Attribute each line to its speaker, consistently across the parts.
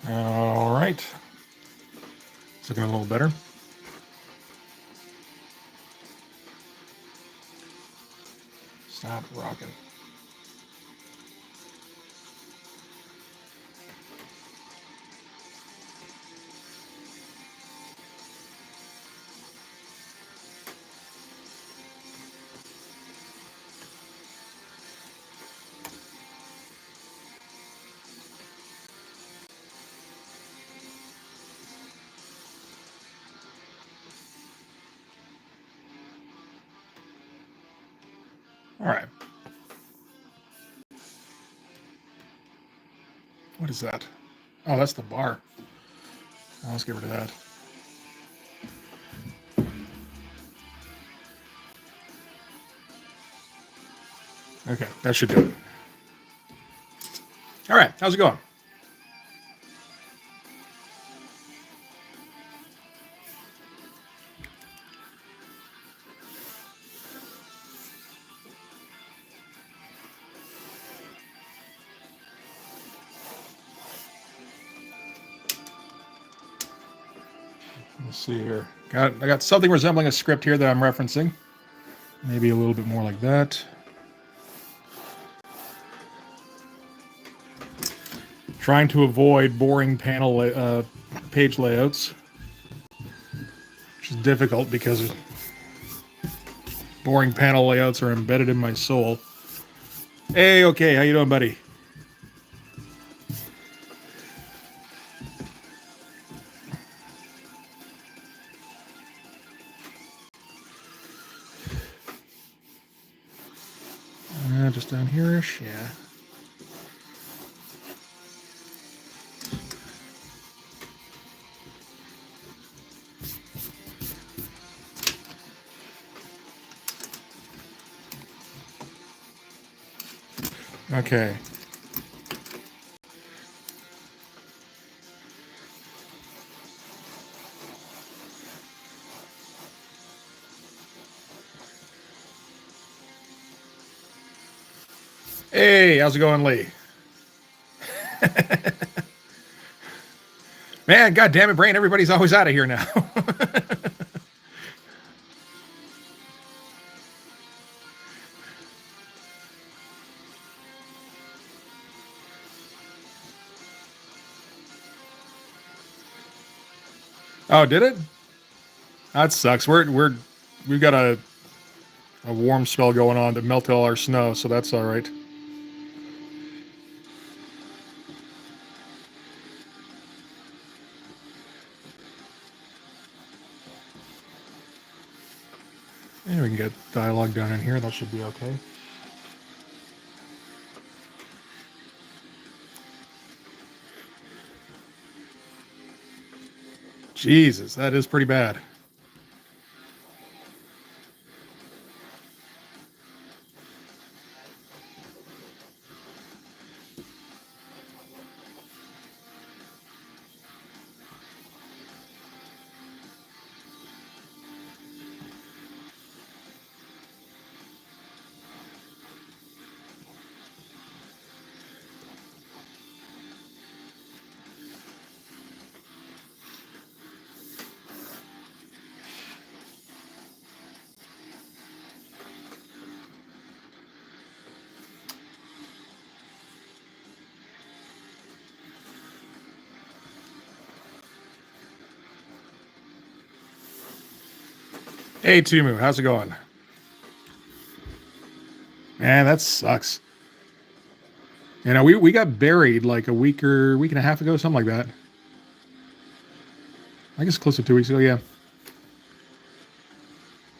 Speaker 1: All right. It's looking a little better. Stop rocking. All right. What is that? Oh, that's the bar. Oh, let's get rid of that. Okay, that should do it. All right, how's it going? Let's see here. I got something resembling a script here that I'm referencing. Maybe a little bit more like that. Trying to avoid boring panel page layouts, which is difficult because boring panel layouts are embedded in my soul. Hey, okay, how you doing, buddy? Just down here-ish, yeah. Okay. Hey, how's it going, Lee? Man, god damn it, Brain, everybody's always out of here now. Oh, did it? That sucks. We've got a warm spell going on that melted all our snow, so that's all right. And we can get dialogue down in here. That should be okay. Jesus, that is pretty bad. Hey, Tumu, how's it going? Man, that sucks. You know, we got buried like a week and a half ago, something like that. I guess close to 2 weeks ago, yeah.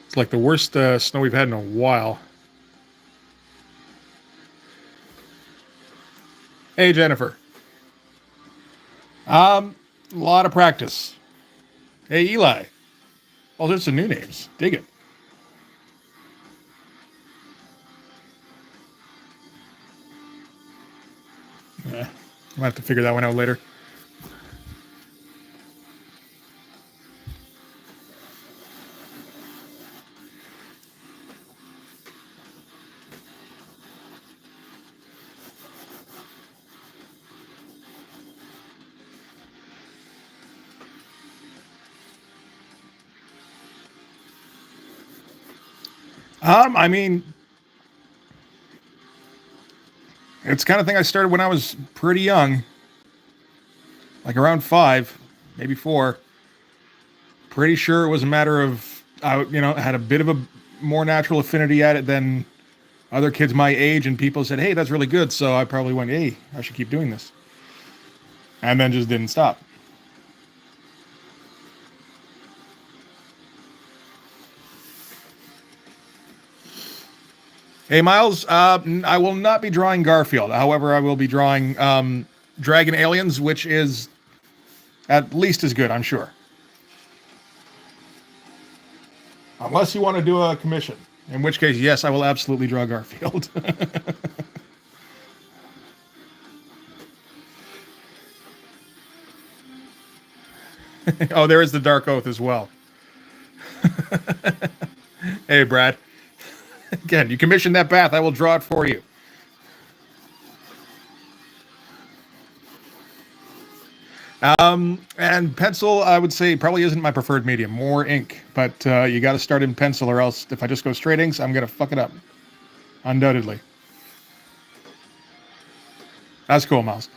Speaker 1: It's like the worst snow we've had in a while. Hey, Jennifer. A lot of practice. Hey, Eli. Oh, there's some new names. Dig it. Yeah, I'll have to figure that one out later. I mean, it's the kind of thing I started when I was pretty young, like around 5, maybe 4. Pretty sure it was a matter of had a bit of a more natural affinity at it than other kids my age, and people said, "Hey, that's really good." So I probably went, "Hey, I should keep doing this," and then just didn't stop. Hey, Miles, I will not be drawing Garfield. However, I will be drawing Dragon Aliens, which is at least as good, I'm sure. Unless you want to do a commission, in which case, yes, I will absolutely draw Garfield. Oh, there is the Dark Oath as well. Hey, Brad. Again, you commission that bath, I will draw it for you. And pencil, I would say, probably isn't my preferred medium. More ink, but you got to start in pencil, or else if I just go straight inks, I'm gonna fuck it up, undoubtedly. That's cool, Miles.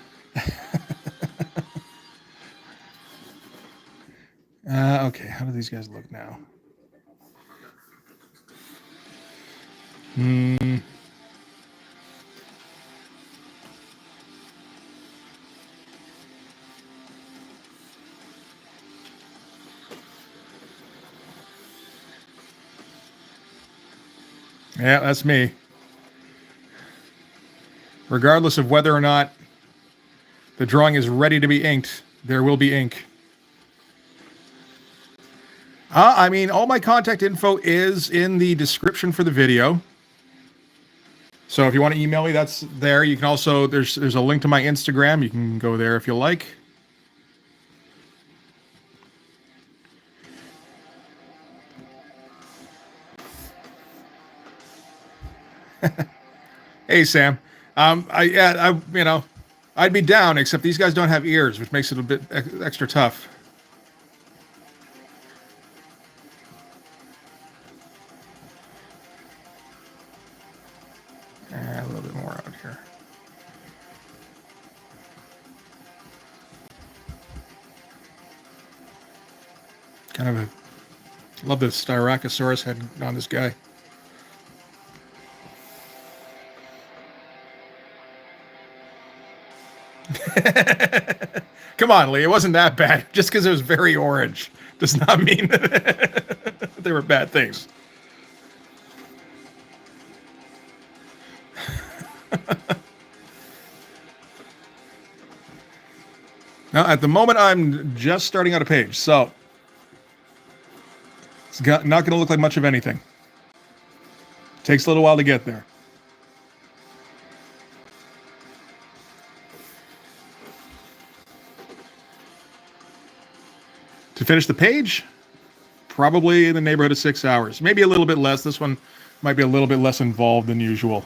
Speaker 1: Okay, how do these guys look now? Hmm. Yeah, that's me. Regardless of whether or not the drawing is ready to be inked, there will be ink. I mean, all my contact info is in the description for the video. So if you want to email me, that's there. You can also there's a link to my Instagram. You can go there if you like. Hey Sam, I'd be down, except these guys don't have ears, which makes it a bit extra tough. A little bit more out here. Kind of love the Styracosaurus head on this guy. Come on, Lee. It wasn't that bad. Just because it was very orange does not mean that they were bad things. Now, at the moment, I'm just starting out a page, so it's not going to look like much of anything. Takes a little while to get there. To finish the page, probably in the neighborhood of 6 hours. Maybe a little bit less. This one might be a little bit less involved than usual.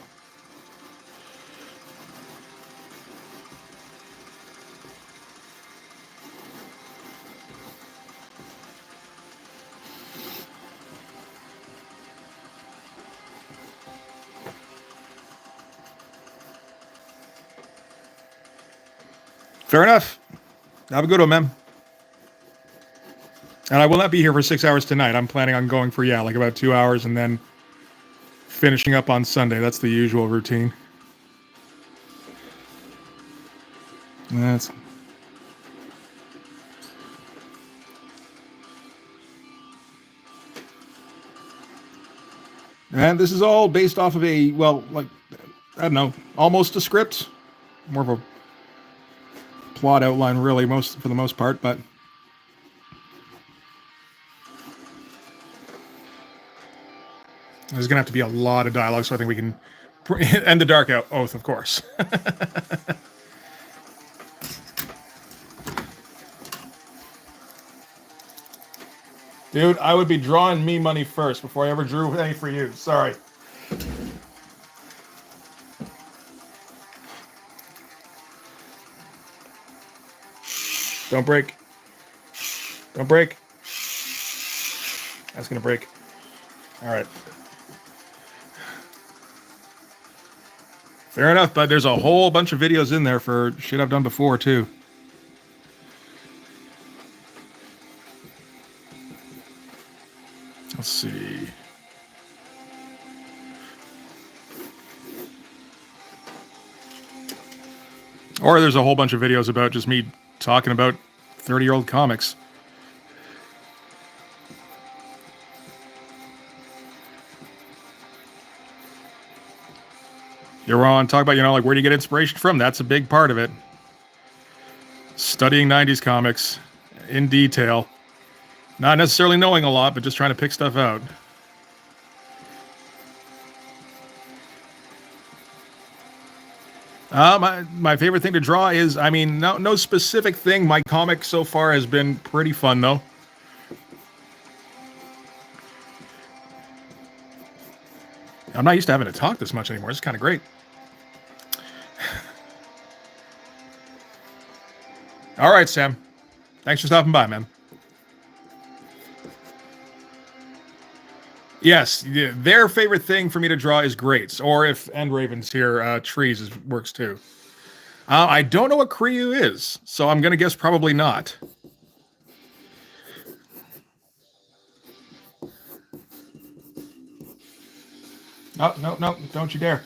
Speaker 1: Fair enough. Have a good one, man. And I will not be here for 6 hours tonight. I'm planning on going for, like about 2 hours and then finishing up on Sunday. That's the usual routine. That's. And this is all based off of I don't know, almost a script. More of a plot outline, really, for the most part, but. There's going to have to be a lot of dialogue, so I think we can end the Dark Oath, of course. Dude, I would be drawing me money first before I ever drew any for you. Sorry. Don't break. Don't break. That's going to break. All right. Fair enough, but there's a whole bunch of videos in there for shit I've done before, too. Let's see. Or there's a whole bunch of videos about just me talking about 30-year-old comics. You're on talk about, like where do you get inspiration from? That's a big part of it. Studying 90s comics in detail. Not necessarily knowing a lot, but just trying to pick stuff out. My favorite thing to draw is, no specific thing. My comic so far has been pretty fun, though. I'm not used to having to talk this much anymore. It's kind of great. All right, Sam. Thanks for stopping by, man. Yes, their favorite thing for me to draw is greats, or if End Raven's here, trees works too. I don't know what Kriyu is, so I'm going to guess probably not. Oh, no, don't you dare.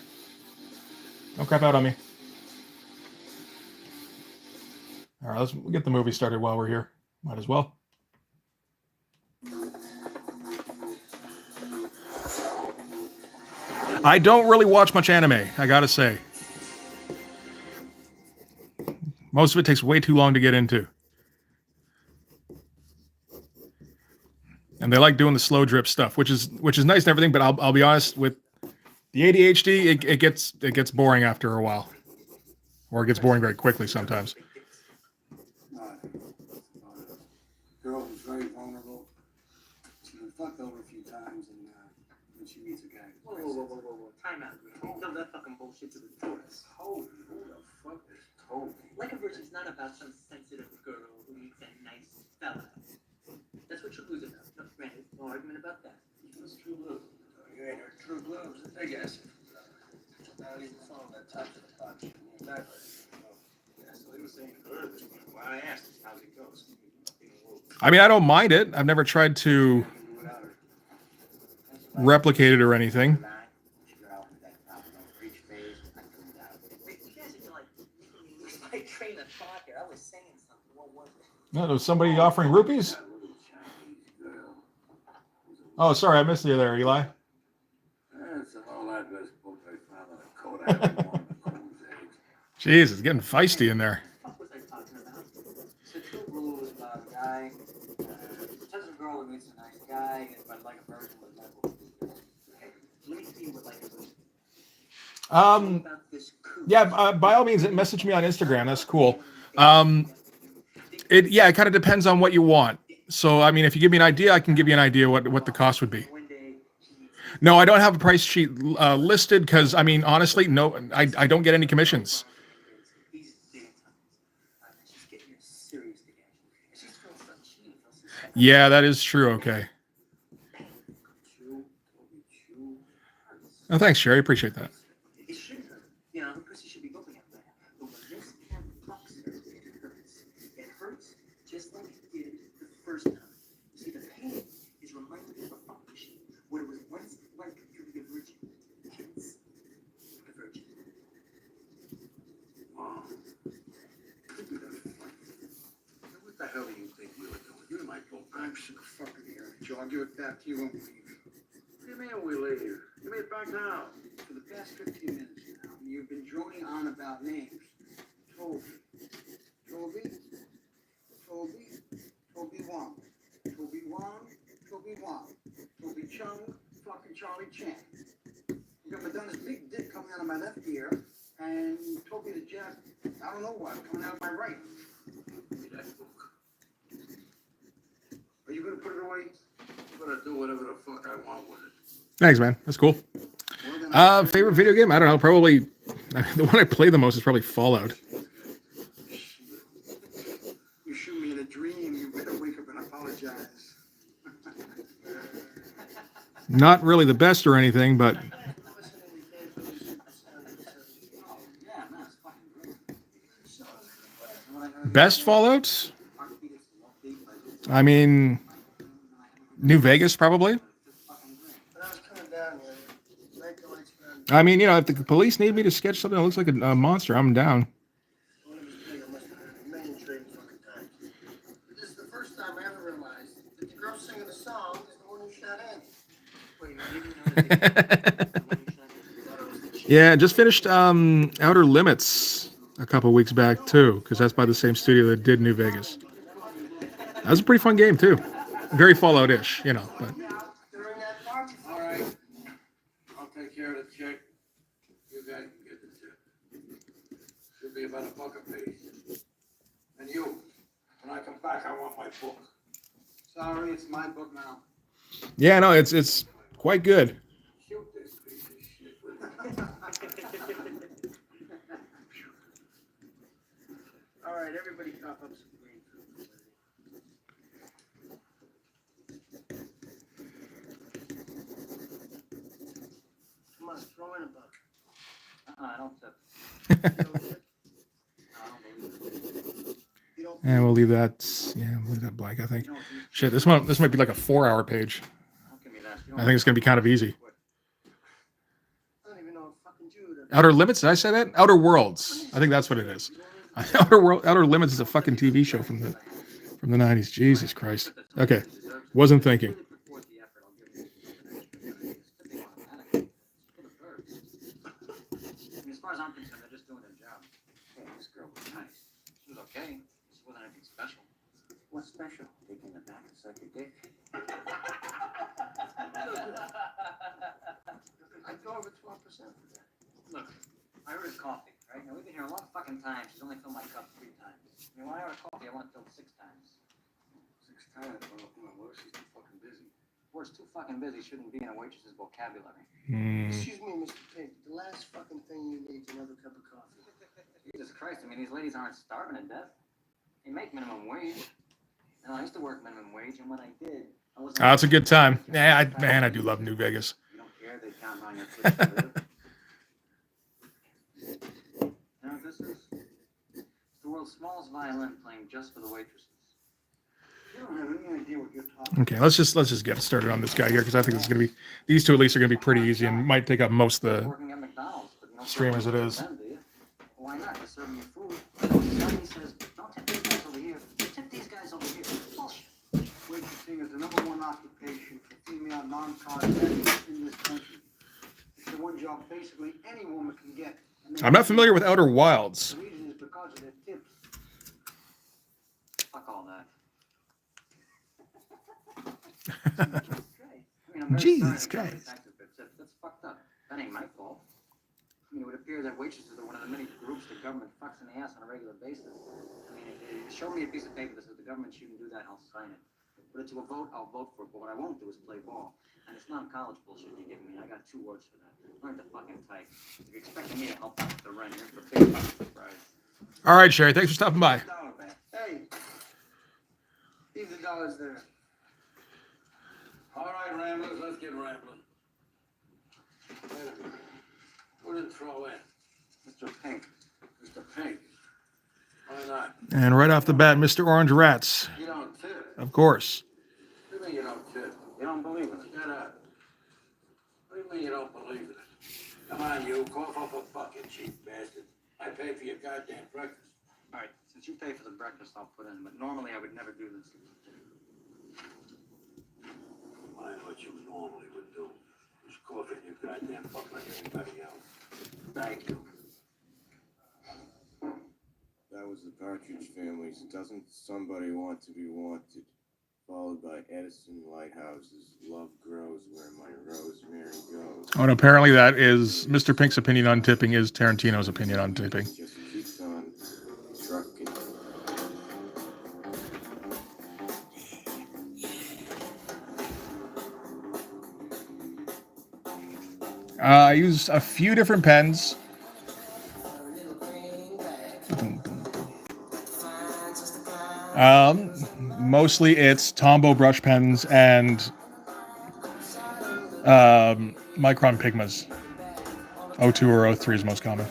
Speaker 1: Don't crap out on me. All right, let's get the movie started while we're here. Might as well. I don't really watch much anime, I gotta say. Most of it takes way too long to get into. And they like doing the slow drip stuff, which is nice and everything, but I'll be honest, with the ADHD, it gets boring after a while. Or it gets boring very quickly sometimes.
Speaker 2: Girl who's very vulnerable. She's been fucked over a few times, and when she meets a guy.
Speaker 3: Whoa. Time out. Tell that fucking bullshit to the tourists.
Speaker 2: Toby, who the fuck is Toby?
Speaker 3: Like a virgin's not about some sensitive girl who meets a nice fella. That's what True Blue's about. No, granted, no argument about that.
Speaker 2: What's True Blue? You ain't heard True Blues, I guess. Not even phone that touch of the punch. Exactly. Yeah, so they were saying earlier this morning. Why I asked is how it goes.
Speaker 1: I don't mind it. I've never tried to replicate it or anything. No, there was somebody offering rupees? Oh, sorry, I missed you there, Eli. Jeez, it's getting feisty in there.
Speaker 3: What was I talking about? So True Blue was about a guy. Tells a girl who meets a nice guy, and but like a virgin with level. Okay, let me see what like a virgin.
Speaker 1: Yeah, by all means, message me on Instagram. That's cool. It kind of depends on what you want. So, if you give me an idea, I can give you an idea what the cost would be. No, I don't have a price sheet listed because, honestly, no, I don't get any commissions. Yeah, that is true. Okay. Oh, thanks, Sherry. Appreciate that.
Speaker 3: It shouldn't hurt, because you should be looking at that. But when this pen fucks her, it hurts. It hurts just like it did the first time. You see, the pain is reminded of a fuck machine, what it was once like to be a virgin. Hence, a virgin.
Speaker 2: Wow. What the hell do you think you were doing? You might go. I'm sick of fucking here, Joe. I'll give it back to you when we leave. What do you mean we leave? Give me it back now. For the past 15 minutes now, you've been droning on about names. Toby Wong, Toby Chung, fucking Charlie Chan. You got Madonna's big dick coming out of my left ear, and Toby the Jack, I don't know what, coming out of my right. Give me that book. Are you gonna put it away? I'm gonna do whatever the fuck I want with it.
Speaker 1: Thanks, man. That's cool. Favorite video game? I don't know. Probably the one I play the most is probably Fallout.
Speaker 2: You shoot me in a dream, you better wake up and apologize.
Speaker 1: Not really the best or anything, but Best Fallout? I mean, New Vegas, probably. I mean, you know, if the police need me to sketch something that looks like a monster, I'm down.
Speaker 2: This is the first time I ever realized that the girl singing the song is the one who shot Andy.
Speaker 1: Yeah, just finished Outer Limits a couple weeks back too, because that's by the same studio that did New Vegas. That was a pretty fun game too. Very Fallout-ish, you know. But
Speaker 2: All right. I'll take care of the check. You guys can get the tip. Should be about $1 a piece. And you, when I come back, I want my book. Sorry, it's my book now.
Speaker 1: yeah, no, it's quite good.
Speaker 2: Shoot this piece of shit. All right, everybody cough up some grapefruit. Come on, throw in a buck.
Speaker 3: I don't tip.
Speaker 1: And we'll leave that. Yeah, we'll leave that blank. I think. Shit, this might be like a 4-hour page. I think it's gonna be kind of easy.
Speaker 2: I don't even know a fucking Jew.
Speaker 1: Outer Limits? Did I say that? Outer Worlds. I think that's what it is. Outer Limits is a fucking TV show from the 90s. Jesus Christ. Okay, wasn't thinking.
Speaker 3: As far as I'm concerned, they're just doing their job. Hey, this girl was nice. She was okay. She wasn't anything special. What's special? Taking the back and suck your dick.
Speaker 2: I'd go over 12% for that.
Speaker 3: Look, I ordered coffee, right? Now, we've been here a lot of fucking times. She's only filled my cup 3 times. I mean, when I order coffee, I want it filled 6 times.
Speaker 2: 6 times? Well, she's too fucking busy.
Speaker 3: Words too fucking busy shouldn't be in a waitress's vocabulary.
Speaker 2: Excuse me, Mr. Pink. The last fucking thing you need is another cup of coffee.
Speaker 3: Jesus Christ, I mean, these ladies aren't starving to death. They make minimum wage. And I used to work minimum wage, and when I did, I was...
Speaker 1: Oh, it's a good time. Yeah, I do love New Vegas.
Speaker 3: You don't care, they count on your place to live. You know what this is? It's the world's smallest violin playing just for the waitresses.
Speaker 2: You don't have any idea what you're talking
Speaker 1: Okay, let's just get started on this guy here because I think it's gonna be these two at least are gonna be pretty easy and might take up most of the
Speaker 3: Working at McDonald's, but you don't
Speaker 1: stream as it is.
Speaker 3: them, do you? Why not? You're serving your food. Somebody says, don't tip these guys over here. Tip these guys over here. Bullshit.
Speaker 2: Waitressing is the #1 occupation for female non-college graduates in this country. It's the one job basically any woman can get.
Speaker 1: I'm not familiar with Outer Wilds.
Speaker 2: The reason is because of their tips.
Speaker 3: Fuck all that. I mean, I'm very
Speaker 1: Jesus
Speaker 3: sorry to
Speaker 1: Christ.
Speaker 3: taxes, but that's fucked up. That ain't my fault. I mean, it would appear that waitresses are one of the many groups the government fucks in the ass on a regular basis. I mean, show me a piece of paper that says the government shouldn't do that, I'll sign it. Put it to a vote, I'll vote for it. But what I won't do is play ball. And it's non-college bullshit you're giving me. I got 2 words for that. Learn to fucking type. If you're expecting me to help out with the rent, you're for big fucking surprise.
Speaker 1: All right, Sherry, thanks for stopping by.
Speaker 2: Hey, leave the dollars there. All right, Ramblers, let's get rambling. Who did throw in?
Speaker 3: Mr. Pink.
Speaker 2: Mr. Pink. Why not?
Speaker 1: And right off the bat, Mr. Orange Rats,
Speaker 2: You don't tip.
Speaker 1: of course.
Speaker 2: What do you mean you don't tip?
Speaker 3: You don't believe it?
Speaker 2: Shut up. What do you mean you don't believe it? Come on, you. Cough up a bucket, cheap bastard. I pay for your goddamn breakfast.
Speaker 3: All right, since you pay for the breakfast, I'll put in. But normally I would never do this.
Speaker 2: Mind what you normally would do. Just cough in your goddamn bucket like everybody else. Thank you.
Speaker 4: That was the Partridge Family's Doesn't Somebody Want to Be Wanted, followed by Edison Lighthouse's Love Grows Where My Rosemary Goes.
Speaker 1: Oh, and apparently that is Mr. Pink's opinion on tipping is Tarantino's opinion on tipping.
Speaker 4: Just keeps on trucking.
Speaker 1: I use a few different pens. Mostly it's Tombow brush pens and Micron Pigmas. 02 or 03 is most common.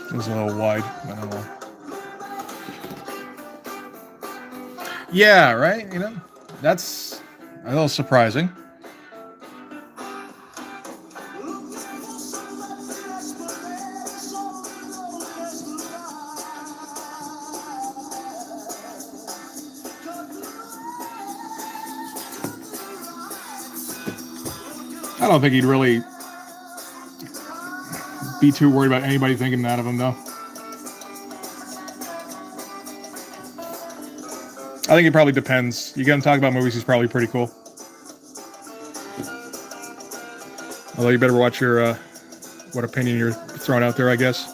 Speaker 1: It was a little wide. I don't know. Yeah, right? You know, that's a little surprising. I don't think he'd really be too worried about anybody thinking that of him, though. I think it probably depends. You get him talking about movies, he's probably pretty cool. Although you better watch your what opinion you're throwing out there, I guess.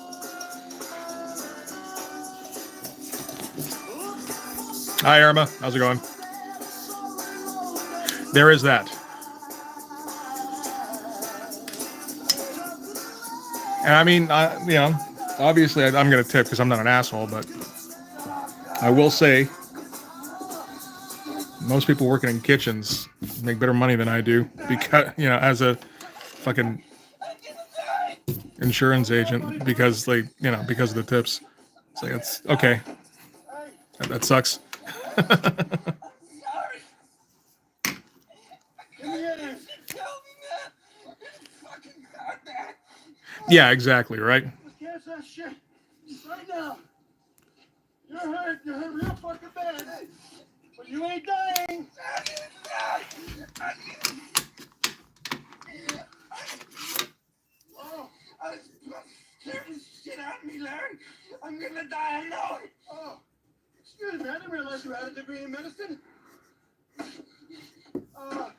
Speaker 1: Hi, Irma. How's it going? There is that. And I mean, you know, obviously I'm going to tip because I'm not an asshole, but I will say most people working in kitchens make better money than I do because, you know, as a fucking insurance agent because they, you know, because of the tips. It's like, it's okay. That sucks. Yeah, exactly, right?
Speaker 2: Cancel that shit right now. You're hurt real fucking bad. But you ain't dying. Oh, scared the shit out of me, Larry. I'm gonna die, I know it. Oh, excuse me, I didn't realize you had a degree in medicine. Are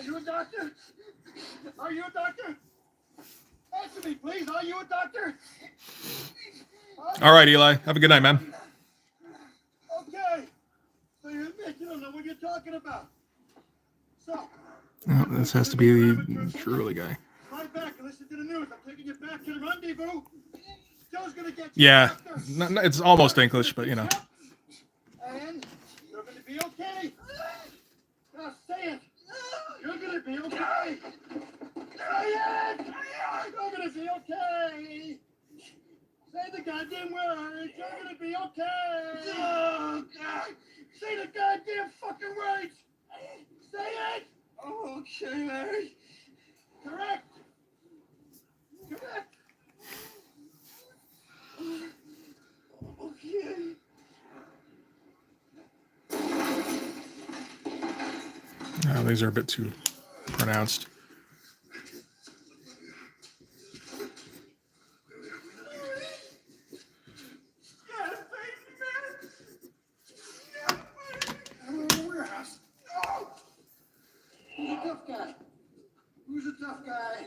Speaker 2: you a doctor? Are you a doctor? Answer me, please. Are you a doctor?
Speaker 1: All right, Eli. Have a good night, man.
Speaker 2: Okay. So you admit you don't know what you're talking about. So.
Speaker 1: Oh, this has to be the Shirley guy.
Speaker 2: Lie back and listen to the news. I'm taking you back to the rendezvous. Joe's gonna get you.
Speaker 1: Yeah, no, it's almost English, but you know.
Speaker 2: And you're gonna be okay. Now say it. You're gonna be okay. Say it. You're gonna be okay. Say the goddamn words. You're gonna be okay. Oh, God. Say the goddamn fucking words. Say it. Okay, Larry. Correct. Correct. Okay.
Speaker 1: Oh, these are a bit too pronounced.
Speaker 2: Who's a tough guy? Who's a tough guy?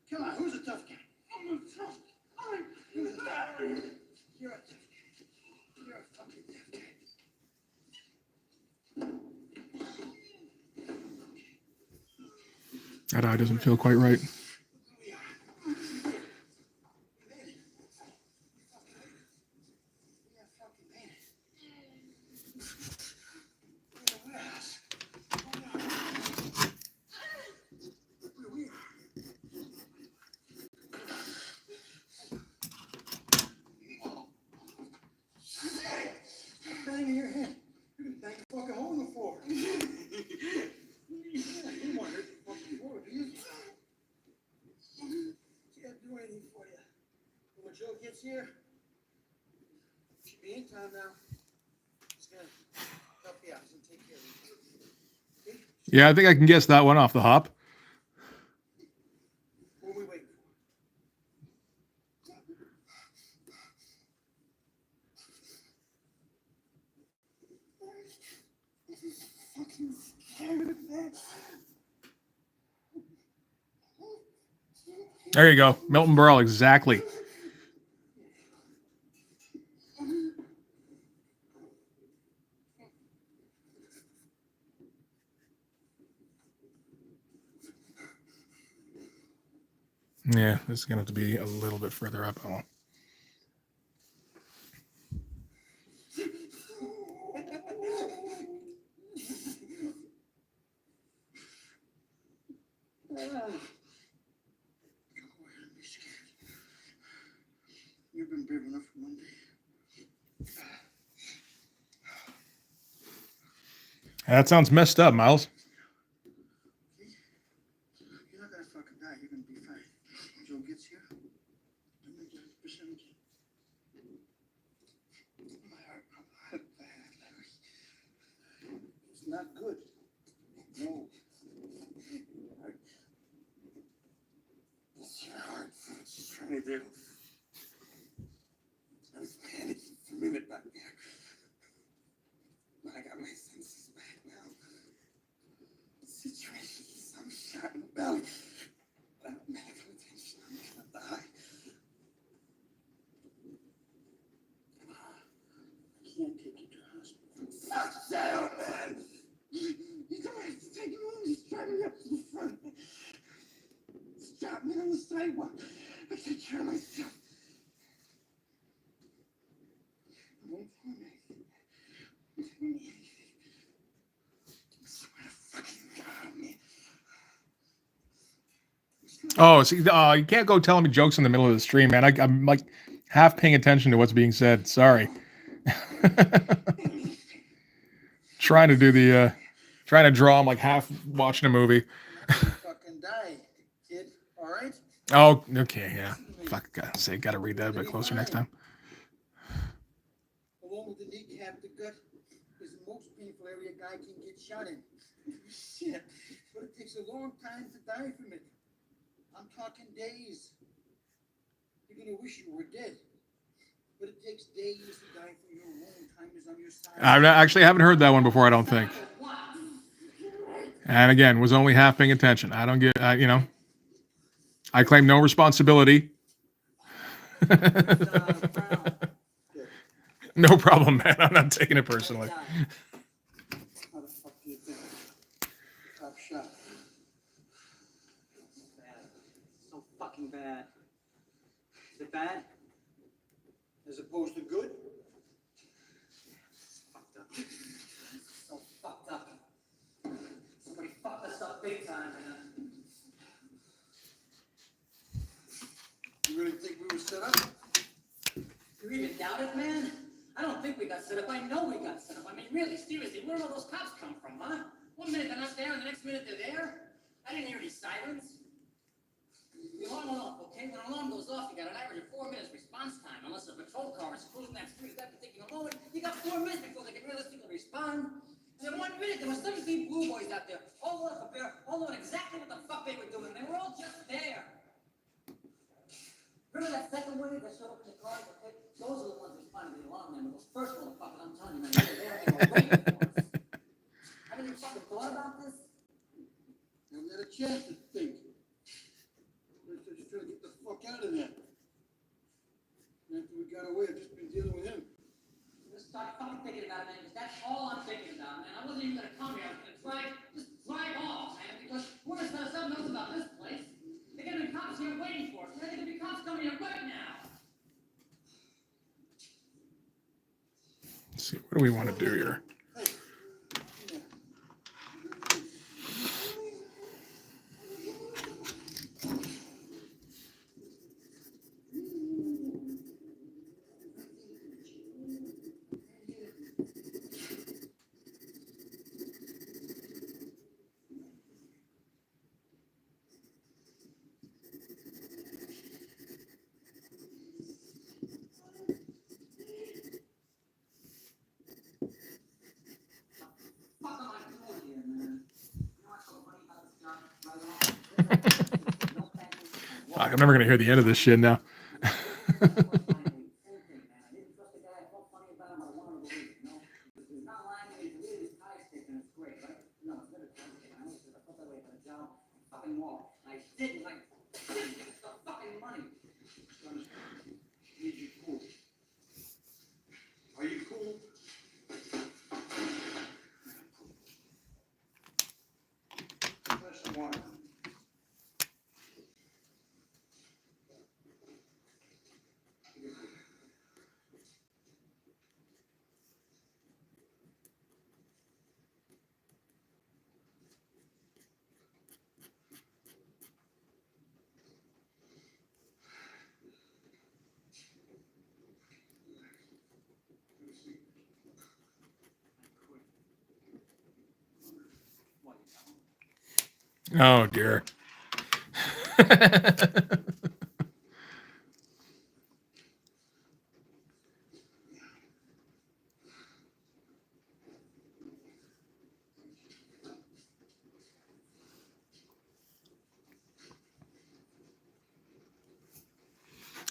Speaker 2: Come on, who's a tough guy? I'm a tough guy. Who's a tough guy? You're a tough guy. You're a fucking tough guy.
Speaker 1: That eye doesn't feel quite right.
Speaker 2: Bang in your head. You can bang a fucking hole in the floor. You don't want to hurt the fucking floor, do you? Can't do anything for you. But when Joe gets here, should be in time now. He's gonna help you out. He's gonna take care of you. Okay?
Speaker 1: Yeah, I think I can guess that one off the hop.
Speaker 2: What are we waiting for? Fucking scared of that.
Speaker 1: There you go. Milton Berle, exactly. Yeah, this is going to have to be a little bit further up. Oh.
Speaker 2: been brave enough for one day.
Speaker 1: That sounds messed up, Miles.
Speaker 2: You're not gonna fucking die. You're gonna be fine. When Joe gets here, I'm gonna get 100% again. My heart, Larry. It's not good. No.
Speaker 4: It's your heart. It's just trying to do. I was panicking for a minute back there. But I got my senses back now. The situation is I'm shot in the belly. Without medical attention, I'm gonna die.
Speaker 2: I can't take you to the hospital.
Speaker 4: Fuck down, man!
Speaker 2: You don't have to take me home. Just drive me up to the front. Stop me on the sidewalk. I take care of myself. I won't tell me anything. Don't tell me anything. I swear to fucking God, man.
Speaker 1: Oh, see, you can't go telling me jokes in the middle of the stream, man. I'm like half paying attention to what's being said. Sorry. Trying to do the, trying to draw. I'm like half watching a movie.
Speaker 2: I'm not gonna fucking die, kid. All right?
Speaker 1: Oh, okay, yeah. Fuck, God's sake, gotta read that a bit closer next time.
Speaker 2: Along with the kneecap, the gut is the most painful area a guy can get shot in. Shit. But it takes a long time to die from it. I'm talking days. You're gonna wish you were dead. But it takes days to die from your own. Time is on your side.
Speaker 1: Actually haven't heard that one before, I don't think. And again, was only half paying attention. I don't get, you know, I claim no responsibility. No problem, man. I'm not taking it personally.
Speaker 2: How the fuck do you think? Top shot.
Speaker 3: Bad. So fucking bad. Is it bad?
Speaker 2: As opposed to good?
Speaker 3: Fucked up. So fucked up. Somebody fucked us up big time, man.
Speaker 2: You really think we were set up?
Speaker 3: You even doubt it, man? I don't think we got set up. I know we got set up. I mean, really, seriously, where did all those cops come from, huh? 1 minute they're not there, and the next minute they're there? I didn't hear any sirens. The alarm went off, okay? When an alarm goes off, you got an average of 4 minutes response time. Unless a patrol car is cruising that street at that particular moment, you got 4 minutes before they can realistically respond. And in 1 minute, there were 17 blue boys out there, all over prepared, all knowing exactly what the fuck they were doing. They were all just there. Remember that second wave that showed up in the car? Okay? Those are the ones responding to the alarm, man. But those first motherfuckers, I'm telling you, man, they were there, they were waiting for us. Haven't you fucking thought about this?
Speaker 2: Haven't had a chance to think. We're just trying to get the fuck out of there. After we got away, I've just been dealing with him.
Speaker 3: Just start fucking thinking about it, man, because that's all I'm thinking about, man. I wasn't even gonna come here. I was gonna just drive off, man, because we're gonna start something else about this place. They're gonna be cops here waiting for us. There's gonna be cops coming here right now.
Speaker 1: Let's see, what do we want to do here?
Speaker 3: Fuck am I doing here, man? You know what's so funny about this job right now?
Speaker 1: Fuck, I'm never gonna hear the end of this shit now.
Speaker 2: Are you cool? Where's the water?
Speaker 1: Oh dear.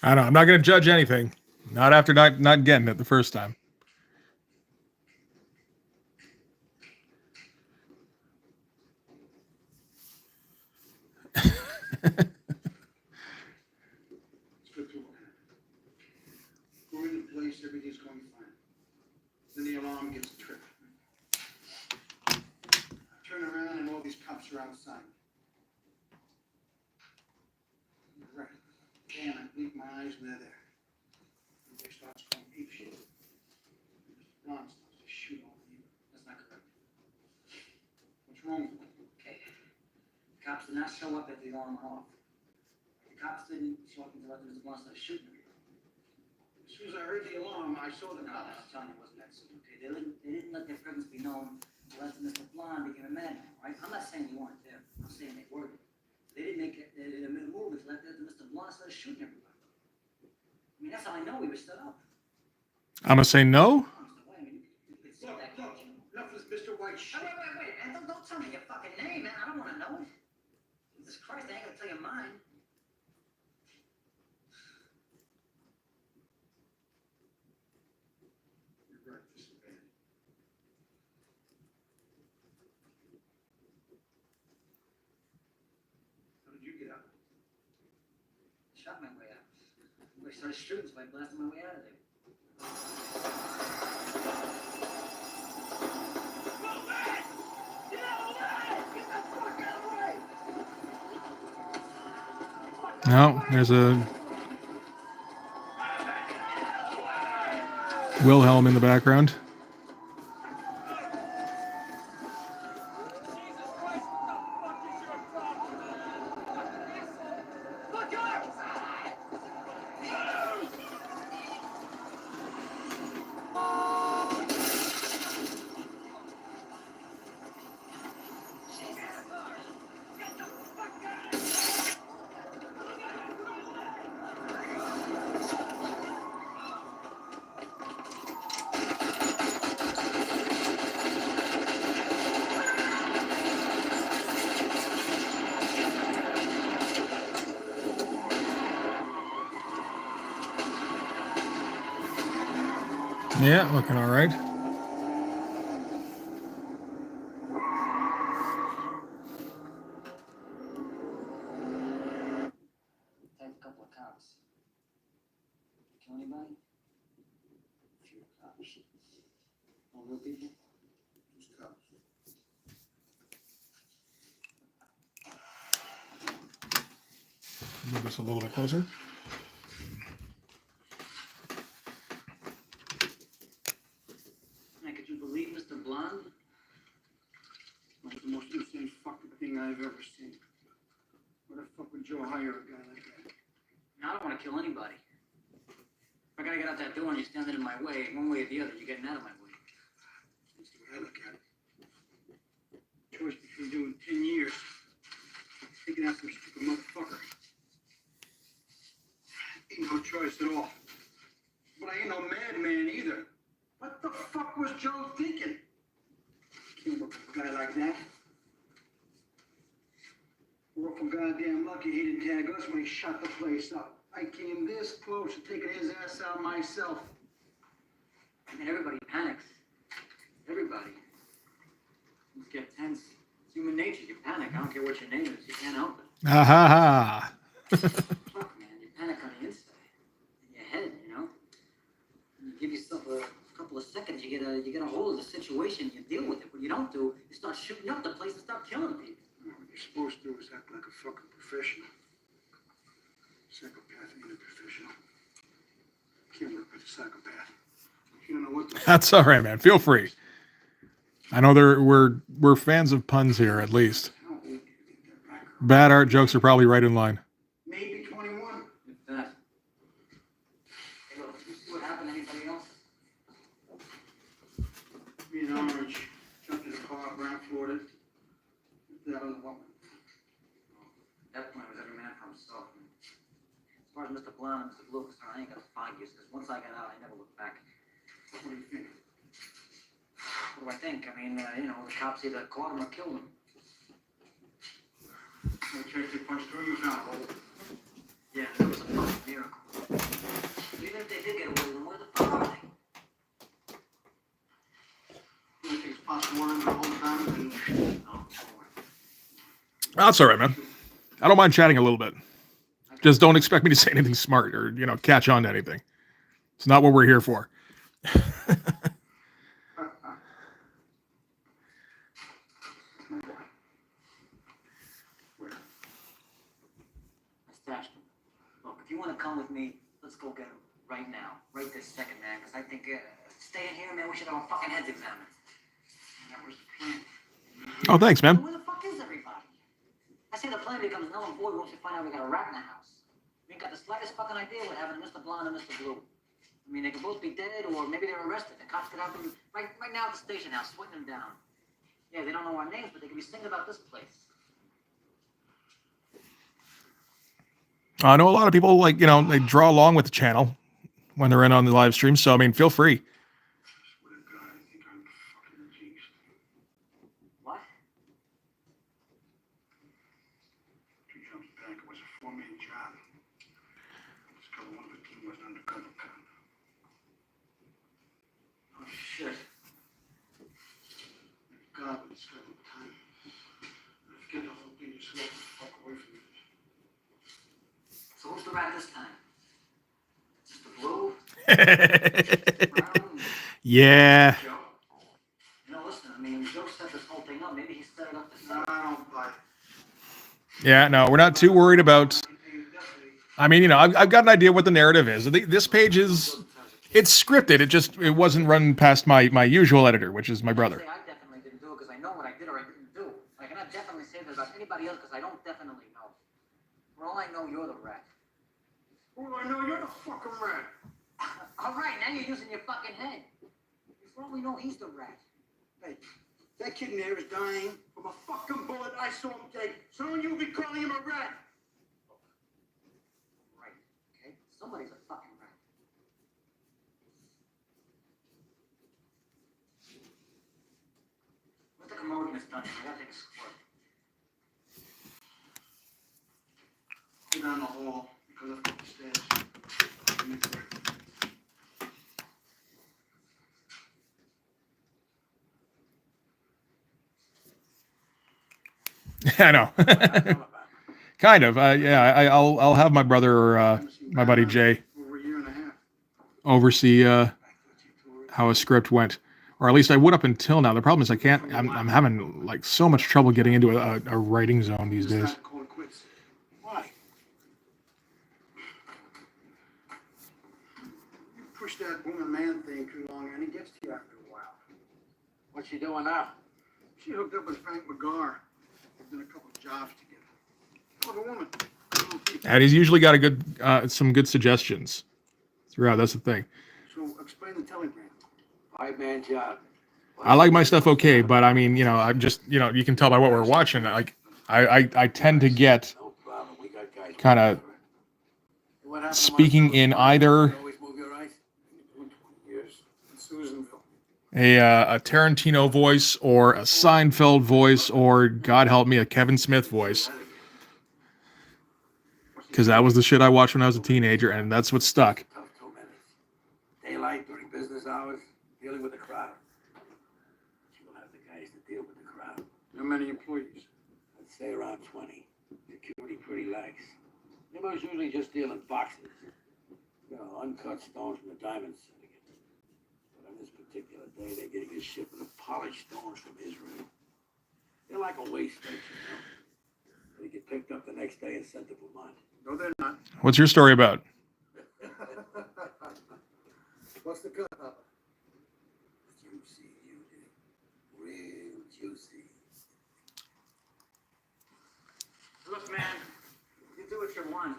Speaker 1: I know. I'm not going to judge anything. Not after not getting it the first time.
Speaker 2: It's good to look at. Go into place, everything's going fine. Then the alarm gets tripped. I turn around and all these cops are outside. You're right. Damn, I blink my eyes and they're there. Everybody starts going ape shit. Mr. Blonde starts to shoot all of you. That's not correct. What's wrong with it?
Speaker 3: Okay. The cops did not show up at the alarm went off. The cops didn't show up until after Mr. Blunt started shooting everybody.
Speaker 2: As soon as I heard the alarm, I saw the
Speaker 3: No, I
Speaker 2: cops.
Speaker 3: was telling you it wasn't that soon, okay? They didn't let their presence be known until after Mr. Blonde became a madman, right? I'm not saying you weren't there. I'm saying they were there. They didn't make it, they didn't move until after Mr. Blonde started shooting everybody. I mean, that's how I know he was stood up.
Speaker 1: I'm going to say no.
Speaker 3: Mr. White, I mean, you could see
Speaker 2: Look,
Speaker 3: that.
Speaker 2: look, enough of this Mr. White shit.
Speaker 3: Wait, man, don't tell me your fucking name, man. I don't want to know it. Jesus Christ, I ain't gonna tell you mine.
Speaker 2: You're right, this is bad. How did you get out?
Speaker 3: Shot my way out. I started shooting, so I blasted my way out of there.
Speaker 1: No, there's a Wilhelm in the background. Yeah, looking all right.
Speaker 3: Attacked a couple of cops. Kill anybody?
Speaker 2: A few cops.
Speaker 3: No real people?
Speaker 2: Just cops.
Speaker 1: Move this a little bit closer.
Speaker 3: Man, could you believe Mr. Blonde?
Speaker 2: That's the most insane fucking thing I've ever seen. Why the fuck would Joe hire a guy like that?
Speaker 3: Now, I don't want to kill anybody. If I gotta get out that door and you're standing in my way, one way or the other, you're getting out of my way.
Speaker 2: That's the way I look at it. Choice between doing 10 years, taking out some stupid motherfucker. Ain't no choice at all. But I ain't no madman either. What the fuck was Joe thinking? Can't work with a guy like that. We're awful goddamn lucky he didn't tag us when he shot the place up. I came this close to taking his ass out myself.
Speaker 3: I mean, everybody panics. Everybody. Things get tense. It's human nature. You panic. I don't care what your name is. You can't help it.
Speaker 1: Ha ha ha.
Speaker 3: Fuck, man. You panic on the inside. In your head, you know? You give yourself a couple of seconds. You get a hold of the situation. You deal with it. What you don't do is start shooting up the place and start killing people.
Speaker 2: What you're supposed to do is act like a fucking professional. Psychopath ain't a professional. Can't work with a psychopath. You don't know what the
Speaker 1: That's all right, man. Feel free. I know we're fans of puns here, at least.
Speaker 2: How old do you think that black girl?
Speaker 1: Bad art jokes are probably right in line.
Speaker 2: Maybe 21.
Speaker 3: If that. Hey, look, you see what happened to anybody else?
Speaker 2: Me and Orange jumped in a car, blindfolded.
Speaker 3: I don't know what. As far as Mr. Blonde and Mr. Blue are concerned, I ain't got 5 years, because once I got out, I never looked back.
Speaker 2: What do you think?
Speaker 3: What do I think? I mean, the cops either caught him or killed him.
Speaker 2: No chance they punched through you found a hole.
Speaker 3: Yeah, that was a fucking miracle. Even if they did get away with him, where the fuck are they?
Speaker 2: You think it's possible one of them to hold it down and...
Speaker 3: Oh,
Speaker 1: That's all right, man. I don't mind chatting a little bit. Just don't expect me to say anything smart or, catch on to anything. It's not what we're here for.
Speaker 3: I stashed him. Look, if you want to come with me, let's go get him right now. Right this second, man, because I think staying here, man, we should have our fucking heads examined.
Speaker 2: That was the plan.
Speaker 1: Oh, thanks, man.
Speaker 3: Where the fuck is everybody? I say the plan becomes null and void once we find out we got a rat in the house. We ain't got the slightest fucking idea what happened to Mr. Blonde and Mr. Blue. I mean, they could both be dead, or maybe they're arrested. The cops could have them right now at the station house, sweating them down. Yeah, they don't know our names, but they could be singing about this place.
Speaker 1: I know a lot of people, they draw along with the channel when they're in on the live stream. So, I mean, feel free.
Speaker 2: Swear to God, I think I'm fucking jinxed.
Speaker 3: What?
Speaker 2: Two jumps back, it was a four-man job. Discovered one of the team was an undercover cop.
Speaker 3: Oh, shit.
Speaker 2: God, but it's got no time. I forget the whole thing, just walk the fuck away from me.
Speaker 3: So who's the rat this time? Just the Blue? Brown?
Speaker 1: Yeah.
Speaker 2: Joe?
Speaker 3: Listen, I mean, Joe set this whole thing up. Maybe he set it up to
Speaker 2: No, I don't buy it.
Speaker 1: Yeah, no, we're not too worried about... I mean, I've got an idea what the narrative is. This page it's scripted. It wasn't run past my usual editor, which is my brother.
Speaker 3: I definitely didn't do it because I know what I did or I didn't do. I cannot definitely say that about anybody else because I don't definitely know. For all I know, you're the rat.
Speaker 2: Oh, I know you're the fucking rat.
Speaker 3: All right, now you're using your fucking head. For all we know, he's the rat.
Speaker 2: Hey, that kid in there is dying from a fucking bullet I saw him take. So you'll be calling him a rat.
Speaker 3: Right, okay? Somebody's a fucking rat. What's the commode in this dungeon? I gotta take a squirt.
Speaker 2: Go down the hall. Go up the stairs. Give me a break.
Speaker 1: I know. Kind of. Yeah, I'll have my brother or my buddy Jay
Speaker 2: Over a year and a half.
Speaker 1: oversee how a script went, or at least I would up until now. The problem is I'm having so much trouble getting into a writing zone these days.
Speaker 2: Just call it quits. Why? You push that woman man thing too long and it gets to you after a while.
Speaker 3: What's she doing now?
Speaker 2: She hooked up with Frank McGar. They've done a couple of jobs together. Hell of a woman.
Speaker 1: And he's usually got some good suggestions throughout. That's the thing.
Speaker 2: So explain the telegram.
Speaker 3: 5-man job.
Speaker 1: I like my stuff okay, but I mean, I'm just, you can tell by what we're watching. I tend to get
Speaker 3: No problem. We got guys.
Speaker 1: kind of speaking in either
Speaker 3: Always move your eyes.
Speaker 2: 20 years in Susanville.
Speaker 1: a Tarantino voice or a Seinfeld voice or, God help me, a Kevin Smith voice. Because that was the shit I watched when I was a teenager, and that's what stuck.
Speaker 3: Tough 2 minutes. Daylight during business hours, dealing with the crowd. You will have the guys to deal with the crowd.
Speaker 2: How many employees?
Speaker 3: I'd say around 20. Security pretty lax. Nimmo's usually just dealing boxes. Uncut stones from the diamond syndicate. But on this particular day, they're getting a shipment of polished stones from Israel. They're like a waste station, They get picked up the next day and sent to Vermont.
Speaker 2: No, they're not.
Speaker 1: What's your story about?
Speaker 2: What's the cut?
Speaker 3: Juicy, real juicy. Look, man, you do what you want.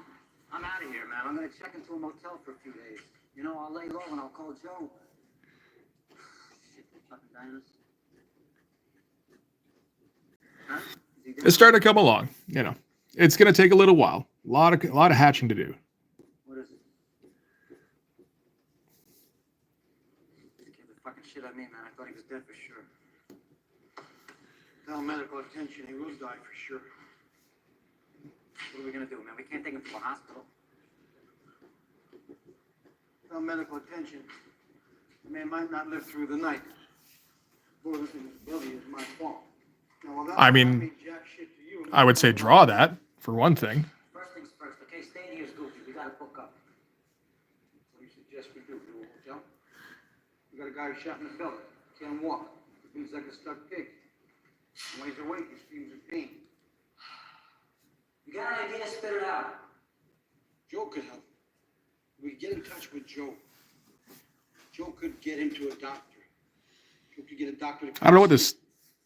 Speaker 3: I'm out of here, man. I'm gonna check into a motel for a few days. I'll lay low and I'll call Joe. Shit, they fucking diners. Huh? Is he
Speaker 1: It's starting to come along. It's going to take a little while. A lot of hatching to do.
Speaker 2: that for sure. Tell medical attention, he will die for sure.
Speaker 3: What are we gonna do, man? We can't take him to a hospital.
Speaker 2: Tell medical attention. The man might not live through the night. Bullet in his belly is my fault. Now, well, that
Speaker 1: I
Speaker 2: might
Speaker 1: mean,
Speaker 2: mean jack shit to you.
Speaker 1: I would say draw that, for one thing.
Speaker 3: First things first, okay? Staying here is goofy. We gotta book up.
Speaker 2: What do you suggest we do? Do a hotel? We got a guy shot in the belly. Can't walk. He's like a stuck pig. And when he's awake, he screams in pain.
Speaker 3: You got an idea? Spit it out.
Speaker 2: Joe could help. We get in touch with Joe. Joe could get him to a doctor. Joe could get a doctor to
Speaker 1: I don't know what this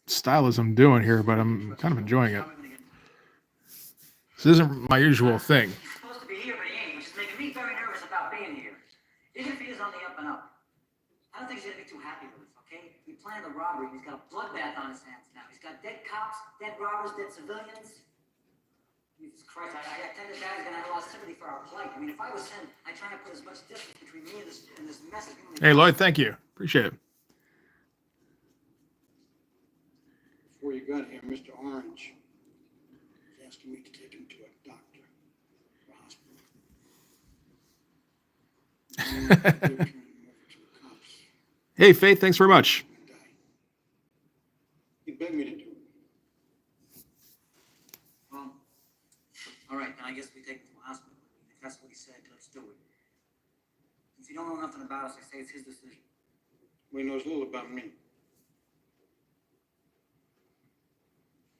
Speaker 1: stylus I'm doing here, but I'm kind of enjoying it. This isn't my usual thing.
Speaker 3: He's supposed to be here, but he ain't, which is making me very nervous about being here. Even if he is on the up and up. I don't think he's gonna be too happy with us, okay? We planned the robbery, and he's got a bloodbath on his hands now. He's got dead cops, dead robbers, dead civilians. Jesus Christ, I tend to that he's gonna have a lot of sympathy for our plight. I mean, if I was him, I'd try to put as much distance between me and this mess as humanly
Speaker 1: Hey, Lloyd, thank you. Appreciate it.
Speaker 2: Before you got here, Mr. Orange was asking me to take him to a doctor, or a hospital. And they were turning him over to the cops.
Speaker 1: Hey, Faith, thanks very much.
Speaker 2: Die. He begged me to do it.
Speaker 3: Well, all right, then I guess we take him to a hospital. If that's what he said, let's do it. Since you don't know nothing about us, I say it's his decision.
Speaker 2: Well, he knows little about me.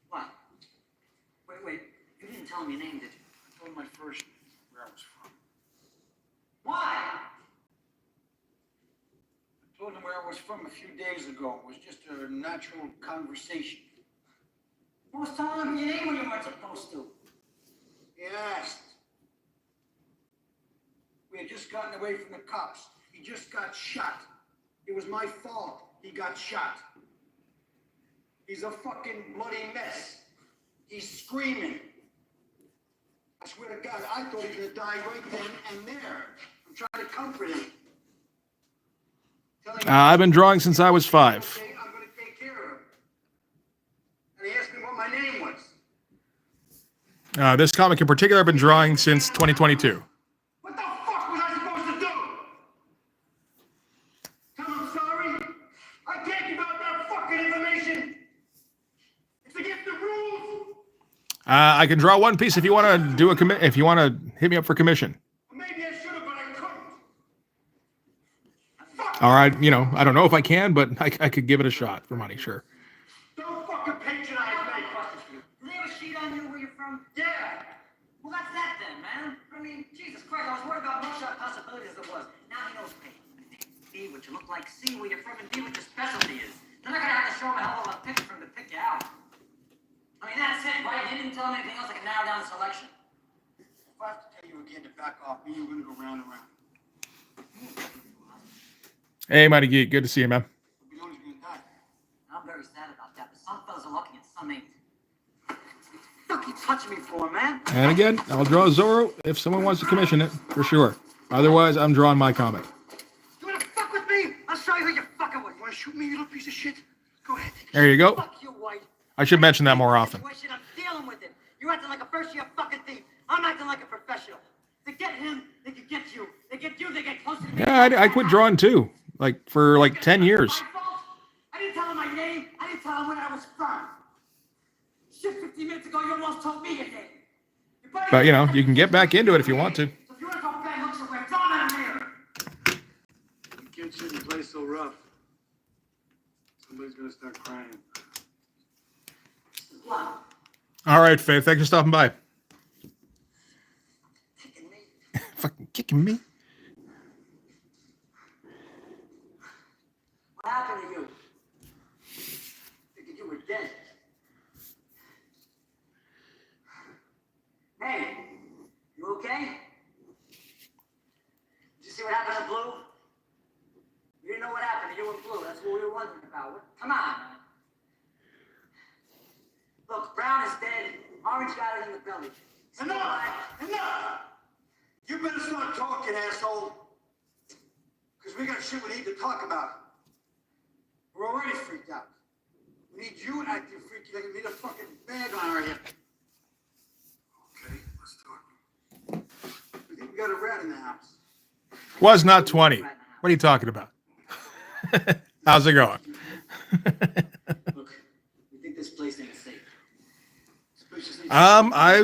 Speaker 3: What? Wait, you didn't tell him your name, did you?
Speaker 2: I told him my first name, where I was from.
Speaker 3: Why?
Speaker 2: I told him where I was from a few days ago. It was just a natural conversation.
Speaker 3: Who was telling him your name when you weren't supposed to?
Speaker 2: He asked. We had just gotten away from the cops. He just got shot. It was my fault he got shot. He's a fucking bloody mess. He's screaming. I swear to God, I thought he was gonna die right then and there. I'm trying to comfort him. Telling him,
Speaker 1: I've been drawing since I was 5.
Speaker 2: "Okay, I'm gonna take care of him." And he asked me what my name was.
Speaker 1: This comic in particular, I've been drawing since 2022.
Speaker 2: What the fuck was I supposed to do? Tell him I'm sorry? I can't give out that fucking information. It's against the rules.
Speaker 1: I can draw one piece if you want to do a commit. If you want to hit me up for commission.
Speaker 2: Maybe I should have, but I couldn't. Fuck.
Speaker 1: All right, I don't know if I can, but I could give it a shot for money, sure.
Speaker 2: Don't fucking patronize me.
Speaker 3: Do they have a sheet on you where you're from?
Speaker 2: Yeah.
Speaker 3: Well, that's that then, man. I mean, Jesus Christ, I was worried about no-shot possibilities as it was. Now he knows pain. B, what you look like, C, where you're from, and D, what your specialty is. They're not gonna have to show him a hell of a picture for him to pick you out. I mean, that's it, right? He didn't tell him anything else that can narrow down the selection.
Speaker 2: If I have to tell you again to back off, me, you're gonna go round and round.
Speaker 1: Hey, Mighty Geek, good to see you, man.
Speaker 2: You know he's gonna die.
Speaker 3: I'm very sad about that, but some fellas are lucky and some ain't. What the fuck you touching me for, man?
Speaker 1: And again, I'll draw Zorro if someone wants to commission it, for sure. Otherwise, I'm drawing my comic.
Speaker 2: You wanna fuck with me? I'll show you who you're fucking with. You wanna shoot me, you little piece of shit? Go ahead.
Speaker 1: There you go.
Speaker 3: Fuck you, White.
Speaker 1: I should mention that more often.
Speaker 3: Situation, I'm dealing with it. You're acting like a first-year fucking thief. I'm acting like a professional. They get him, they can get you. They get you, they get closer to me.
Speaker 1: Yeah, I quit drawing too, for 10 years.
Speaker 3: My fault? I didn't tell him my name. I didn't tell him where I was from. Shit, 15 minutes ago, you almost told me your name.
Speaker 1: But, you can get back into it if you want to.
Speaker 3: So if you want to go back, look somewhere, draw that mirror.
Speaker 2: You can't shouldn't play so rough. Somebody's gonna start crying.
Speaker 3: Blood.
Speaker 1: All right, Faith, thanks for stopping by.
Speaker 3: Kicking me.
Speaker 1: Fucking kicking me.
Speaker 3: What happened to you? Thinking you were dead. Hey, you okay? Did you see what happened to Blue? You didn't know what happened to you and Blue. That's what we were wondering about. Come on. Look, Brown is dead. Orange got it in the belly. Still alive.
Speaker 2: Enough! You better start talking, asshole. Because we got shit we need to talk about. We're already freaked out. We need you acting freaky like we need a fucking bag on our hip. Okay, let's talk. We think we got a rat in the house.
Speaker 1: Was not 20. What are you talking about? How's it going?
Speaker 3: Look, we think this place ain't safe.
Speaker 1: I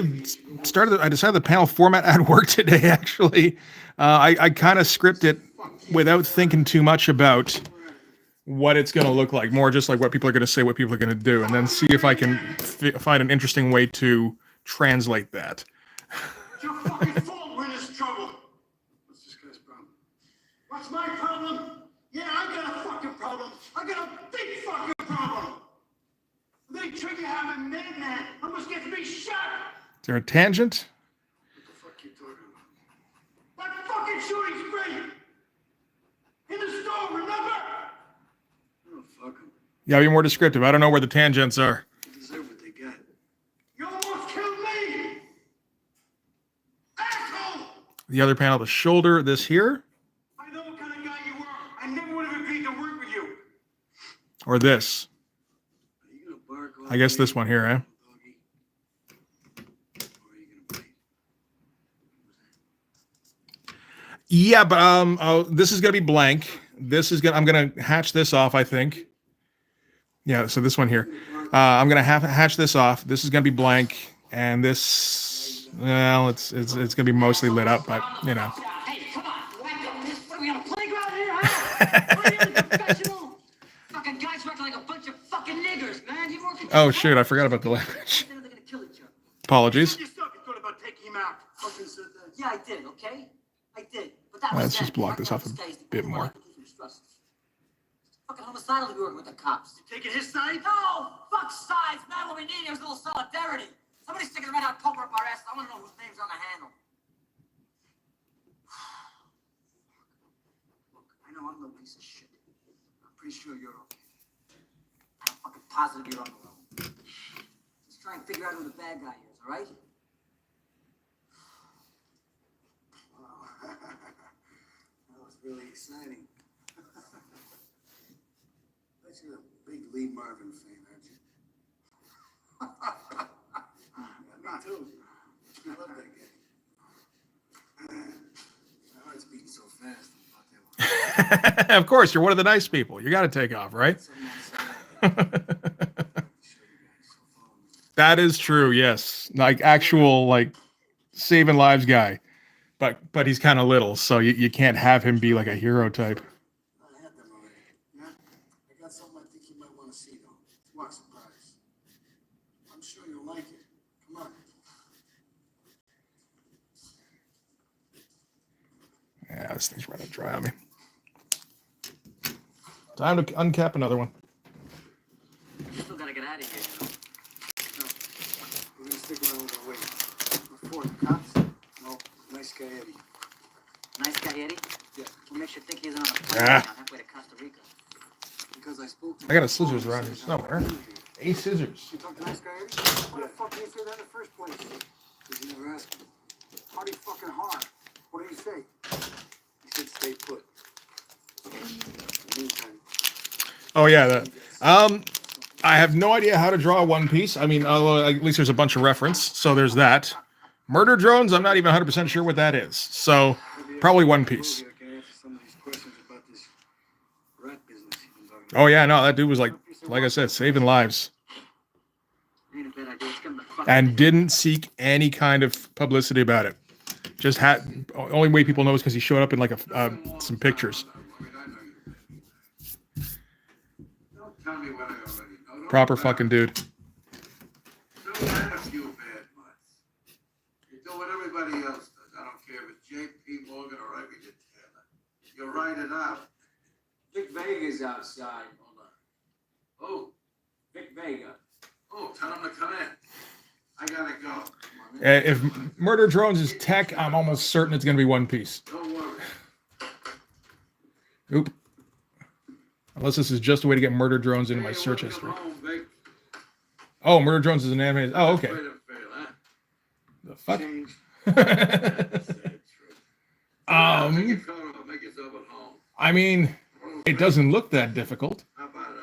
Speaker 1: decided the panel format at work today, actually. I kind of script it without thinking too much about what it's going to look like, more just like what people are going to say, what people are going to do, and then see if I can find an interesting way to translate that.
Speaker 2: It's your fucking fault we're in this trouble. What's this guy's problem? What's my problem? Yeah, I got a fucking problem. I got a big fucking problem. They trigger having madman almost gets me shot.
Speaker 1: Is there a tangent?
Speaker 2: What the fuck you talking about? That fucking shooting's great. In the store, remember? Oh, fuck him.
Speaker 1: Yeah, be more descriptive. I don't know where the tangents are.
Speaker 2: They deserve what they got. You almost killed me! Asshole!
Speaker 1: The other panel, the shoulder, this here,
Speaker 2: I know what kind of guy you were. I never would have agreed to work with you.
Speaker 1: or this.
Speaker 2: Are you gonna bark all
Speaker 1: I guess
Speaker 2: the way,
Speaker 1: this one here, eh?
Speaker 2: doggy? Or are you gonna bite?
Speaker 1: Yeah, but this is gonna be blank. I'm gonna hatch this off, I think. Yeah, so this one here. I'm gonna hatch this off. This is gonna be blank, and this, well, it's gonna be mostly lit up, but you know.
Speaker 3: Hey, come on, whack up this. What are we on a playground here, huh? What are you, professional? Fucking guys working like a bunch of fucking niggers, man. You working?
Speaker 1: Oh shit, I forgot about the language.
Speaker 3: They're gonna kill each other.
Speaker 1: Apologies.
Speaker 2: You yourself, you thought about taking him out. Fucking said that.
Speaker 3: Yeah, I did, okay? I did. But that was
Speaker 1: Let's
Speaker 3: then.
Speaker 1: just block
Speaker 3: Right
Speaker 1: this
Speaker 3: now,
Speaker 1: off a
Speaker 3: guy's the
Speaker 1: bit
Speaker 3: only one
Speaker 1: more.
Speaker 3: I think he trusts. Fucking homicidal to be working with the cops.
Speaker 2: Taking his side?
Speaker 3: No! Fuck sides, man. What we need here is a little solidarity. Somebody's sticking a red hot poker up our ass. I want to know whose name's on the handle. Look, I know I'm no piece of shit. I'm pretty sure you're okay. I'm fucking positive you're on the road. Let's try and figure out who the bad guy is, all right?
Speaker 2: That was really exciting. Bet you're a big Lee Marvin fan, aren't you? Yeah, me too. I love that guy. My heart's beating so fast. I'm about that one.
Speaker 1: Of course, you're one of the nice people. You got to take off, right? That is true. Yes, like actual like saving lives guy, but he's kind of little, so you can't have him be like a hero type.
Speaker 2: I had them already. Yeah? I got something I think you might want to see, though. Watch surprise. I'm sure you'll like it. Come on.
Speaker 1: Yeah, this thing's running dry on me. Time to uncap another one.
Speaker 3: You still gotta get out of here, you know?
Speaker 2: No. We're gonna stick around with our weight. Before the cops? No. Nice guy, Eddie.
Speaker 3: Nice guy, Eddie?
Speaker 2: Yeah.
Speaker 3: What makes you think he's on a plane
Speaker 1: Ah.
Speaker 3: halfway to Costa Rica?
Speaker 2: Because I spoke to
Speaker 1: I got a scissors around here somewhere. 8 scissors.
Speaker 2: You talked to nice guy, Eddie? Why the fuck did you say that in the first place? Because you never asked me. Hardy fucking hard. What did he say? He said stay put. In the meantime.
Speaker 1: Oh yeah, that. I have no idea how to draw One Piece. I mean, at least there's a bunch of reference, so there's that. Murder drones, I'm not even 100% sure what that is. So probably One Piece. Oh yeah, no, that dude was like I said, saving lives,
Speaker 3: Ain't a bad idea. Let's give him the fuck.
Speaker 1: and didn't seek any kind of publicity about it. Just had only way people know is because he showed up in like some pictures.
Speaker 2: Don't tell me what I already know. Don't
Speaker 1: Proper
Speaker 2: lie.
Speaker 1: fucking dude.
Speaker 2: Don't have a few bad months. You do what everybody else does. I don't care if it's J.P. Morgan or Ivy Taylor. You write it out.
Speaker 5: Vic Vega's outside. Hold on.
Speaker 2: Oh,
Speaker 5: Vic Vega.
Speaker 2: oh, tell him to come in. I gotta go.
Speaker 1: If Murder Drones is tech, I'm almost certain it's gonna be One Piece.
Speaker 2: Don't worry.
Speaker 1: Oop. Unless this is just a way to get Murder Drones into my
Speaker 2: Hey,
Speaker 1: search
Speaker 2: welcome
Speaker 1: history.
Speaker 2: home, Vic.
Speaker 1: Oh, Murder Drones is an anime. Oh, okay.
Speaker 2: Afraid of fail, huh?
Speaker 1: The fuck?
Speaker 2: Change. That's sad truth. Take your
Speaker 1: um,
Speaker 2: coat off, make yourself at home.
Speaker 1: I mean, it doesn't look that difficult.
Speaker 2: How about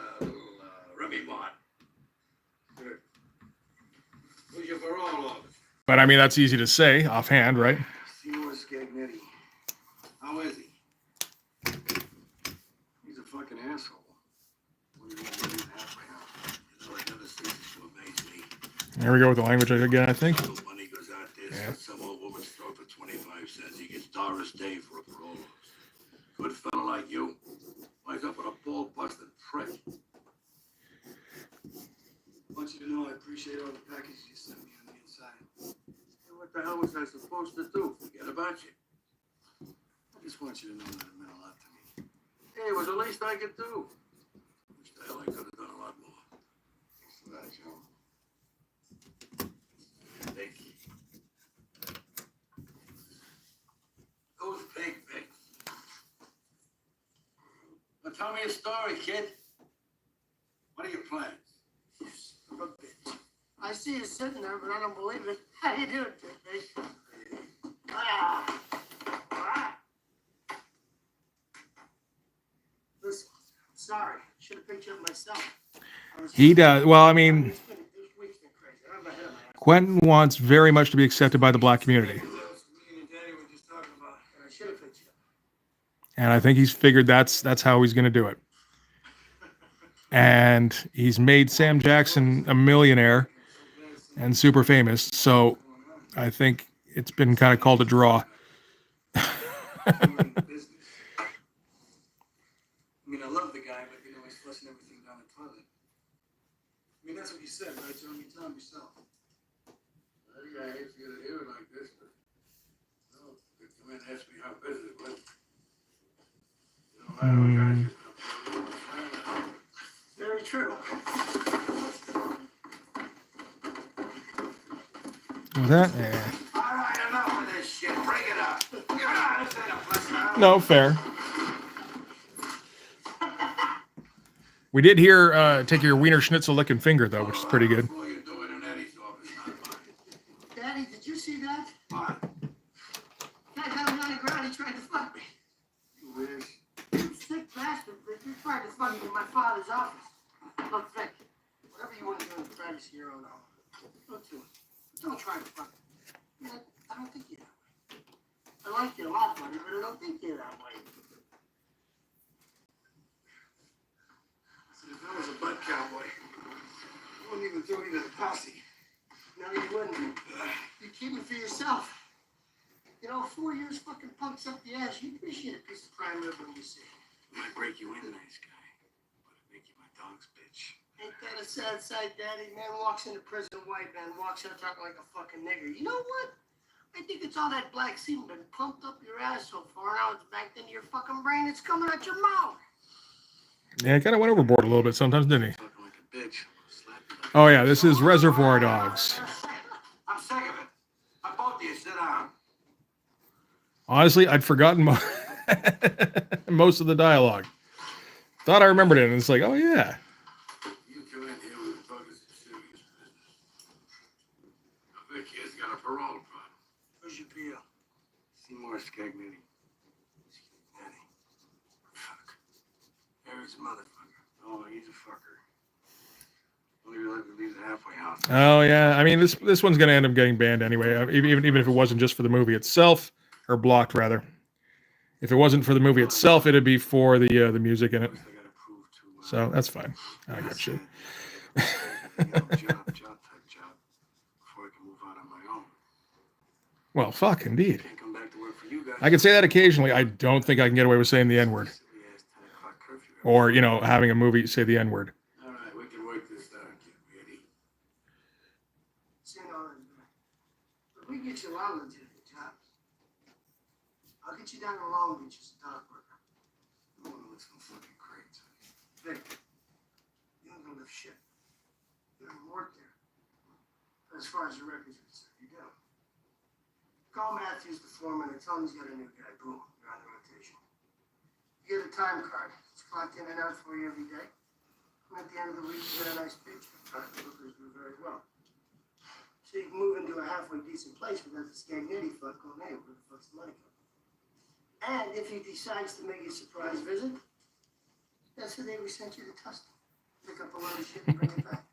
Speaker 1: But I mean, that's easy to say offhand, right?
Speaker 2: Seymour Scagnetti. How is he? He's a fucking asshole. What do you want to do halfway out? You know, I never ceases to amaze me.
Speaker 1: There we go with the language again, I think.
Speaker 2: The money goes out there,
Speaker 1: Yeah.
Speaker 2: some old woman's throat for 25 cents. He gets Doris Day for a parole. Good fella like you. Winds up with a ball-busted prick. I want you to know I appreciate all the packages you sent me on the inside. Hey, what the hell was I supposed to do? Forget about you. I just want you to know that it meant a lot to me. Hey, it was the least I could do. Wish the hell I could have done a lot more. Thanks for that, Joe. Thank you. Who's Big Vic? Well, tell me a story, kid. What are your plans?
Speaker 6: Son of a bitch. I see you sitting there, but I don't believe it. How you doing, Big Vic? Ah. Ah. Listen, I'm sorry. Should have picked you up myself.
Speaker 1: He does. Well, I mean,
Speaker 6: This week's been crazy. I'm ahead of my ass.
Speaker 1: Quentin wants very much to be accepted by the black community.
Speaker 2: Me and Daddy were just talking about.
Speaker 6: And I should have picked you up.
Speaker 1: And I think he's figured that's how he's going to do it. And he's made Sam Jackson a millionaire and super famous. So I think it's been kind of called a draw.
Speaker 2: Business. I mean, I love the guy, but you know, he's flushing everything down the toilet. I mean, that's what you said, right, Joe? You tell him yourself. I think I hate for you to hear it like this, but no, you come in and ask me how business went. You know, I don't got you.
Speaker 6: Very true.
Speaker 1: With that, yeah.
Speaker 2: All right, enough of this shit. Bring it up. Ah, this ain't a place.
Speaker 1: No, fair. We did hear take your Wiener Schnitzel licking finger, though, which is pretty good.
Speaker 2: Before you do it in Eddie's office, not mine.
Speaker 6: Daddy, did you see that?
Speaker 2: What?
Speaker 6: Guy got me on the ground. He tried to fuck me.
Speaker 2: You wish.
Speaker 6: You sick bastard, Vic. You tried to fuck me in my father's office. Look, Vic, whatever you want to do in privacy, your own home. Look to it. Don't try to fuck me. Man, I don't think you're that way. I like you a lot, buddy, but I don't think you're that way.
Speaker 2: If I was a butt cowboy, I wouldn't even throw you to the posse.
Speaker 6: No, you wouldn't. You keep it for yourself. You know, 4 years fucking punks up the ass. You appreciate a piece of prime rib when you see it.
Speaker 2: I might break you in, nice guy, but I'd make you my dog's bitch.
Speaker 6: Ain't that a sad sight, Daddy? Man walks into prison, white man walks out talking like a fucking nigger. You know what? I think it's all that black semen been pumped up your ass so far, now it's backed into your fucking brain. It's coming out your mouth.
Speaker 1: Yeah, he kind of went overboard a little bit sometimes, didn't he?
Speaker 2: Fucking like a bitch. Slap you like
Speaker 1: Oh, yeah, this is Reservoir Dogs.
Speaker 2: I'm sick of it. I both of you sit down.
Speaker 1: Honestly, I'd forgotten most of the dialogue. Thought I remembered it, and it's like, oh, yeah.
Speaker 2: You come in here with a talking some serious business. Now, Vic here's got a parole problem.
Speaker 6: Where's your PO?
Speaker 2: Seymour Scagnetti. Scagnetti. Fuck. Harry's a motherfucker. Oh, he's a fucker. Only let me leave the halfway house.
Speaker 1: Oh, yeah. I mean, this one's going to end up getting banned anyway, even if it wasn't just for the movie itself, or blocked, rather. If it wasn't for the movie itself, it'd be for the music in it.
Speaker 2: I gotta prove to,
Speaker 1: So that's fine. I got you.
Speaker 2: job type job before I can move out on my own.
Speaker 1: Well, fuck, indeed.
Speaker 2: Can't come back to work for you guys.
Speaker 1: I can say that occasionally. I don't think I can get away with saying the N-word.
Speaker 2: Silly ass 10 o'clock curfew.
Speaker 1: Or, you know, having a movie say the N-word.
Speaker 2: All right, we can work this down, kid. Ready?
Speaker 6: See, no, but we get you a lot of legitimate jobs. I'll get you down to Long Beach as a dock worker.
Speaker 2: I want to live some fucking crates.
Speaker 6: Vic, you don't live shit. You don't work there. But as far as your records are concerned, you do. Call Matthews, the foreman, and tell him he's got a new guy. Boom, you're on the rotation. You get a time card. It's clocked in and out for you every day. And at the end of the week, you get a nice paycheck. Workers do very well. So you can move into a halfway decent place without the Scagnetti fuck going, hey, where the fuck's the money coming? And if he decides to make a surprise visit, that's the day we sent you to Tustin. Pick up a lot of shit and bring it back.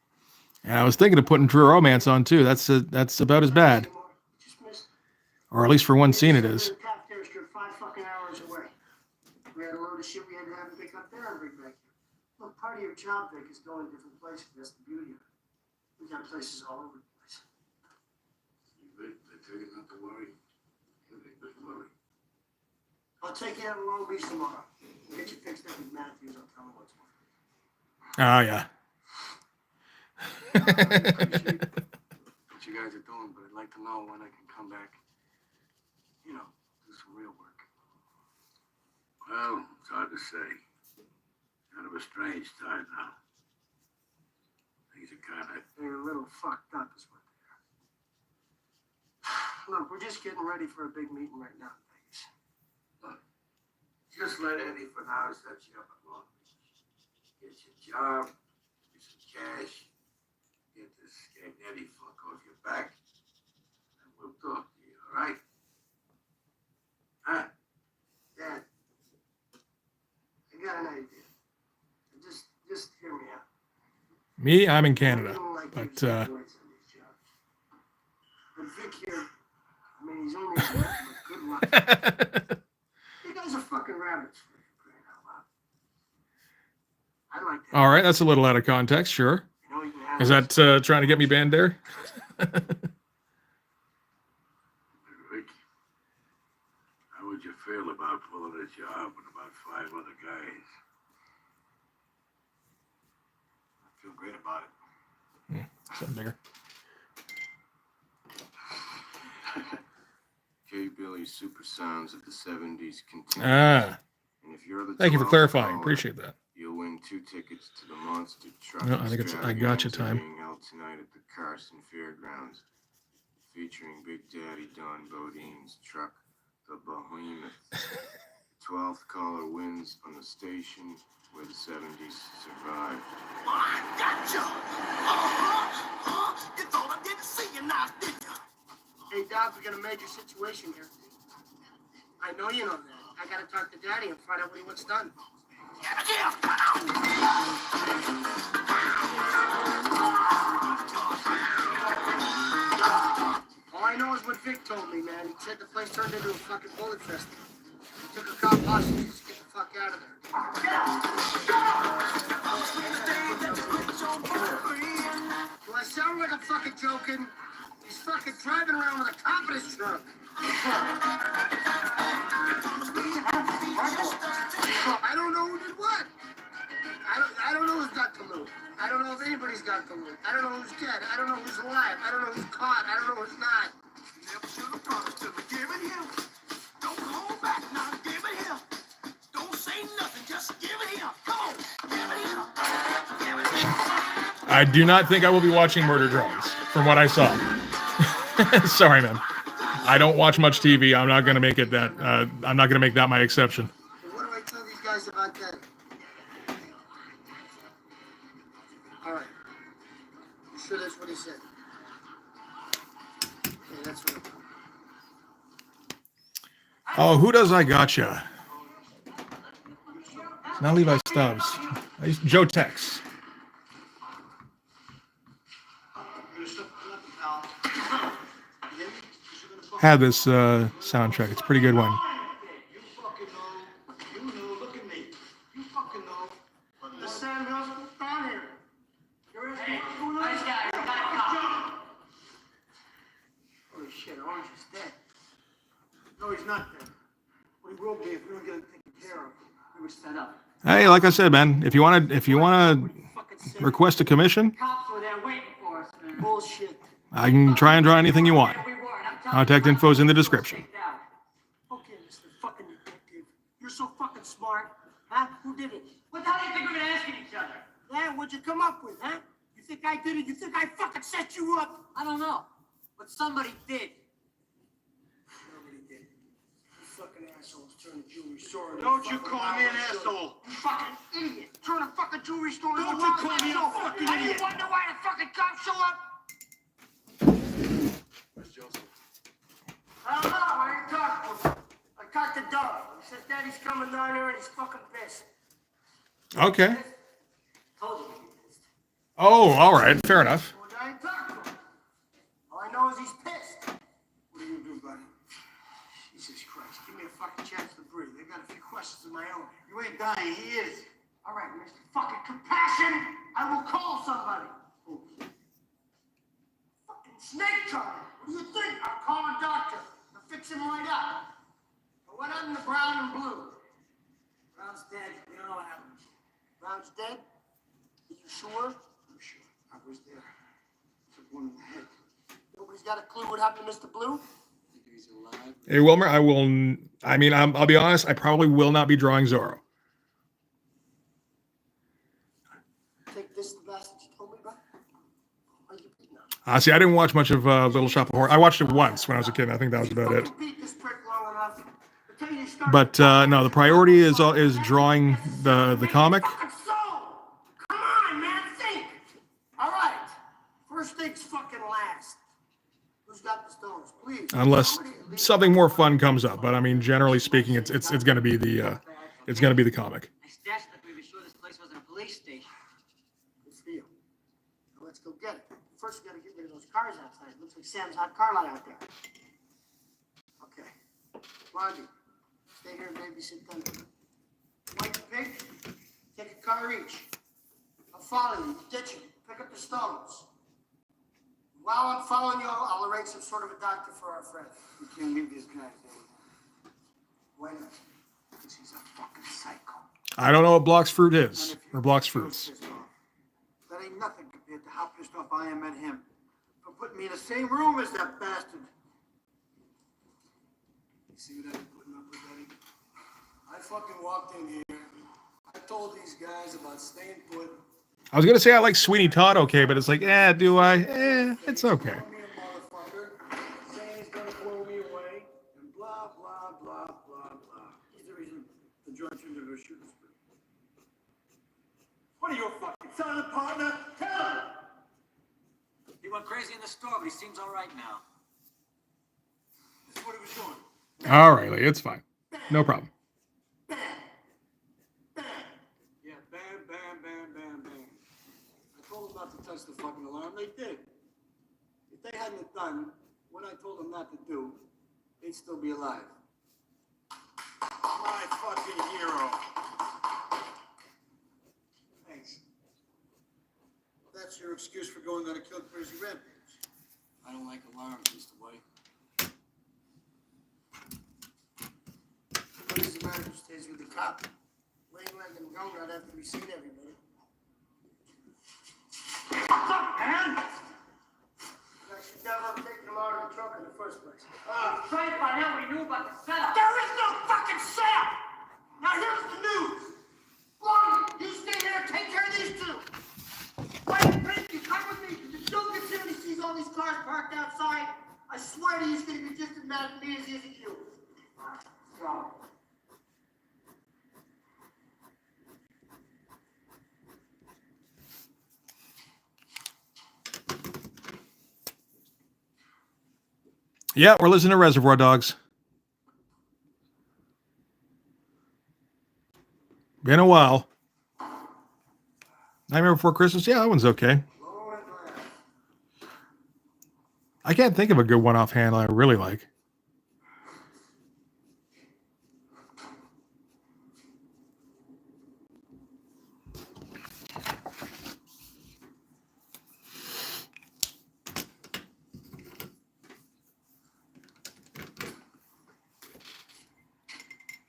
Speaker 1: And I was thinking of putting True Romance on, too. That's about as bad.
Speaker 6: Anymore.
Speaker 1: Or at least for one scene it is.
Speaker 6: The tap district 5 fucking hours away. We had a load of shit we had to have to pick up there and bring back here. Look, part of your job, Vic, is going to different places. That's the beauty of it. We got places all over the place.
Speaker 2: Vic, I tell you not to worry. Don't worry.
Speaker 6: I'll take you out to Long Beach tomorrow. We'll get you fixed up with Matthews. I'll tell him what's going
Speaker 1: Oh, yeah.
Speaker 2: I appreciate what you guys are doing, but I'd like to know when I can come back. You know, do some real work. Well, it's hard to say. Kind of a strange time now. Things are kind of...
Speaker 6: They're a little fucked up is what they are. Look, we're just getting ready for a big meeting right now in Vegas.
Speaker 2: Look, just let Eddie for now set you up at Long Beach. Get your job, get some cash, get this scared Eddie fuck off your back, and we'll talk to you, all right? Huh?
Speaker 6: Dad, I got an idea. Just hear me out.
Speaker 1: Me, I'm in Canada.
Speaker 6: I don't like
Speaker 1: But,
Speaker 6: using words on these jobs. But Vic here, I mean, he's only a but good luck. You guys are fucking rabbits for crying out loud. I like that.
Speaker 1: All right, that's a little out of context, sure.
Speaker 6: You know, you can have
Speaker 1: Is that trying to get me banned there?
Speaker 2: Rick, how would you feel about pulling a job with about 5 other guys? I feel great about it.
Speaker 1: Something bigger.
Speaker 7: J. Billy's super sounds of the 70s continue.
Speaker 1: Ah,
Speaker 7: And if you're the
Speaker 1: thank you for
Speaker 7: 12th
Speaker 1: clarifying.
Speaker 7: caller,
Speaker 1: Appreciate that.
Speaker 7: you'll win 2 tickets to the Monster Truck
Speaker 1: No, I think it's I Gotcha time.
Speaker 7: being held tonight at the Carson Fairgrounds, featuring Big Daddy Don Bodine's truck, the Behemoth. 12th caller wins on the station where the 70s survived.
Speaker 4: I gotcha! You thought I didn't see you now, didn't you?
Speaker 6: Hey, Doc, we got a major situation here. I know you know that. I gotta talk to Daddy and find out what he wants done.
Speaker 4: Yeah,
Speaker 6: All I know is what Vic told me, man. He said the place turned into a fucking bullet fest. He took a cop hostage. Just get the fuck out of there. Do I sound like I'm fucking joking? He's fucking driving around with a cop in his trunk. I don't know who did what. I don't know who's got the loot. I don't know if anybody's got the loot. I don't know who's dead. I don't know who's alive. I don't know who's caught. I don't know who's not.
Speaker 4: never should have promised to me. Give it here. Don't hold back now. Give it here. Don't say nothing. Just give it here. Come on. Give it here. Give it here.
Speaker 1: I do not think I will be watching Murder Drones, from what I saw. Sorry, man. I don't watch much TV. I'm not gonna make it that. I'm not gonna make that my exception.
Speaker 6: And what do I tell these guys about that? All right. You sure that's what he said? Okay, that's what I'm talking about.
Speaker 1: Oh, who does I Gotcha? Not Levi Stubbs. Joe Tex. Had this soundtrack. It's a pretty good one.
Speaker 6: You fucking know. You know. Look at me. You fucking know. The Sam Hills down here. You're asking what's going on?
Speaker 5: Nice guy, you got a cop.
Speaker 6: Holy shit, Orange is dead. No, he's not dead. But he will be if we don't get him taken care of.
Speaker 5: We were set up.
Speaker 1: Hey, like I said, man, if you wanna
Speaker 6: Fucking sick.
Speaker 1: request a commission,
Speaker 5: Cops were there waiting for us, man.
Speaker 6: Bullshit.
Speaker 1: I can try and draw anything you want.
Speaker 5: Yeah, we were, and I'm telling
Speaker 1: Contact
Speaker 5: you,
Speaker 1: info's in the
Speaker 5: we're
Speaker 1: description.
Speaker 5: staked out.
Speaker 6: Okay, Mr. fucking detective. You're so fucking smart. Huh? Who did it?
Speaker 5: What the hell do you think we're gonna ask each other?
Speaker 6: Yeah, what'd you come up with, huh? You think I did it? You think I fucking set you up?
Speaker 5: I don't know, but somebody did.
Speaker 6: Nobody did. You fucking assholes turn the jewelry store into
Speaker 2: Don't
Speaker 6: a
Speaker 2: you
Speaker 6: fucking
Speaker 2: call me an
Speaker 6: outlet store.
Speaker 2: asshole.
Speaker 6: You fucking idiot. Turn a fucking jewelry store into
Speaker 2: Don't
Speaker 6: a
Speaker 2: you
Speaker 6: outlet
Speaker 2: call me a
Speaker 6: store.
Speaker 2: fucking
Speaker 6: And
Speaker 2: idiot.
Speaker 6: you wonder why the fucking cops show up?
Speaker 2: Where's Joseph?
Speaker 6: I don't know. I didn't talk to him. I talked to Doug. He says Daddy's coming down here and he's fucking pissed.
Speaker 1: Okay.
Speaker 5: Told you we'd be pissed.
Speaker 1: Oh, all right. Fair enough.
Speaker 6: Well, I ain't talked to him. All I know is he's pissed. What are you gonna do, buddy? questions of my own.
Speaker 2: You ain't dying, he is.
Speaker 6: All right, Mr. Fucking Compassion, I will call somebody.
Speaker 2: Oh,
Speaker 6: Fucking snake charmer. What do you think? I'll call a doctor. I'll fix him right up. But what happened to Brown and Blue?
Speaker 5: Brown's dead. We don't know what happened.
Speaker 6: Brown's dead? Are you sure?
Speaker 2: I'm sure. I was there. Took one in the head.
Speaker 6: Nobody's got a clue what happened to Mr. Blue?
Speaker 2: Think he's alive?
Speaker 1: Hey, Wilmer, I'll be honest, I probably will not be drawing Zorro.
Speaker 6: Take this, the bastard you told me about? Are you beating him?
Speaker 1: See, I didn't watch much of Little Shop of Horrors. I watched it once when I was a kid. I think that was about it.
Speaker 6: Fucking beat this prick long enough. Until you start-
Speaker 1: But no, the priority is drawing the comic.
Speaker 6: Fucking soul! Come on, man, think! All right. First things fucking last. Who's got the stones? Please.
Speaker 1: Unless
Speaker 6: Somebody at least-
Speaker 1: something more fun comes up. But I mean, generally speaking, it's going to be the comic.
Speaker 5: I stashed it to be sure this place wasn't a police station.
Speaker 6: Good for you. Now let's go get it. First, we gotta get rid of those cars outside. Looks like Sam's hot car lot out there. Okay. Blondie, stay here and babysit Thunder. White and pink, take a car each. I'll follow you, ditch you, pick up the stones. While I'm following you, I'll arrange some sort of a doctor for our friend.
Speaker 2: We can't leave this guy there.
Speaker 6: Why not? Because he's a fucking psycho.
Speaker 1: I don't know what Block's Fruit is or Block's Fruits.
Speaker 2: That ain't nothing compared to how pissed off I am at him for putting me in the same room as that bastard. You see what I've been putting up with, Eddie? I fucking walked in here. I told these guys about staying put.
Speaker 1: I was going to say I like Sweeney Todd, okay, but it's like, do I? It's okay.
Speaker 2: Call me a motherfucker, saying he's gonna blow me away, and blah, blah, blah, blah, blah. He's the reason the joint turned into a shooting spree. What are you, a fucking silent partner? Tell him!
Speaker 5: He went crazy in the store, but he seems all right now.
Speaker 2: This is what he was doing.
Speaker 1: All right, Lee, it's fine. No problem.
Speaker 2: Bam! Bam! Yeah, bam, bam, bam, bam, bam. I told them not to touch the fucking alarm. They did. If they hadn't have done what I told them not to do, they'd still be alive. My fucking hero. Thanks. That's your excuse for going on a kill crazy rampage. I don't like alarms, Mr. White.
Speaker 6: What is the matter who stays with the cop? Laying like a gun right after we've seen everybody.
Speaker 5: What's up, man?
Speaker 6: You should never have taken him out of the truck in the first place.
Speaker 5: Trying to find out what he knew about the setup.
Speaker 6: There is no fucking setup! Now here's the news! Blondie, you stay here and take care of these two! White and pink, you come with me! If Joe gets here and he sees all these cars parked outside, I swear to you he's gonna be just as mad at me as he is at you. So.
Speaker 1: Yeah, we're listening to Reservoir Dogs. Been a while. Nightmare Before Christmas? Yeah, that one's okay. I can't think of a good one offhand I really like.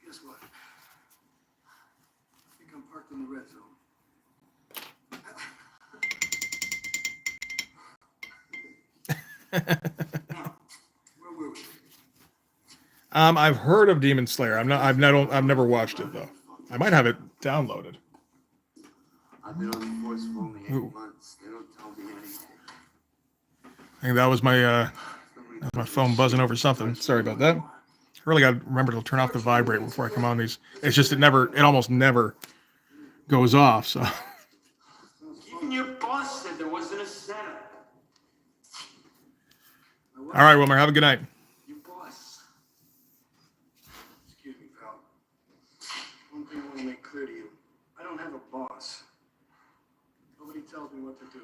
Speaker 2: Guess what? I think I'm parked in the red zone. Now, where were we?
Speaker 1: I've heard of Demon Slayer. I've never watched it though. I might have it downloaded.
Speaker 7: I've been on the force for only 8
Speaker 1: Ooh.
Speaker 7: months. They don't tell me anything.
Speaker 1: I think that was my phone buzzing over something. Sorry about that. I really got to remember to turn off the vibrate before I come on these. It's just it almost never goes off. So
Speaker 2: Even your boss said there wasn't a setup.
Speaker 1: all right, Wilmer, have a good night.
Speaker 2: Your boss. Excuse me, pal. One thing I want to make clear to you. I don't have a boss. Nobody tells me what to do.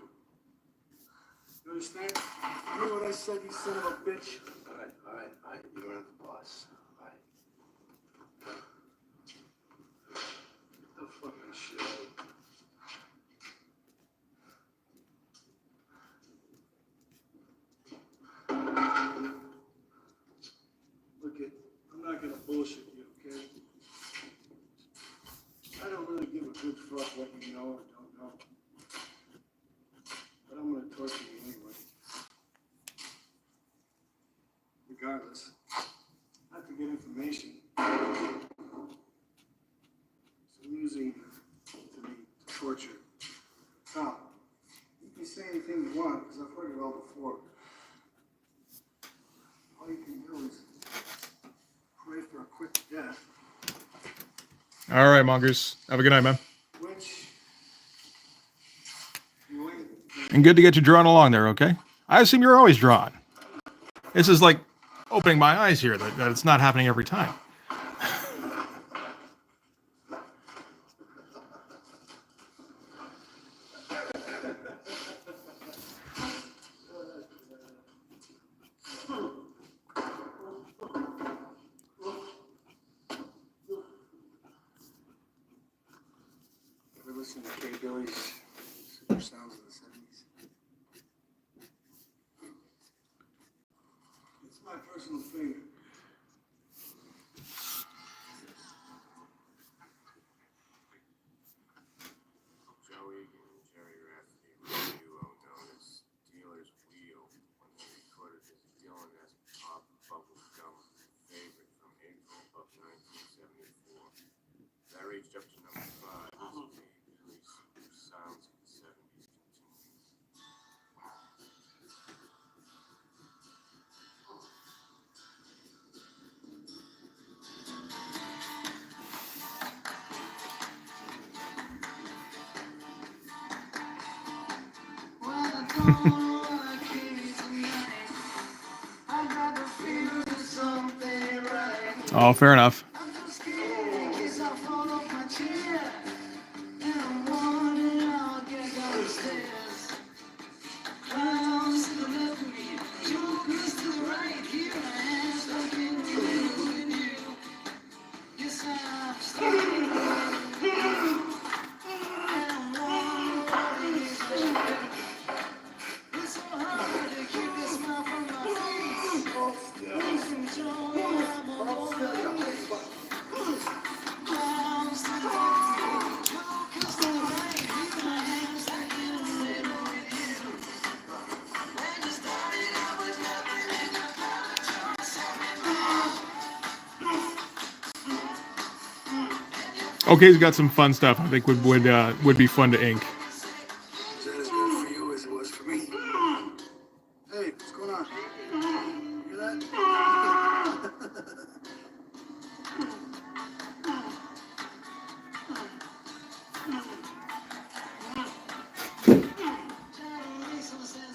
Speaker 2: You understand? You hear what I said, you son of a bitch?
Speaker 7: All right. You don't have the boss. All right.
Speaker 6: Regardless, I have to get information. It's amusing to me to torture. Tom, you can say anything you want because I've heard it all before. All you can do is pray for a quick death,
Speaker 1: All right, Mongoose. Have a good night, man.
Speaker 6: which you ain't.
Speaker 1: And good to get you drawn along there, okay? I assume you're always drawn. This is like opening my eyes here that it's not happening every time.
Speaker 6: Ever listen to K. Billy's Super Sounds of the 70s? It's my personal favorite.
Speaker 7: Joey and Jerry Rafferty were a duo known as Dealer's Wheel when they recorded his Dylan-esque pop bubblegum favorite from April of 1974. That reached up to number 5 as the Billy Super Sounds of the 70s continued.
Speaker 1: Oh, fair enough. Okay's got some fun stuff I think would be fun to ink.
Speaker 6: Is that as good for you as it was for me? Hey, what's going on? You hear that?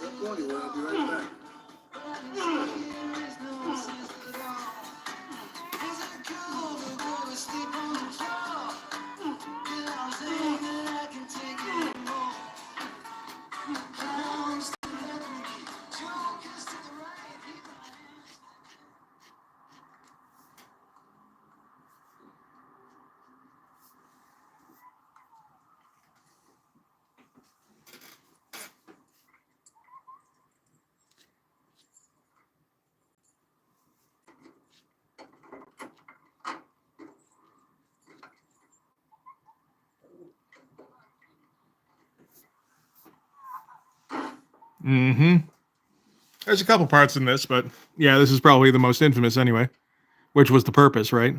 Speaker 6: Don't go anywhere, I'll be right back.
Speaker 1: Mm-hmm. There's a couple parts in this, but yeah, this is probably the most infamous anyway, which was the purpose, right?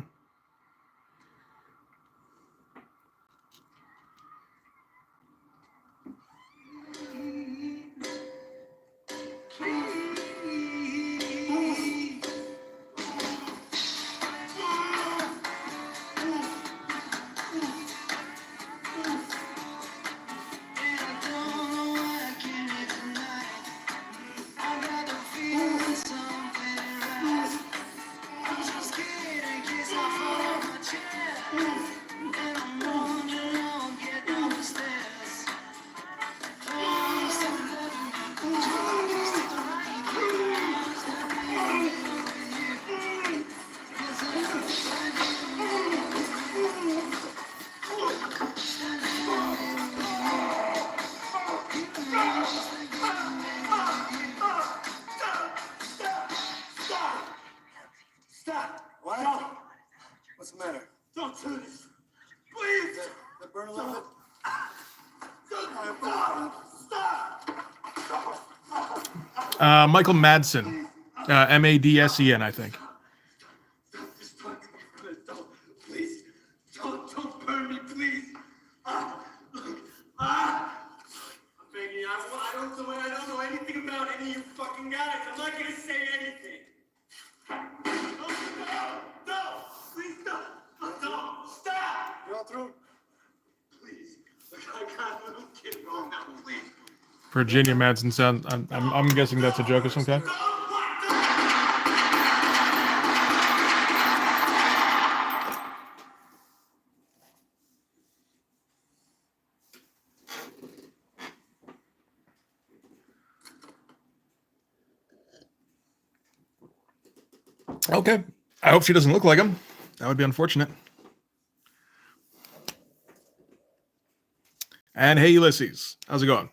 Speaker 6: Stop! What? What's the matter? Don't do this! Please! That burn a little bit? Stop!
Speaker 1: Michael Madsen. Madsen, I think.
Speaker 4: Stop this talking to me. Don't, please. Don't burn me, please. I'm begging you. I don't know anything about any of you fucking guys. I'm not gonna say anything. Oh, no, please stop. No, stop.
Speaker 2: You're all through.
Speaker 4: Please. I got a little kid wrong now, please.
Speaker 1: Virginia Madsen sound. I'm guessing that's a joke of some kind. Okay. I hope she doesn't look like him. That would be unfortunate. And hey, Ulysses. How's it going?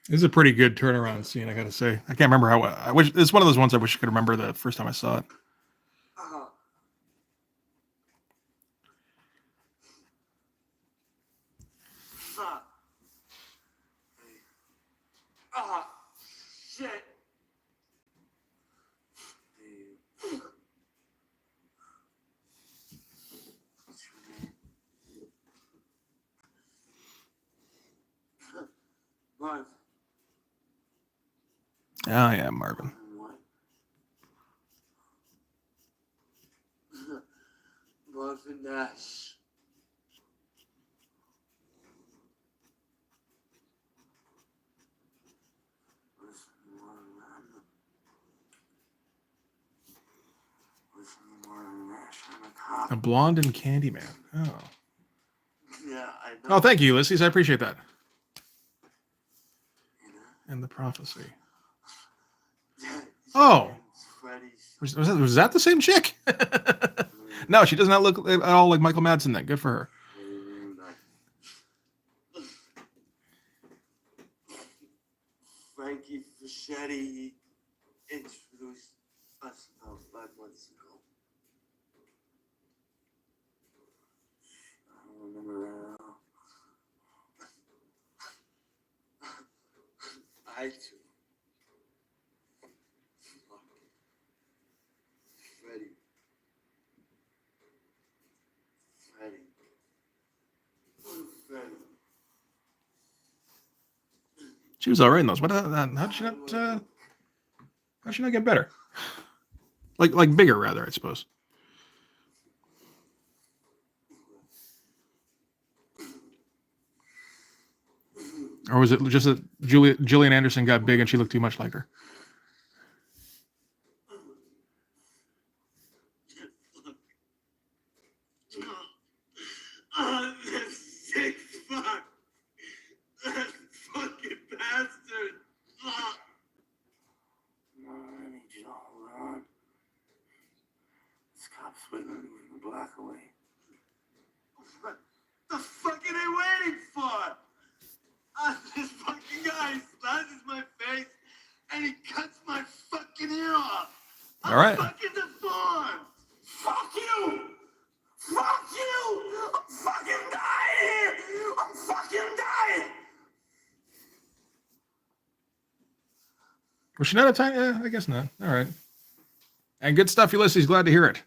Speaker 1: This is a pretty good turnaround scene, I gotta say. I can't remember how. I wish it's one of those ones I wish I could remember the first time I saw it.
Speaker 4: Shit. Marv.
Speaker 1: Oh yeah, Marvin.
Speaker 4: Marvin Nash.
Speaker 1: A blonde and Candyman. Oh.
Speaker 4: Yeah, I know.
Speaker 1: Oh, thank you, Ulysses. I appreciate that. And the prophecy. Oh. Was that the same chick? No, she does not look at all like Michael Madsen then. Good for her.
Speaker 4: Frankie Fischetti introduced us about 5 months ago. I don't remember that at all. I too. Freddie.
Speaker 1: She was all right in those. What? How'd she not? How'd she not get better? Like bigger, rather, I suppose. Or was it just that Gillian Anderson got big and she looked too much like her?
Speaker 4: That sick fuck! That fucking bastard! I need you to hold on. This cop's waiting on moving the block away. What the fuck are they waiting for? This fucking guy slashes my face and he cuts my fucking ear off.
Speaker 1: All right.
Speaker 4: I'm fucking deformed. Fuck you! Fuck you! I'm fucking dying here! I'm fucking dying!
Speaker 1: Was she not a tiny? I guess not. All right. And good stuff, Ulysses. Glad to hear it.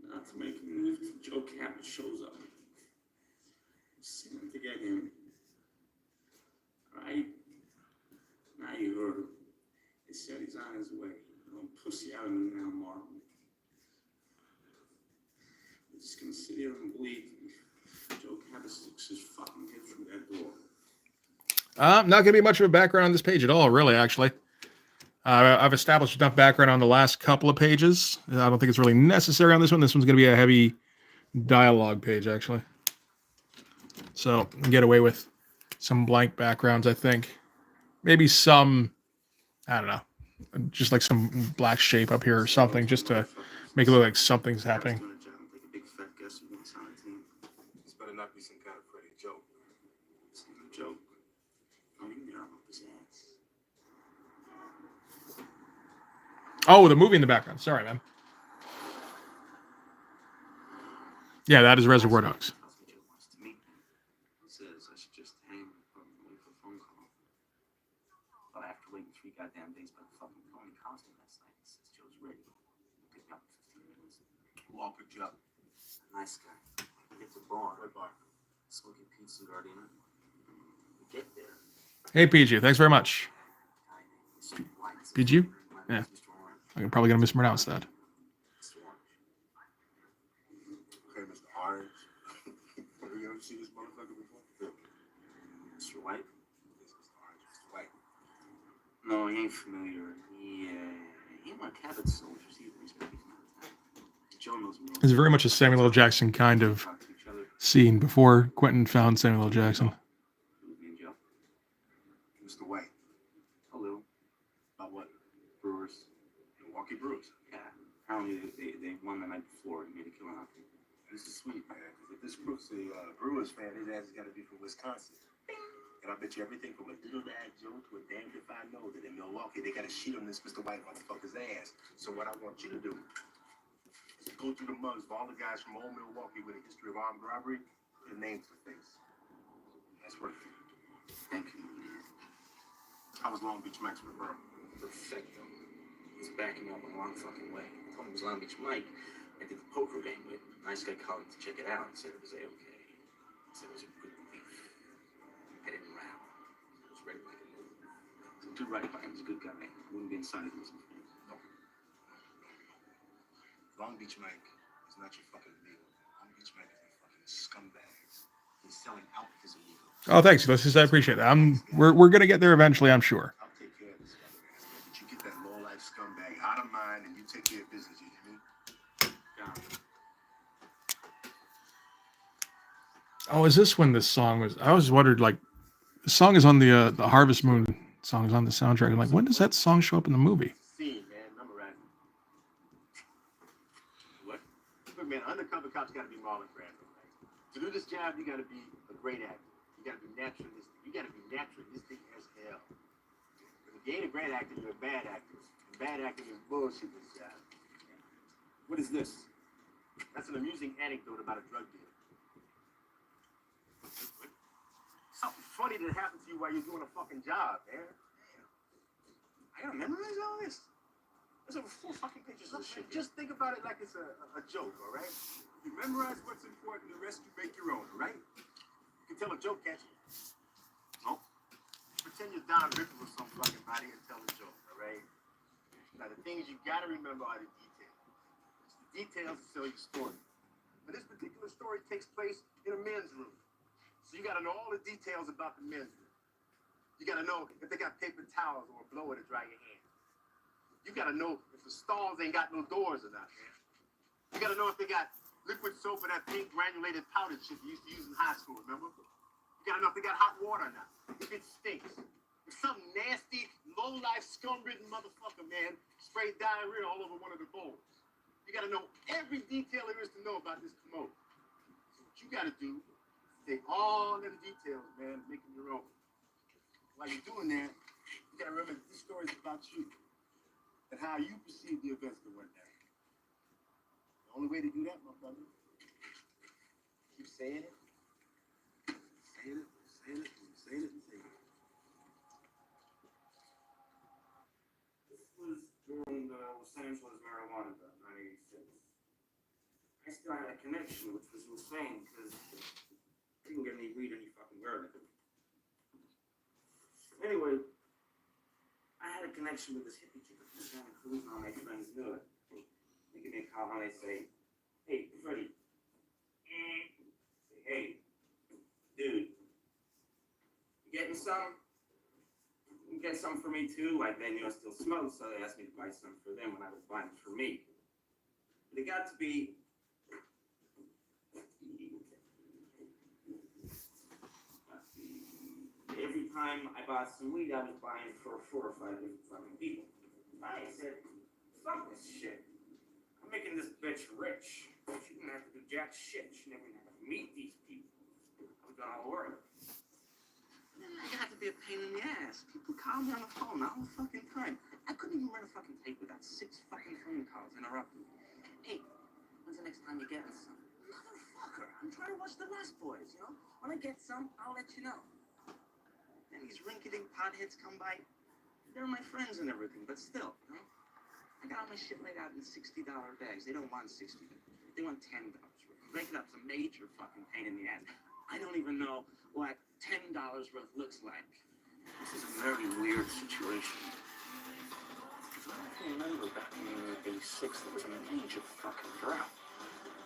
Speaker 4: Not to make a move till Joe Campbell shows up. Send to get him. Right? Now you heard him. He said he's on his way. Don't pussy out of me now, Martin. We're just gonna sit here and bleed. Joe Campbell sticks his fucking head through that door.
Speaker 1: Not going to be much of a background on this page at all, really, actually. I've established enough background on the last couple of pages. I don't think it's really necessary on this one. This one's going to be a heavy dialogue page, actually. So, get away with some blank backgrounds, I think. Maybe some, I don't know, just like some black shape up here or something, just to make it look like something's happening.
Speaker 7: This better not be some kind of pretty joke.
Speaker 1: Oh, the movie in the background. Sorry, man. Yeah, that is Reservoir Dogs.
Speaker 5: Says I should just hang up and wait for a phone call. But after waiting 3 goddamn days by the fucking phone, he calls me last night and says Joe's ready. Pick me up in 15 minutes.
Speaker 7: Who all picked you up?
Speaker 5: Nice guy. We get to the bar. What bar? Smoking pizza and Gardena. We get there.
Speaker 1: Hey, PG. Thanks very much. PG? Yeah. I'm probably going to mispronounce that.
Speaker 7: Okay, Mr. Orange. Have you ever seen this motherfucker before?
Speaker 5: Mr. White?
Speaker 7: Yes, Mr. Orange, Mr. White.
Speaker 5: No, he ain't familiar. He ain't like Cabot soldiers either. He's maybe from out of town. Joe knows him.
Speaker 1: It's very much a Samuel L. Jackson kind of scene before Quentin found Samuel L. Jackson.
Speaker 5: Joe.
Speaker 7: Mr. White.
Speaker 5: Hello.
Speaker 7: About what?
Speaker 5: Brewers.
Speaker 7: Milwaukee Brewers.
Speaker 5: Yeah. Apparently they won the night before and made a killing out there.
Speaker 7: This is sweet, man. If this Brooks a Brewers fan, his ass has got to be from Wisconsin. And I bet you everything from a little bad Joe to a damned if I know that in Milwaukee they got a sheet on this Mr. White motherfucker's ass. So what I want you to do is go through the mugs of all the guys from old Milwaukee with a history of armed robbery and names to face. That's worth it.
Speaker 5: Thank you.
Speaker 7: How was Long Beach Mike's referral?
Speaker 5: Perfecto. He's backing up a long fucking way. I told him it was Long Beach Mike. I did the poker game with. Nice guy called to check it out. He said it was A-okay. He said it was a good belief. I didn't round. I was ready like a move. So do right by him. He's a good guy. Wouldn't be inside of him.
Speaker 7: No. Long Beach Mike is not your fucking amigo. Long Beach Mike is a fucking scumbag. He's selling out his amigo.
Speaker 1: Oh, thanks, Ulysses. I appreciate that. We're going to get there eventually, I'm sure.
Speaker 7: I'll take care of this scumbag, man. But you get that low-life scumbag out of mine and you take care of business, you hear me?
Speaker 1: Oh, is this when this song was? I always wondered, like, the song is on the Harvest Moon song is on the soundtrack. I'm like, when does that song show up in the movie?
Speaker 2: Scene, man. Memorize it. What? Look, man, undercover cops got to be Marlon Brando, right? To do this job, you got to be a great actor. You got to be naturalistic. You got to be naturalistic as hell. If you ain't a great actor, you're a bad actor. And bad acting is bullshit this job. What is this? That's an amusing anecdote about a drug dealer. Something funny that happened to you while you're doing a fucking job, man. I gotta memorize all this. There's over 4 fucking pages of this shit. Just think about it like it's a joke, all right? You memorize what's important, the rest you make your own, all right? You can tell a joke, can't you? No. Pretend you're Don Rickles or some fucking body and tell a joke, all right? Now, the things you gotta remember are the details. It's the details that tell your story. Now, this particular story takes place in a men's room. So you gotta know all the details about the men's room. You gotta know if they got paper towels or a blower to dry your hands. You gotta know if the stalls ain't got no doors or not, man. You gotta know if they got liquid soap and that pink granulated powder shit you used to use in high school, remember? You gotta know if they got hot water or not. If it stinks. If some nasty, low-life, scum-ridden motherfucker, man, sprayed diarrhea all over one of the bowls. You gotta know every detail there is to know about this commode. So what you gotta do, take all them details, man, and make them your own. While you're doing that, you gotta remember that this story is about you and how you perceive the events that went down. The only way to do that, my brother, keep saying it, saying it, saying it, and saying it, and saying it.
Speaker 5: This was during the Los Angeles marijuana drop, 1986. I still had a connection, which was insane, because I didn't get any weed any fucking where. Anyway, I had a connection with this hippie chick from Santa Cruz, and all my friends knew it. They give me a call and they say, "Hey, Freddie." Say, "Hey, dude, you getting some? You get some for me too?" Like, they knew I still smoked, so they asked me to buy some for them when I was buying for me. But it got to be every time I bought some weed, I was buying for 4 or 5 different fucking people. I said, "Fuck this shit. I'm making this bitch rich. She didn't have to do jack shit. She never even had to meet these people. I was doing all the work." And then I got to be a pain in the ass. ass. People call me on the phone all the fucking time. I couldn't even run a fucking tape without 6 fucking phone calls interrupting me. Hey, when's the next time you're getting some? Motherfucker, I'm trying to watch The Lost Boys, you know? When I get some, I'll let you know. And these rinky-dink potheads come by. They're my friends and everything, but still, you know? I got all my shit laid out in $60 bags. They don't want $60. They want $10. Break it up's a major fucking pain in the ass. I don't even know what $10 worth looks like. This is a very weird situation. I can remember back in '86, there was a major fucking drought.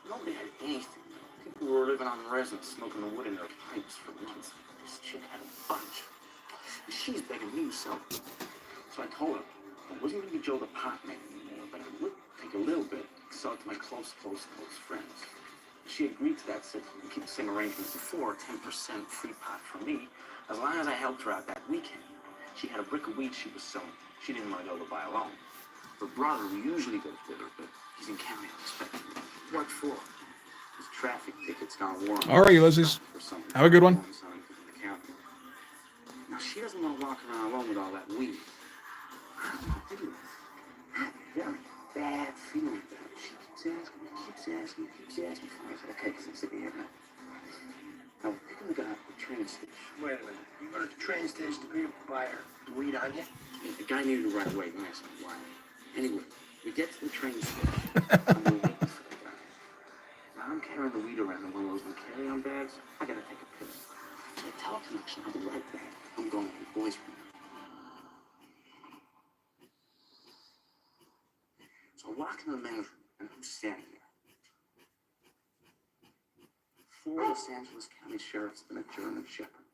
Speaker 5: Nobody had anything. People were living on resin, smoking the wood in their pipes for months. This chick had a bunch. And she's begging me to sell them. So I told her I wasn't going to be Joe the pot man anymore, but I would take a little bit and sell it to my close friends. She agreed to that, said we keep the same arrangements before, 10% free pot for me, as long as I helped her out that weekend. She had a brick of weed she was selling. She didn't want to go to buy alone. Her brother, who usually goes with her, but he's in county unexpectedly. What for? His traffic ticket's gone warm.
Speaker 1: All right, Ulysses. Have a good one.
Speaker 5: Now, she doesn't want to walk around alone with all that weed. I don't know what to do. I have a very bad feeling about it. She keeps asking me. I said, okay, because I'm sick of hearing it. Now, we're going to go to the train station.
Speaker 6: Wait a minute. You go to the train station to pick up a buyer. Weed on you?
Speaker 5: The guy needed it right away. Don't ask me why. Anyway, we get to the train station. And we're waiting for the guy. Now, I'm carrying the weed around in one of those carry-on bags. I got to take a piss. So I tell connection, I'll be right back. I'm going to the boys' room. So I walk in the men's room, and I'm standing there. 4 Los Angeles County sheriffs and a German shepherd.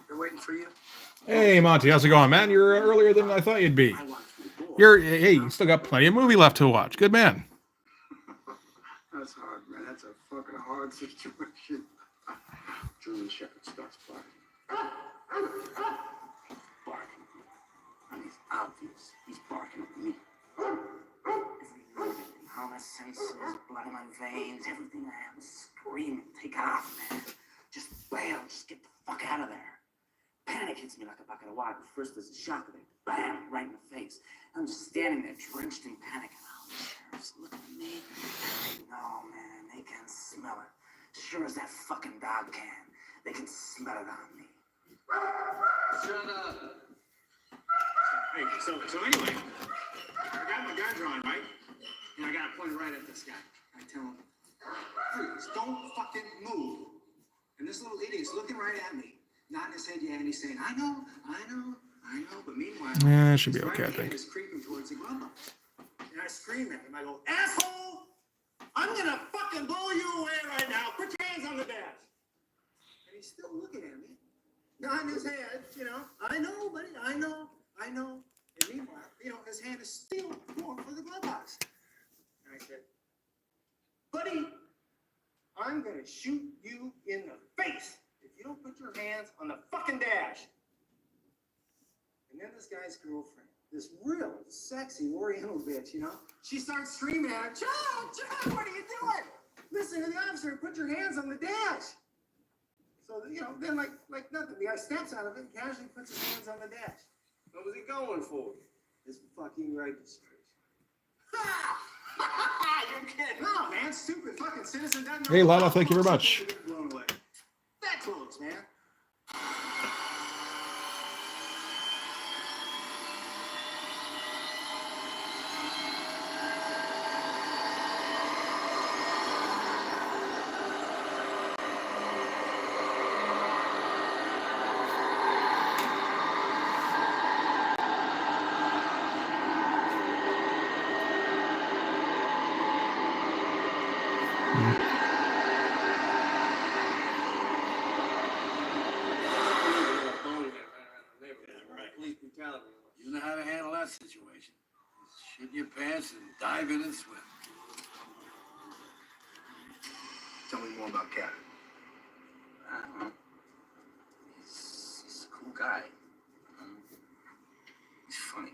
Speaker 6: They're waiting for you.
Speaker 1: Hey, Monty, how's it going, man? You're earlier than I thought you'd be.
Speaker 5: I walk through the door.
Speaker 1: Hey, you still got plenty of movie left to watch. Good man.
Speaker 6: That's hard, man. That's a fucking hard situation.
Speaker 5: German shepherd starts barking. Barking. I mean, it's obvious. He's barking at me. Every nerve in all my senses, blood in my veins, everything I am is screaming. Take off, man. Just bail. Just get the fuck out of there. Panic hits me like a bucket of water. First there's a shock of it. Bam! Right in the face. I'm just standing there, drenched in panic. And all the sheriffs looking at me. No, man. They can smell it. Sure as that fucking dog can. They can smell it on me.
Speaker 2: Shut up. Hey, so anyway, I got my gun drawn, right? And I got to point it right at this guy. I tell him, please, don't fucking move. And this little idiot's looking right at me, nodding his head, yeah, and he's saying, I know. But meanwhile,
Speaker 1: Yeah, it should be
Speaker 2: his
Speaker 1: okay, I
Speaker 2: right hand
Speaker 1: think.
Speaker 2: is creeping towards the glove box. And I scream at him. I go, asshole! I'm gonna fucking blow you away right now. Put your hands on the dash. And he's still looking at me, nodding his head, you know. I know, buddy. I know. And meanwhile, you know, his hand is still going for the glove box. And I said, buddy, I'm gonna shoot you in the face if you don't put your hands on the fucking dash. And then this guy's girlfriend, this real sexy Oriental bitch, you know, she starts screaming at him, John, what are you doing? Listen to the officer, put your hands on the dash. So, you know, then like nothing, the guy snaps out of it and casually puts his hands on the dash. What was he going for? His fucking registration. You're kidding. No, man, stupid fucking citizen doesn't know.
Speaker 1: Hey, Lala, thank you very much.
Speaker 2: Blown away. That close, man.
Speaker 6: You know how to handle that situation. Just shit your pants and dive in and swim.
Speaker 2: Tell me more about Cat.
Speaker 5: I don't know. He's a cool guy. He's funny.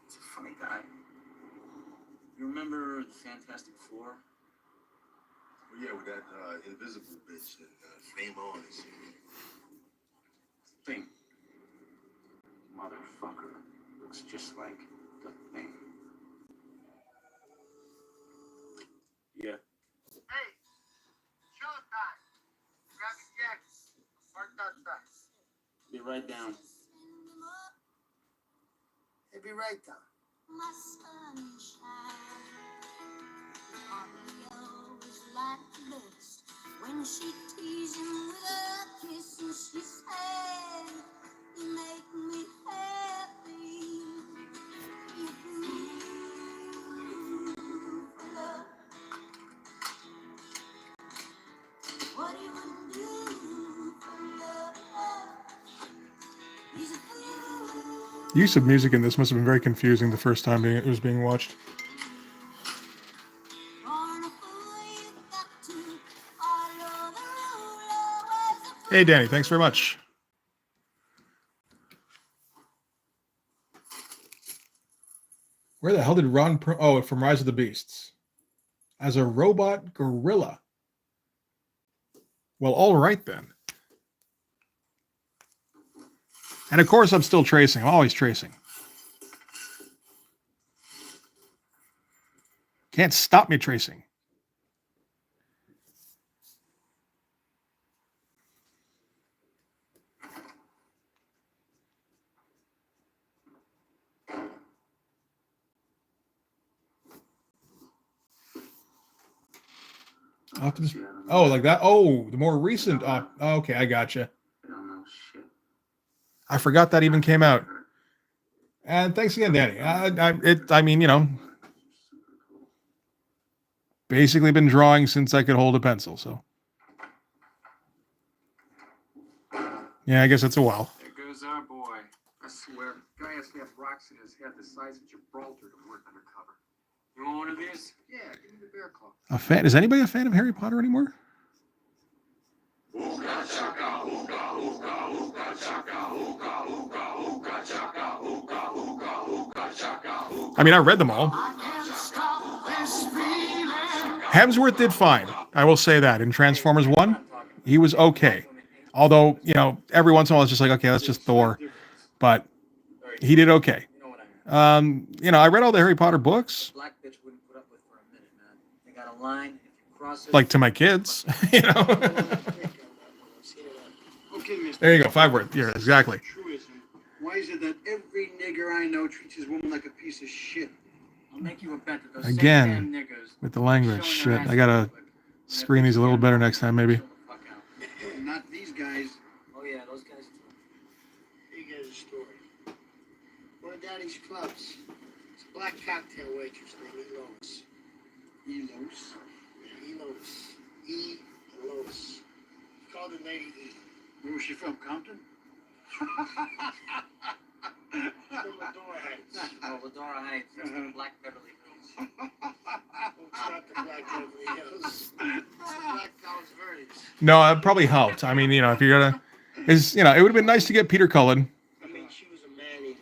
Speaker 5: He's a funny guy. You remember the Fantastic Four?
Speaker 7: Well, yeah, with that invisible bitch and Fame On and shit.
Speaker 5: Fame just like the thing. Yeah.
Speaker 6: Hey, showtime. Grab your jackets. Park outside.
Speaker 5: Be right down.
Speaker 6: Hey, be right down.
Speaker 8: My sunshine, Mario was like this when she teased him with a kiss and she said, "You make me happy, you love. What he would do for love, he's a fool."
Speaker 1: Use of music in this must have been very confusing the first time it was being watched. Hey, Danny, thanks very much. Where the hell did Ron... Oh, from Rise of the Beasts. As a robot gorilla. Well, all right then. And of course, I'm still tracing. I'm always tracing. Can't stop me tracing. Oh, like that? Oh, the more recent. Okay, I gotcha.
Speaker 5: I don't know shit.
Speaker 1: I forgot that even came out. And thanks again, Danny. I mean, you know, basically been drawing since I could hold a pencil, so. Yeah, I guess it's a while.
Speaker 5: There goes our boy.
Speaker 2: I swear, guy has to have rocks in his head the size of Gibraltar to work undercover.
Speaker 5: You want one of these?
Speaker 2: Yeah, give me the bear claw.
Speaker 1: A fan? Is anybody a fan of Harry Potter anymore? I mean, I read them all. Hemsworth did fine. I will say that. In Transformers 1, he was okay. Although, you know, every once in a while it's just like, okay, that's just Thor. But he did okay. You know, I read all the Harry Potter books.
Speaker 3: Black bitch wouldn't put up with for a minute, man. They got a line, if you cross it.
Speaker 1: Like to my kids, you know.
Speaker 2: Okay, mister.
Speaker 1: There you go, 5 words. Yeah, exactly.
Speaker 2: Truism. Why is it that every nigger I know treats his woman like a piece of shit?
Speaker 3: I'll make you a bet that those
Speaker 1: Again,
Speaker 3: same damn niggers
Speaker 1: with the language
Speaker 3: showing their
Speaker 1: shit.
Speaker 3: ass
Speaker 1: I gotta
Speaker 3: public.
Speaker 1: screen these a little better next time, maybe.
Speaker 3: Chill the fuck out.
Speaker 2: Not these guys.
Speaker 3: Oh yeah, those guys too.
Speaker 6: Here you guys a story. One of Daddy's clubs. It's a black cocktail waitress named Elois.
Speaker 2: Elos.
Speaker 6: Yeah, Elois. E and Lois. Called her Lady E.
Speaker 2: Where was she from? Compton?
Speaker 6: From Ladora Heights.
Speaker 3: Oh, Ladora Heights, that's the Black Beverly Hills.
Speaker 6: It's not the Black Beverly Hills. It's the Black Palos Verdes.
Speaker 1: No, it probably helped. I mean, you know, if you're gonna, is you know, it would have been nice to get Peter Cullen.
Speaker 6: I mean, she was a man-eater.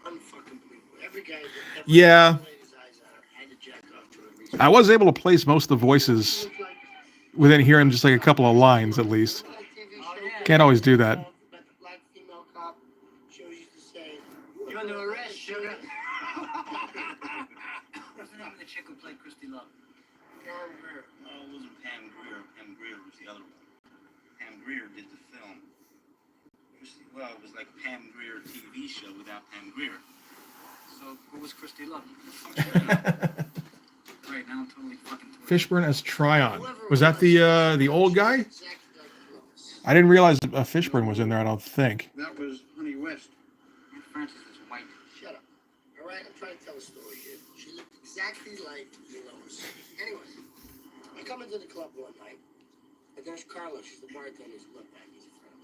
Speaker 6: Unfucking believable. Every guy that ever
Speaker 1: Yeah.
Speaker 6: laid his eyes on her had to jack off to her at least.
Speaker 1: I was able to place most of the voices within hearing just like a couple of lines at least. Can't always do that.
Speaker 6: But the black female cop, she always used to say, "You're under arrest, sugar."
Speaker 3: What's the name of the chick who played Christy Love?
Speaker 6: Pam Grier.
Speaker 4: No, it wasn't Pam Grier. Pam Grier was the other one. Pam Grier did the film. Well, it was like a Pam Grier TV show without Pam Grier.
Speaker 3: So who was Christy Love? Great, now I'm totally fucking torn.
Speaker 1: Fishburne as Tryon. Was that the old guy?
Speaker 6: Exactly like Lois.
Speaker 1: I didn't realize Fishburne was in there. I don't think.
Speaker 2: That was Honey West.
Speaker 3: Francis is white.
Speaker 6: Shut up. All right, I'm trying to tell a story here. She looked exactly like Lois. Anyway, I come into the club one night, and there's Carlos, the bartender's look back. He's a friend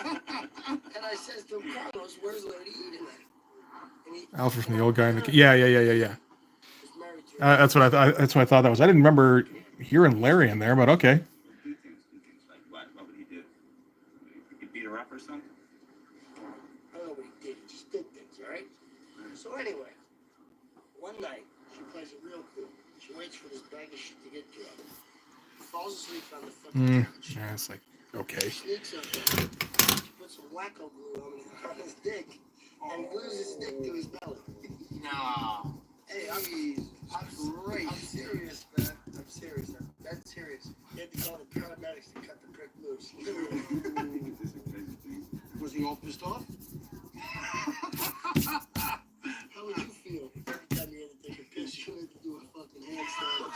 Speaker 6: of mine. And I says to him, "Carlos, where's Lady E tonight?" And he
Speaker 1: Alfred from the old guy in the yeah.
Speaker 6: was married to
Speaker 1: That's what I thought. That's what I thought that was. I didn't remember hearing Larry in there, but okay.
Speaker 4: Do things like what? What would he do? He could beat her up or something?
Speaker 6: I don't know what he did. He just did things, all right? So anyway, one night, she plays it real cool. She waits for this bag of shit to get to her. Falls asleep on the fucking couch.
Speaker 1: Yeah, it's like okay.
Speaker 6: Sneaks up there. She puts some wacko glue on his dick. and glues a stick to his belly.
Speaker 5: No.
Speaker 6: Hey, I'm serious, man. I'm serious. I'm dead serious. He had to call the paramedics to cut the prick loose. Was he all pissed off? How would you feel if every time you had to take a piss, you had to do a fucking handstand?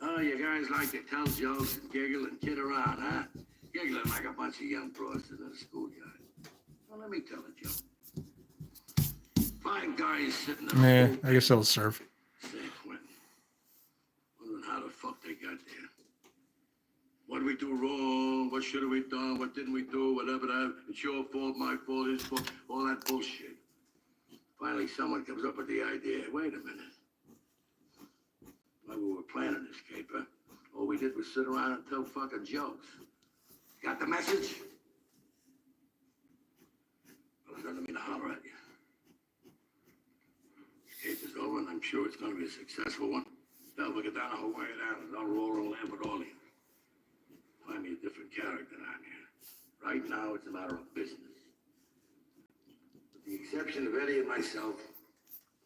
Speaker 2: Oh, you guys like to tell jokes and giggle and kid around, huh? Giggling like a bunch of young pros in a schoolyard. Well, let me tell a joke. Five guys sitting in a
Speaker 1: Yeah,
Speaker 2: pool
Speaker 1: I guess that'll serve.
Speaker 2: San Quentin. Wondering how the fuck they got there. What did we do wrong? What should have we done? What didn't we do? Whatever that. It's your fault, my fault, his fault. All that bullshit. Finally, someone comes up with the idea. Wait a minute. While we were planning this caper, all we did was sit around and tell fucking jokes. Got the message? Well, I don't mean to holler at you. This caper's over, and I'm sure it's going to be a successful one. They'll look it down to Hawaii Island. I'll roll and land with all of you. Find me a different character down here. Right now, it's a matter of business. With the exception of Eddie and myself,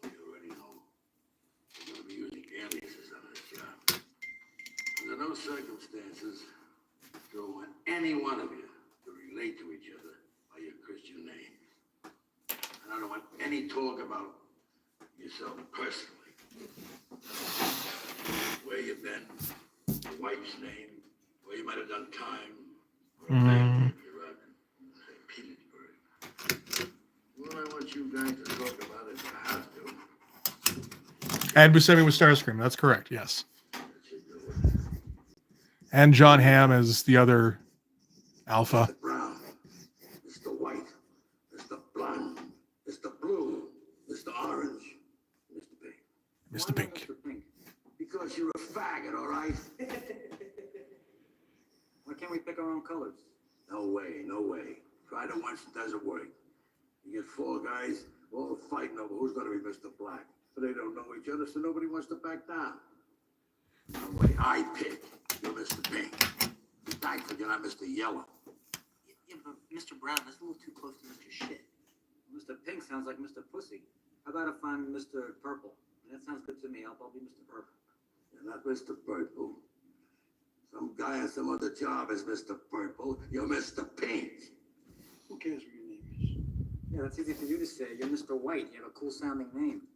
Speaker 2: you already know, we're going to be using aliases on this job. Under no circumstances do I want any one of you to relate to each other by your Christian name. And I don't want any talk about yourself personally. Where you've been, your wife's name, where you might have done time, or a bank if you're out in St. Petersburg. What I want you guys to talk about if you have to.
Speaker 1: And Buscemi with Starscream. That's correct. Yes. And John Hamm as the other alpha.
Speaker 2: Mr. Brown, Mr. White, Mr. Blonde, Mr. Blue, Mr. Orange, Mr. Pink.
Speaker 1: Mr. Pink.
Speaker 2: Mr. Pink? Because you're a faggot, all right?
Speaker 3: Why can't we pick our own colors?
Speaker 2: No way, no way. Tried it once, it doesn't work. You get four guys all fighting over who's going to be Mr. Black. But they don't know each other, so nobody wants to back down. No way, I pick. You're Mr. Pink. Thankfully, you're not Mr. Yellow.
Speaker 3: Yeah, but Mr. Brown, that's a little too close to Mr. Shit. Mr. Pink sounds like Mr. Pussy. How about if I'm Mr. Purple? That sounds good to me. I'll be Mr. Purple.
Speaker 2: You're not Mr. Purple. Some guy on some other job is Mr. Purple. You're Mr. Pink.
Speaker 6: Who cares what your name is?
Speaker 3: Yeah, that's easy for you to say. You're Mr. White. You have a cool sounding name.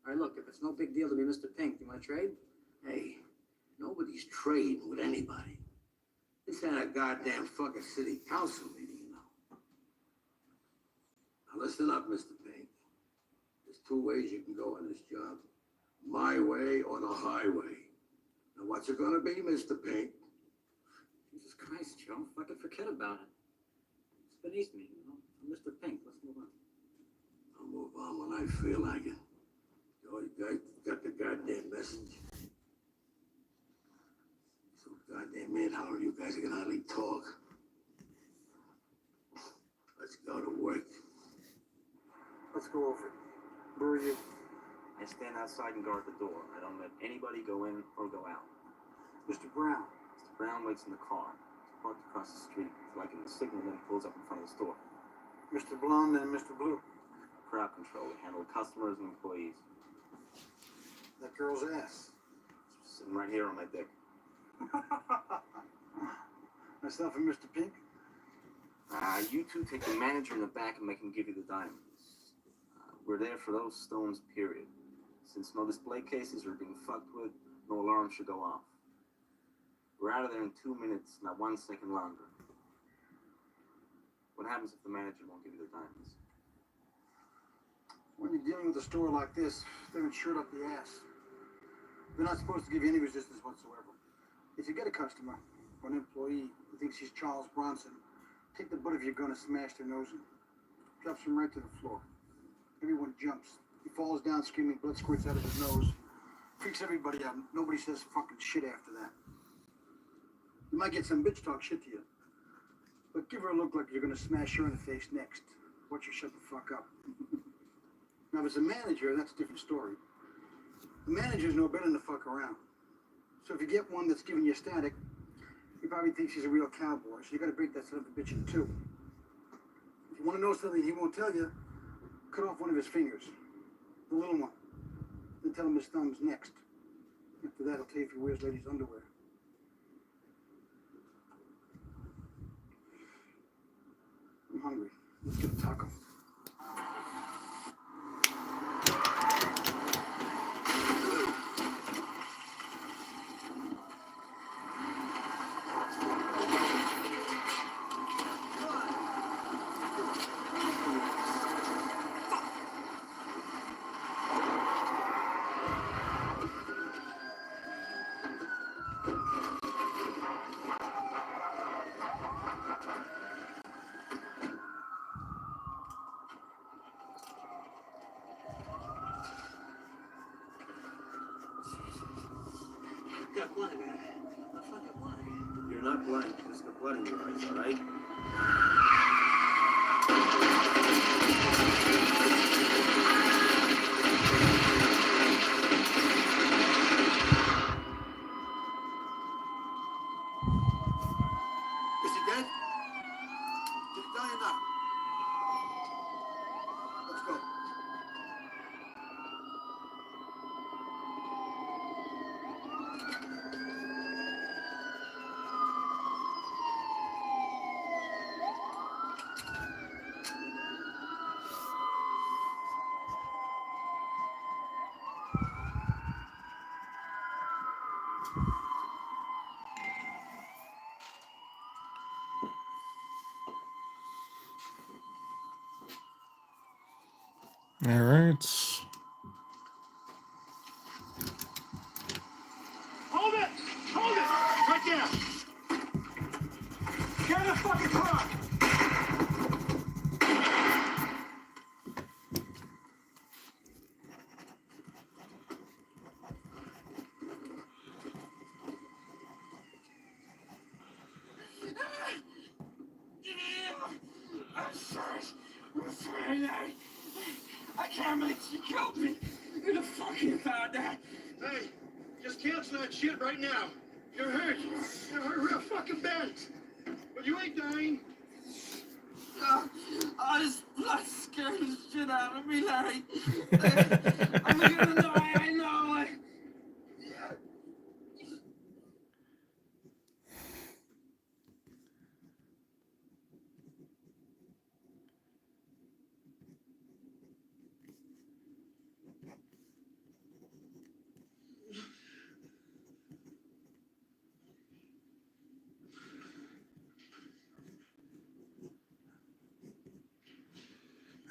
Speaker 3: All right, look, if it's no big deal to be Mr. Pink, you want to trade?
Speaker 2: Hey, nobody's trading with anybody. This ain't a goddamn fucking city council meeting, you know. Now listen up, Mr. Pink. There's two ways you can go on this job. My way or the highway. Now what's it gonna be, Mr. Pink?
Speaker 3: Jesus Christ, Joe. Fucking forget about it. It's beneath me, you know. I'm Mr. Pink. Let's move on.
Speaker 2: I'll move on when I feel like it. Oh, you guys got the goddamn message? So goddamn man, how are you guys can hardly talk? Let's go to work.
Speaker 6: Let's go over it. Where are you?
Speaker 3: I stand outside and guard the door. I don't let anybody go in or go out.
Speaker 6: Mr. Brown.
Speaker 3: Mr. Brown waits in the car. He's parked across the street. Like in the signal, then he pulls up in front of the store.
Speaker 6: Mr. Blonde and Mr. Blue.
Speaker 3: Crowd control. We handle customers and employees.
Speaker 6: That girl's ass.
Speaker 3: Sitting right here on my dick.
Speaker 6: That's not for Mr. Pink.
Speaker 3: You two take the manager in the back and make him give you the diamonds. We're there for those stones, period. Since no display cases are being fucked with, no alarm should go off. We're out of there in 2 minutes, not 1 second longer. What happens if the manager won't give you the diamonds?
Speaker 6: When you're dealing with a store like this, they're insured up the ass. They're not supposed to give you any resistance whatsoever. If you get a customer or an employee who thinks he's Charles Bronson, take the butt of your gun and smash their nose in. Drops him right to the floor. Everyone jumps. He falls down screaming, blood squirts out of his nose. Freaks everybody out. Nobody says fucking shit after that. You might get some bitch talk shit to you. But give her a look like you're gonna smash her in the face next. Watch her shut the fuck up. Now, if it's a manager, that's a different story. The managers know better than to fuck around. So if you get one that's giving you static, He probably thinks he's a real cowboy, so you gotta break that son of a bitch in two. If you want to know something he won't tell you, cut off one of his fingers. The little one. Then tell him his thumb's next. After that, I'll tell you if he wears ladies' underwear. I'm hungry. Let's get a taco.
Speaker 2: You got blood, man. I'm fucking blind. You're not blind. There's no blood in your eyes, all right? Is he dead? Did he die or not? Let's go.
Speaker 1: All right.
Speaker 6: Hold it! Hold it! Right there! Get in the fucking car!
Speaker 4: I'm sorry. I'm sorry. I can't believe you killed me. Who the fuck you found that?
Speaker 6: Hey, just cancel that shit right now. You're hurt. You're hurt real fucking bad. But you ain't dying.
Speaker 4: Oh, this blood scared the shit out of me, Larry. I'm gonna die, I know it.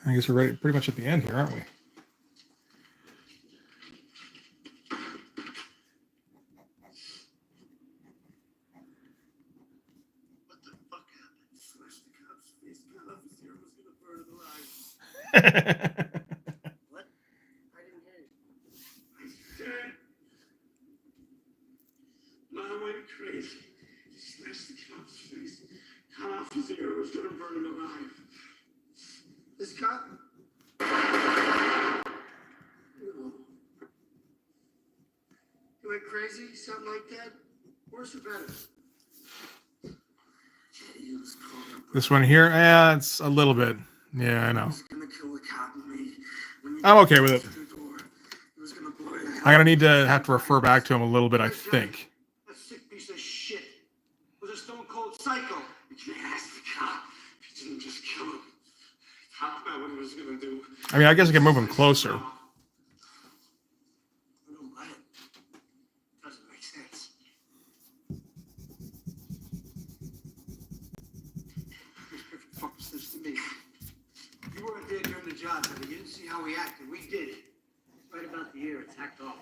Speaker 1: I guess we're right, pretty much at the end here, aren't we?
Speaker 2: What the fuck happened? Slashed the cop's face. Got off his ear. Was gonna burn him alive. What? I didn't hear you.
Speaker 4: I said, Mom went crazy. He slashed the cop's face. Cut off his ear. Was gonna burn him alive.
Speaker 6: This cop?
Speaker 4: No.
Speaker 6: You went crazy? Something like that? Worse or better?
Speaker 4: He was calling.
Speaker 1: This one here, yeah, it's a little bit. Yeah, I know.
Speaker 4: He was gonna kill the cop and me. When you
Speaker 1: I'm okay with it.
Speaker 4: through the door, he was gonna blow your head
Speaker 1: I'm gonna need to have to refer back to him a little bit, I think.
Speaker 6: That sick piece of shit was a stone cold psycho.
Speaker 4: You can't ask the cop. He didn't just kill him. He talked about what he was gonna do.
Speaker 1: I mean, I guess I can move him closer.
Speaker 6: I don't buy it. Doesn't make sense. Perfect fucking sense to me. You weren't there during the job, but you didn't see how we acted. We did it. Right about the ear, it's hacked off.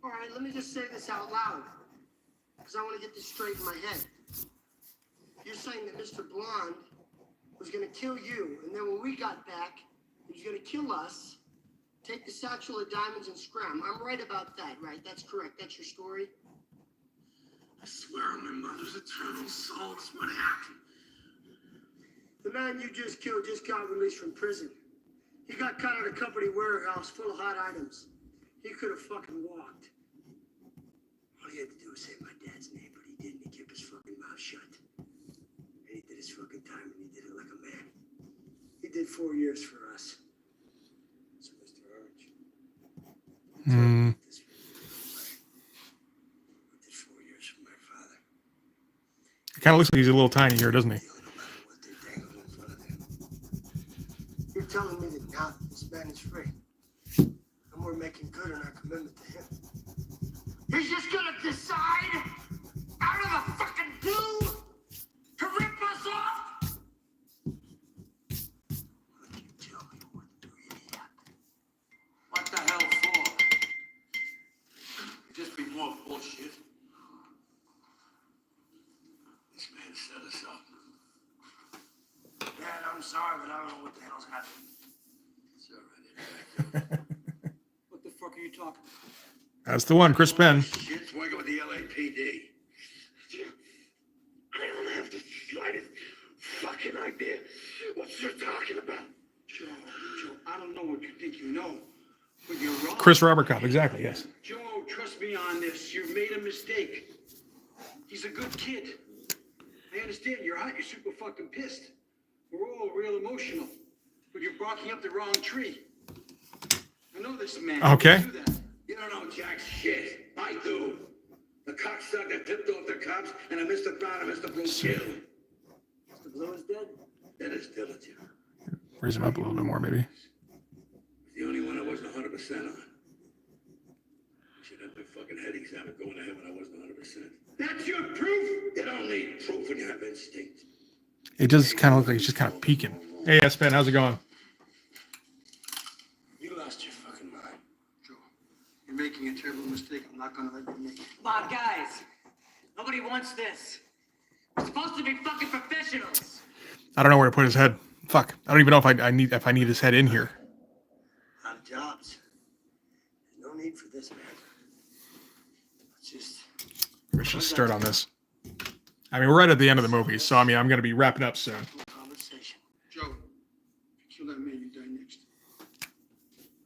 Speaker 6: All right, let me just say this out loud, because I want to get this straight in my head. You're saying that Mr. Blonde was going to kill you, and then when we got back, he was going to kill us, take the satchel of diamonds and scram. I'm right about that, right? That's correct. That's your story?
Speaker 4: I swear on my mother's eternal soul, it's what happened.
Speaker 6: The man you just killed just got released from prison. He got caught at a company warehouse full of hot items. He could have fucking walked. All he had to do was say my dad's name, but he didn't. He kept his fucking mouth 4 years for us. So, Mr. Orange,
Speaker 1: Hmm.
Speaker 6: this I did 4 years for my father.
Speaker 1: It kind of looks like he's a little tiny here, doesn't he?
Speaker 6: No matter what they dangle in front of him. You're telling me that now this man is free, and we're making good on our commitment to him. He's just gonna decide out of the fucking blue to rip us off? Why don't you tell me what really happened?
Speaker 2: What the hell for? Just be more bullshit. This man set us up.
Speaker 6: Dad, I'm sorry, but I don't know what the hell's happening.
Speaker 2: It's all right. What the fuck are you talking about?
Speaker 1: That's the one, Chris Penn.
Speaker 2: Shit's working with the LAPD. I don't have the slightest fucking idea what you're talking about. Joe, I don't know what you think you know, but you're wrong.
Speaker 1: Chris Robert Cop, exactly, yes.
Speaker 2: Joe, trust me on this. You've made a mistake. He's a good kid. I understand you're hot. You're super fucking pissed. We're all real emotional, but you're barking up the wrong tree. I know this man.
Speaker 1: Okay.
Speaker 2: You do that. You don't know jack shit. I do. The cocksucker tipped off the cops, and I Mr. Brown and Mr. Blue killed.
Speaker 3: Mr. Blue is dead?
Speaker 2: That is diligent.
Speaker 1: Raise him up a little bit more, maybe.
Speaker 2: The only one I wasn't 100% on. I should have my fucking head examined going to heaven. I wasn't 100%. That's your proof? You don't need proof when you have instinct.
Speaker 1: It does kind of look like he's just kind of peeking. Hey, S. Penn, how's it going?
Speaker 6: You lost your fucking mind. Joe, you're making a terrible mistake. I'm not gonna let you make it.
Speaker 3: Come on, guys. Nobody wants this. We're supposed to be fucking professionals.
Speaker 1: I don't know where to put his head. Fuck. I don't even know if I need his head in here.
Speaker 6: Out of jobs. There's no need for this, man. Let's just...
Speaker 1: Let's just start on this. I mean, we're right at the end of the movie, so I mean, I'm going to be wrapping up soon.
Speaker 6: Conversation. Joe, if you kill that man, you die next.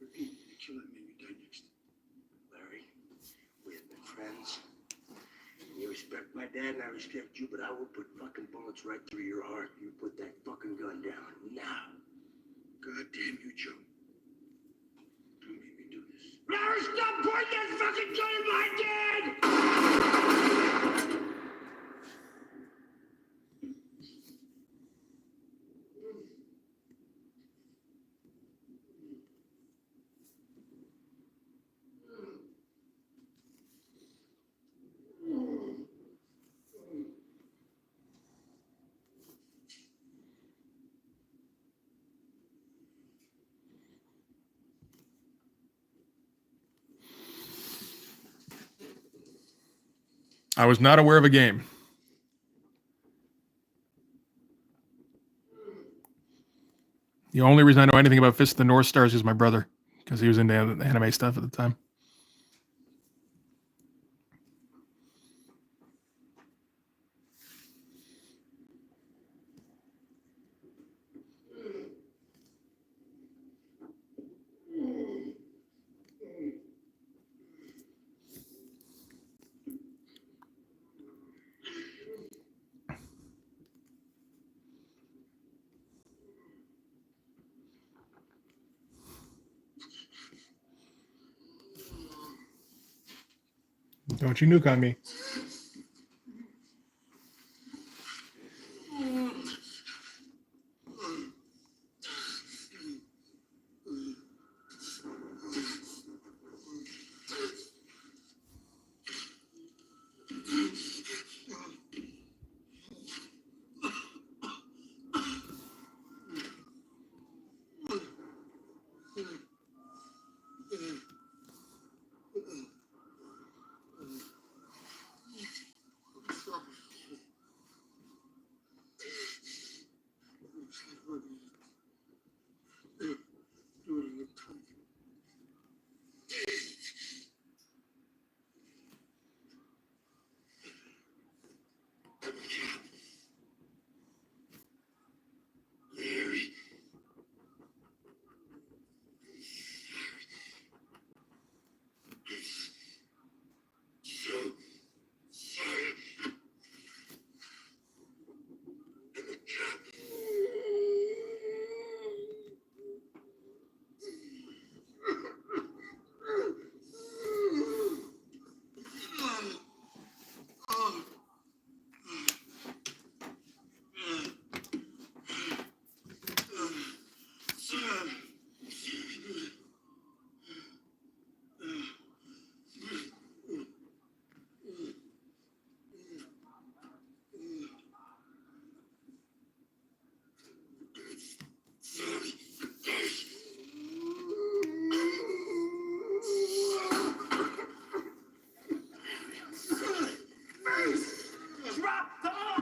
Speaker 6: Repeat, if you kill that man, you die next. Larry, we have been friends. And you respect my dad, and I respect you, but I will put fucking bullets right through your heart. You put that fucking gun down now. God damn you, Joe. Don't make me do this. Larry, stop pointing that fucking gun at my dad!
Speaker 1: I was not aware of a game. The only reason I know anything about Fist of the North Stars is my brother, because he was into anime stuff at the time. Don't you nuke on me.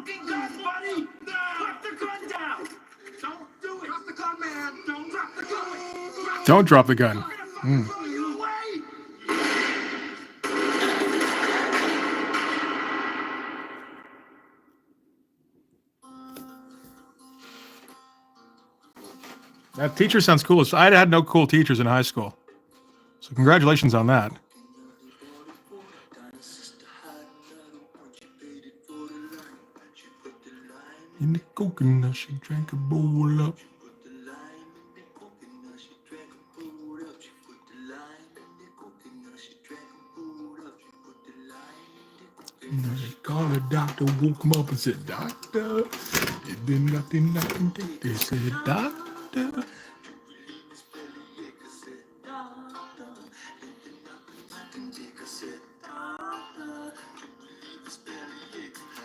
Speaker 2: fucking gun, buddy! No! Put the gun down! Don't do it! Drop the gun, man! Don't drop the gun!
Speaker 1: Don't drop the gun.
Speaker 2: I'm gonna fucking throw you away!
Speaker 1: That teacher sounds cool. I had no cool teachers in high school. So congratulations on that. In the coconut, she drank a bowl up. They called the doctor, woke him up and said, "Doctor, it did nothing I can take." They said, "Doctor."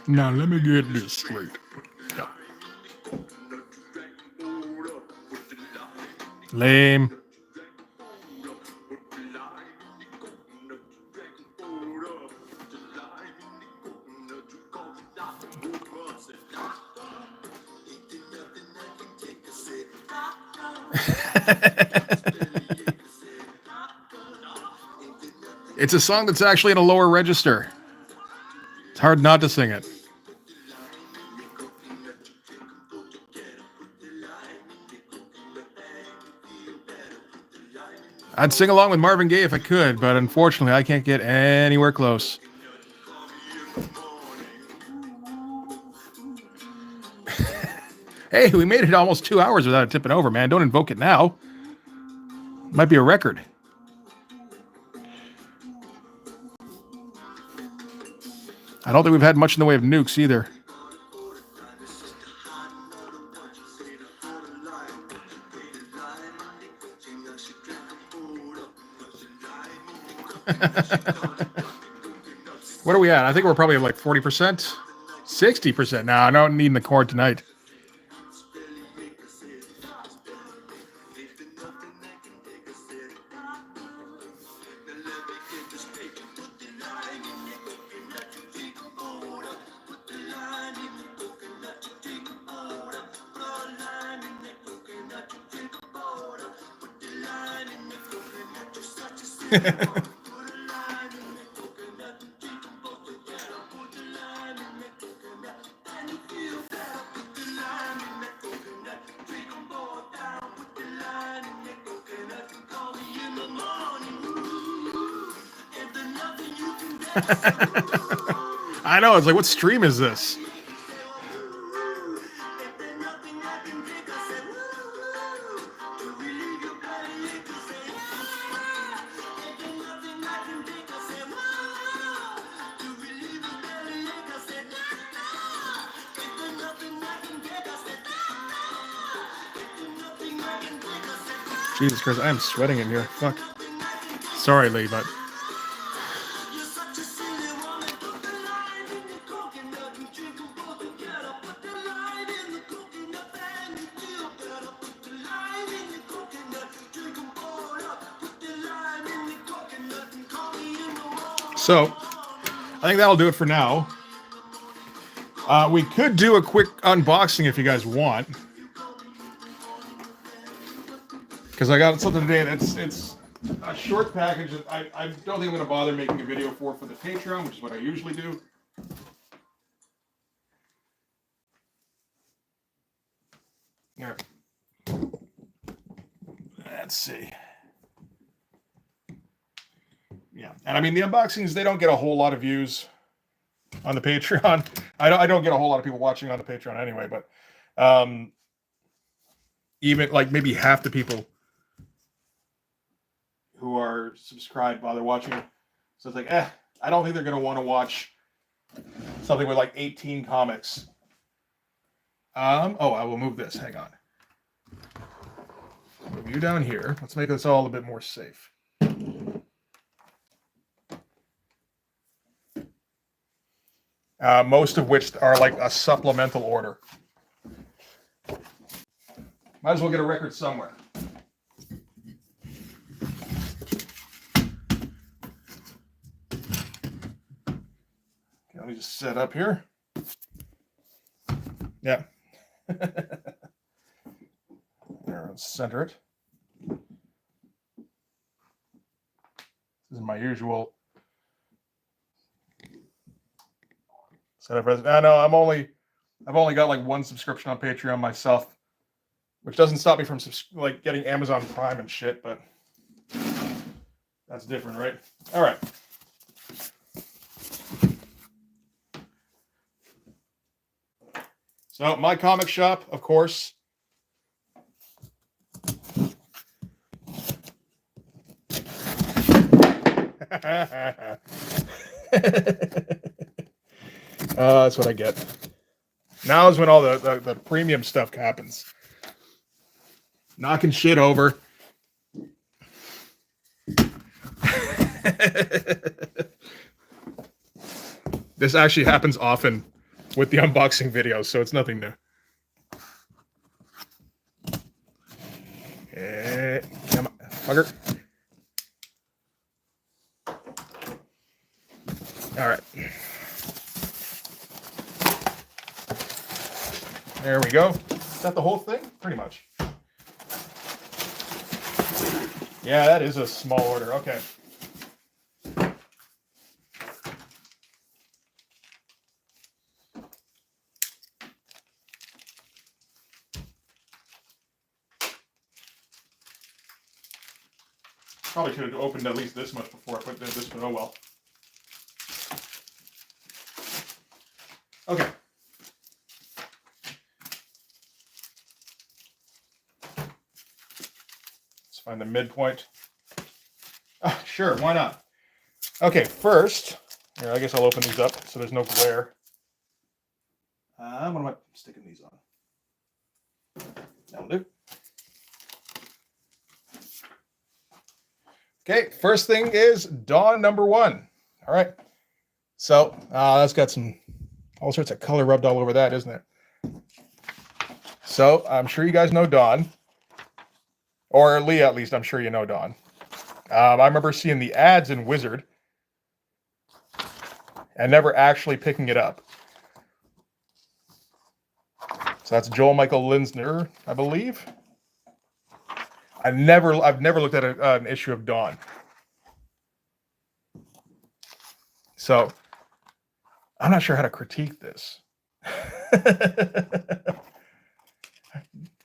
Speaker 1: Now let me get this straight. Yeah. Lame. It's a song that's actually in a lower register. It's hard not to sing it. I'd sing along with Marvin Gaye if I could, but unfortunately I can't get anywhere close. Hey, we made it almost 2 hours without it tipping over, man. Don't invoke it now. Might be a record. I don't think we've had much in the way of nukes either. What are we at? I think we're probably at like 40%, 60%. Now I don't need the cord tonight. I know, it's like, what stream is this? Jesus Christ, I am sweating in here. Fuck. Sorry, Lee, but... So, I think that'll do it for now. We could do a quick unboxing if you guys want. Because I got something today that's it's a short package that I don't think I'm going to bother making a video for the Patreon, which is what I usually do. All right. Let's see. Yeah, and I mean the unboxings, they don't get a whole lot of views on the Patreon. I don't get a whole lot of people watching on the Patreon anyway, but even like maybe half the people who are subscribed while they're watching it. So it's like, I don't think they're going to want to watch something with like 18 comics. Oh, I will move this. Hang on. Move you down here. Let's make this all a bit more safe. Most of which are like a supplemental order. Might as well get a record somewhere. Okay, let me just set up here. Yeah. There, let's center it. This is my usual setup. I know I've only got like one subscription on Patreon myself, which doesn't stop me from like getting Amazon Prime and shit, but that's different, right? All right. So my comic shop, of course. That's what I get. Now is when all the premium stuff happens. Knocking shit over. This actually happens often with the unboxing videos, so it's nothing new. Come on, bugger. All right. There we go. Is that the whole thing? Pretty much. Yeah, that is a small order. Okay. Probably could have opened at least this much before I put this, but oh well. Okay. Let's find the midpoint. Oh, sure, why not? Okay, first, here, I guess I'll open these up so there's no glare. What am I sticking these on? That'll do. Okay, first thing is Dawn #1. All right. So that's got all sorts of color rubbed all over that, isn't it? So I'm sure you guys know Dawn. Or Leah, at least, I'm sure you know Dawn. I remember seeing the ads in Wizard and never actually picking it up. So that's Joel Michael Linsner, I believe. I've never looked at an issue of Dawn. So I'm not sure how to critique this.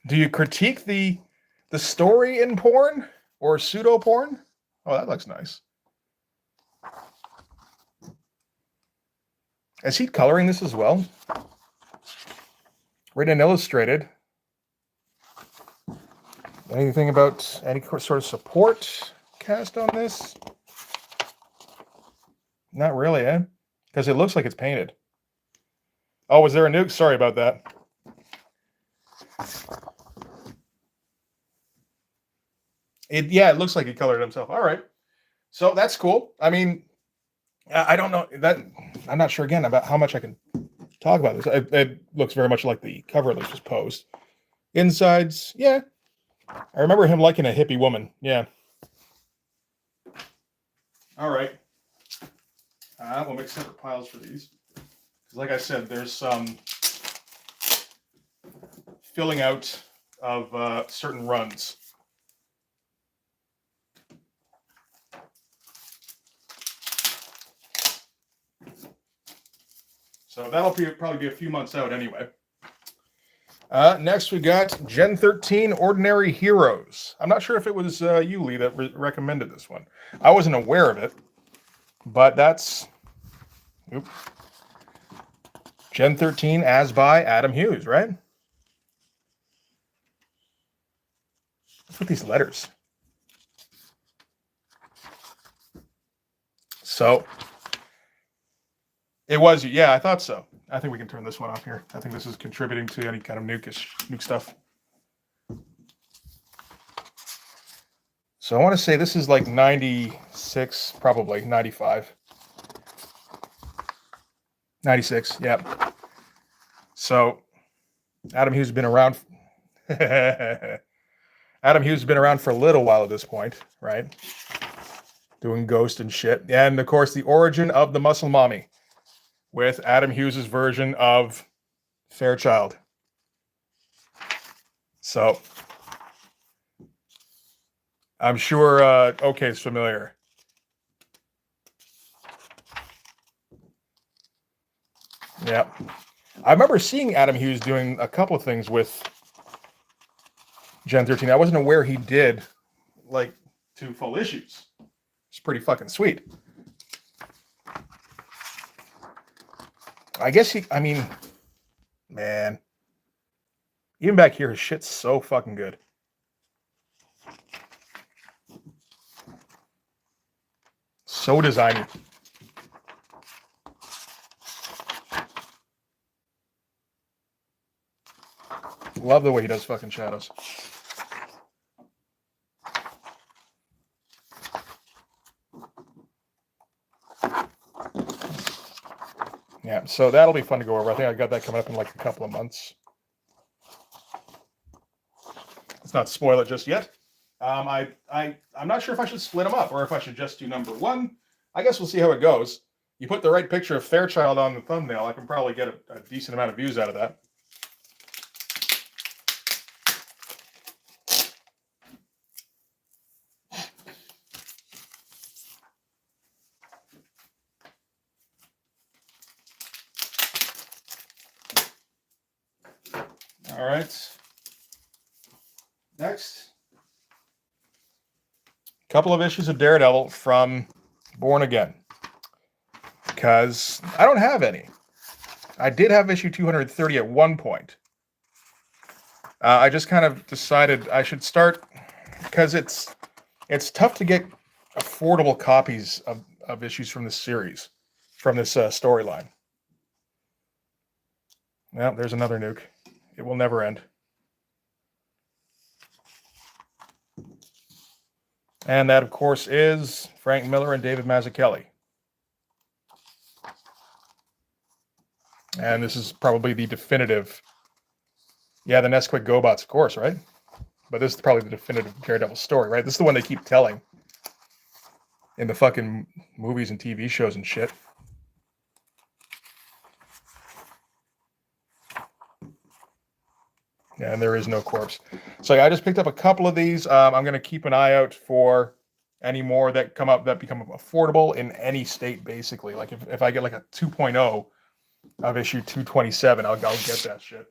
Speaker 1: Do you critique the story in porn or pseudo porn? Oh, that looks nice. Is he coloring this as well? Written and illustrated. Anything about any sort of support cast on this? Not really, eh? Because it looks like it's painted. Oh, was there a nuke? Sorry about that. It looks like he colored himself. All right. So that's cool. I mean, I don't know that. I'm not sure again about how much I can talk about this. It looks very much like the cover that was just posed. Insides, yeah. I remember him liking a hippie woman. Yeah. All right. We'll make separate piles for these. Because like I said, there's some filling out of certain runs. So that'll probably be a few months out anyway. Next, we got Gen 13 Ordinary Heroes. I'm not sure if it was you, Lee, that recommended this one. I wasn't aware of it, but that's Gen 13 as by Adam Hughes, right? What's with these letters? So it was, yeah, I thought so. I think we can turn this one off here. I think this is contributing to any kind of nuke stuff. So I want to say this is like 96, probably 95. 96, yeah. So Adam Hughes has been around. Adam Hughes has been around for a little while at this point, right? Doing Ghost and shit. And of course, the origin of the Muscle Mommy with Adam Hughes' version of Fairchild. So I'm sure OK is familiar. Yeah. I remember seeing Adam Hughes doing a couple of things with Gen 13. I wasn't aware he did like 2 full issues. It's pretty fucking sweet. I guess I mean, man, even back here, his shit's so fucking good. So designy. Love the way he does fucking shadows. Yeah, so that'll be fun to go over. I think I got that coming up in like a couple of months. Let's not spoil it just yet. I'm not sure if I should split them up or if I should just do number 1. I guess we'll see how it goes. You put the right picture of Fairchild on the thumbnail, I can probably get a decent amount of views out of that. All right. Next, a couple of issues of Daredevil from Born Again, because I don't have any. I did have issue 230 at one point. I just kind of decided I should start, because it's tough to get affordable copies of issues from this series, from this storyline. Well, there's another nuke. It will never end. And that, of course, is Frank Miller and David Mazzucchelli. And this is probably the definitive. Yeah, the Nesquik GoBots, of course, right? But this is probably the definitive Daredevil story, right? This is the one they keep telling in the fucking movies and TV shows and shit. Yeah, and there is no corpse. So yeah, I just picked up a couple of these. I'm going to keep an eye out for any more that come up that become affordable in any state, basically. Like if I get like a 2.0 of issue 227, I'll get that shit.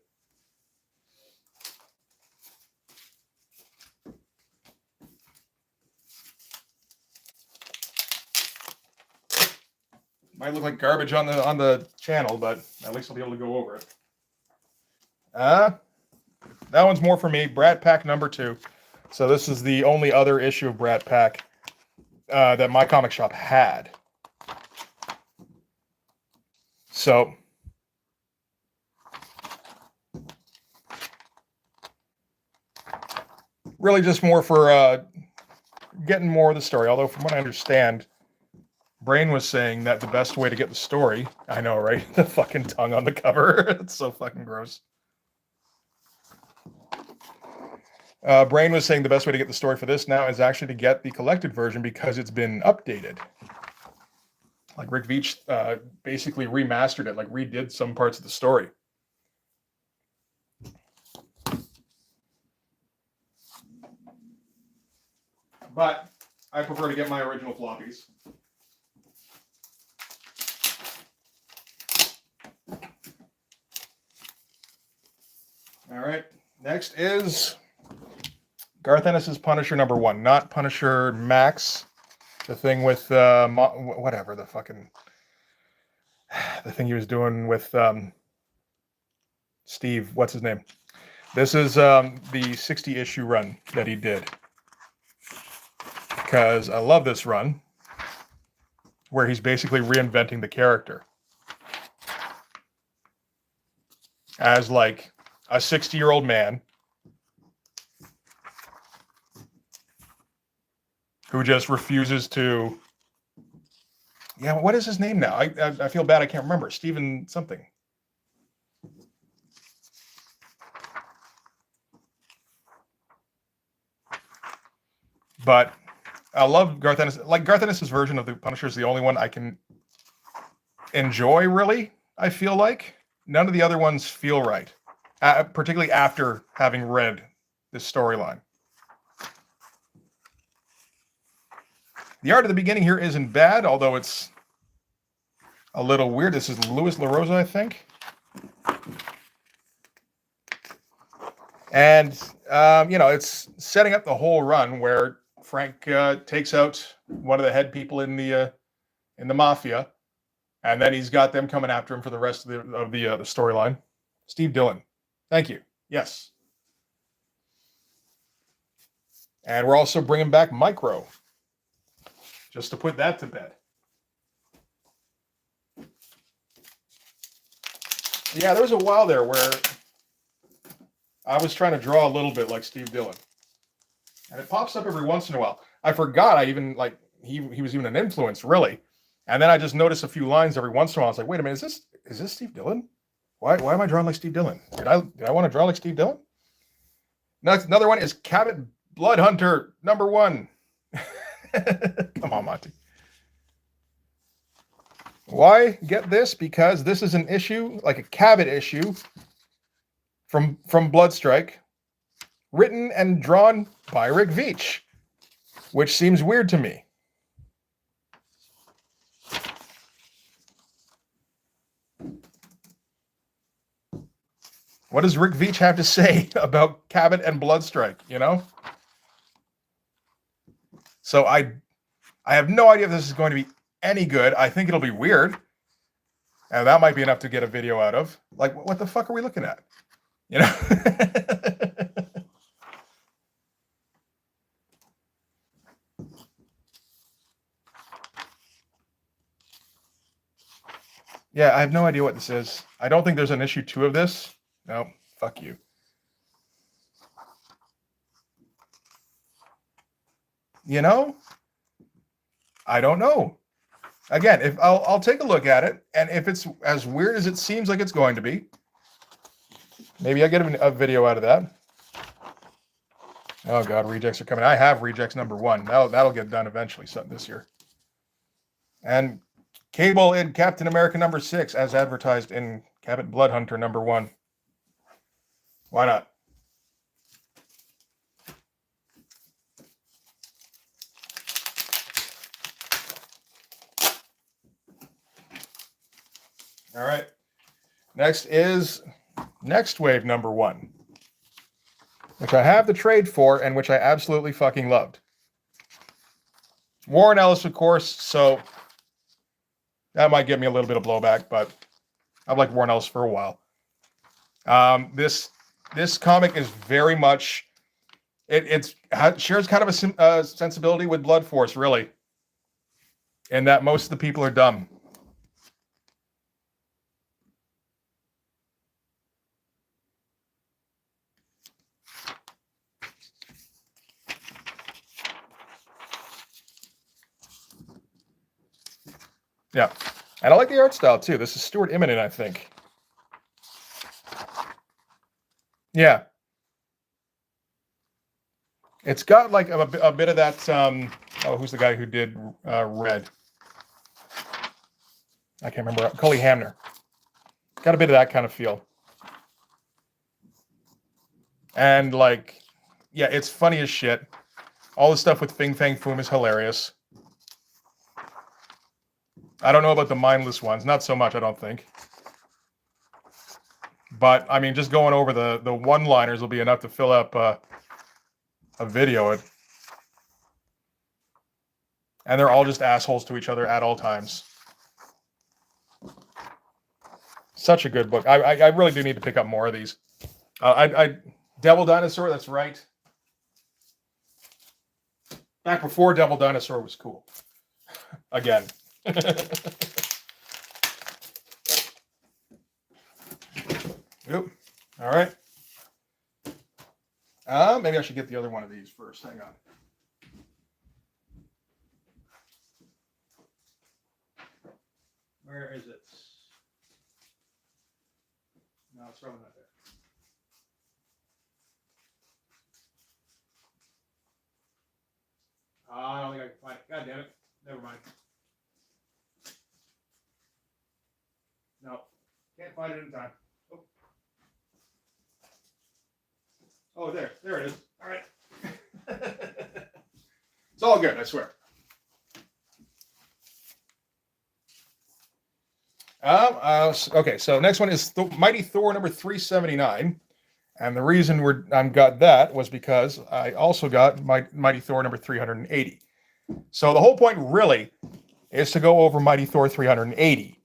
Speaker 1: Might look like garbage on the channel, but at least I'll be able to go over it. That one's more for me. Brat Pack number 2. So this is the only other issue of Brat Pack that my comic shop had. So really just more for getting more of the story. Although from what I understand, Brain was saying that the best way to get the story, I know, right? The fucking tongue on the cover. It's so fucking gross. Brain was saying the best way to get the story for this now is actually to get the collected version because it's been updated. Like Rick Veitch basically remastered it, like redid some parts of the story. But I prefer to get my original floppies. All right, next is Garth Ennis's Punisher number 1, not Punisher Max, the thing with whatever the thing he was doing with Steve. What's his name? This is the 60 issue run that he did, because I love this run where he's basically reinventing the character as like a 60-year-old man who just refuses to. Yeah, what is his name now? I feel bad. I can't remember. Steven something. But I love Garth Ennis. Like Garth Ennis's version of the Punisher is the only one I can enjoy. Really, I feel like none of the other ones feel right, particularly after having read this storyline. The art at the beginning here isn't bad, although it's a little weird. This is Louis LaRosa, I think. And, it's setting up the whole run where Frank takes out one of the head people in the mafia, and then he's got them coming after him for the rest of the storyline. Steve Dillon, thank you. Yes. And we're also bringing back Micro, just to put that to bed. Yeah, there was a while there where I was trying to draw a little bit like Steve Dillon. And it pops up every once in a while. I forgot I even, he was even an influence, really. And then I just noticed a few lines every once in a while. I was like, wait a minute, is this Steve Dillon? Why am I drawing like Steve Dillon? Did I want to draw like Steve Dillon? Next, another one is Cabot Bloodhunter #1. Come on, Monty. Why get this? Because this is an issue, like a Cabot issue from Bloodstrike, written and drawn by Rick Veitch, which seems weird to me. What does Rick Veitch have to say about Cabot and Bloodstrike, So I have no idea if this is going to be any good. I think it'll be weird. And that might be enough to get a video out of. Like, what the fuck are we looking at? Yeah, I have no idea what this is. I don't think there's an issue 2 of this. No, fuck you. I don't know. Again, if I'll take a look at it, and if it's as weird as it seems like it's going to be, maybe I get a video out of that. Oh God, rejects are coming. I have rejects #1. That'll get done eventually, something this year. And Cable in Captain America #6, as advertised in Cabot Bloodhunter #1. Why not? All right. Next is Next Wave #1, which I have the trade for and which I absolutely fucking loved. Warren Ellis, of course, so that might get me a little bit of blowback, but I've liked Warren Ellis for a while. This comic is very much, it shares kind of a sensibility with Blood Force, really, in that most of the people are dumb. Yeah, and I like the art style too. This is Stuart Immonen, I think. Yeah, it's got like a bit of that. Who's the guy who did Red? I can't remember. Cully Hamner. Got a bit of that kind of feel. And yeah, it's funny as shit. All the stuff with Fing Fang Foom is hilarious. I don't know about the mindless ones. Not so much, I don't think. But, I mean, just going over the one-liners will be enough to fill up a video. And they're all just assholes to each other at all times. Such a good book. I really do need to pick up more of these. Devil Dinosaur, that's right. Back before Devil Dinosaur was cool. Again. Oop. All right. Maybe I should get the other one of these first. Hang on. Where is it? No, it's probably not there. I don't think I can find it. God damn it. Never mind. No. Can't find it in time. Oh, there it is. All right. It's all good, I swear. Okay, so next one is Mighty Thor number 379. And the reason I got that was because I also got Mighty Thor number 380. So the whole point really is to go over Mighty Thor 380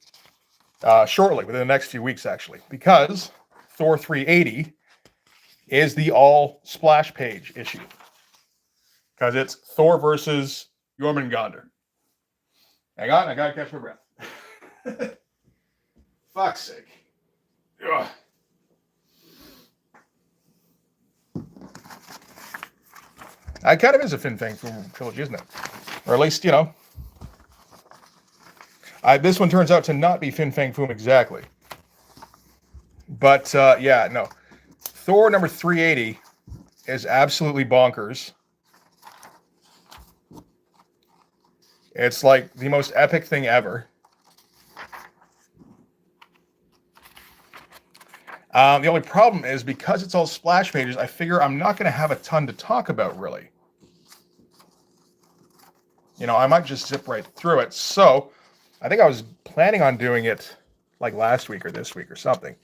Speaker 1: shortly, within the next few weeks, actually, because Thor 380 is the all splash page issue. Because it's Thor versus Jormungandr. Hang on, I gotta catch my breath. Fuck's sake. Ugh. It kind of is a Fin Fang Foom trilogy, isn't it? Or at least, this one turns out to not be Fin Fang Foom exactly. But, yeah, no. Thor number 380 is absolutely bonkers. It's like the most epic thing ever. The only problem is because it's all splash pages, I figure I'm not going to have a ton to talk about, really. I might just zip right through it. So I think I was planning on doing it like last week or this week or something.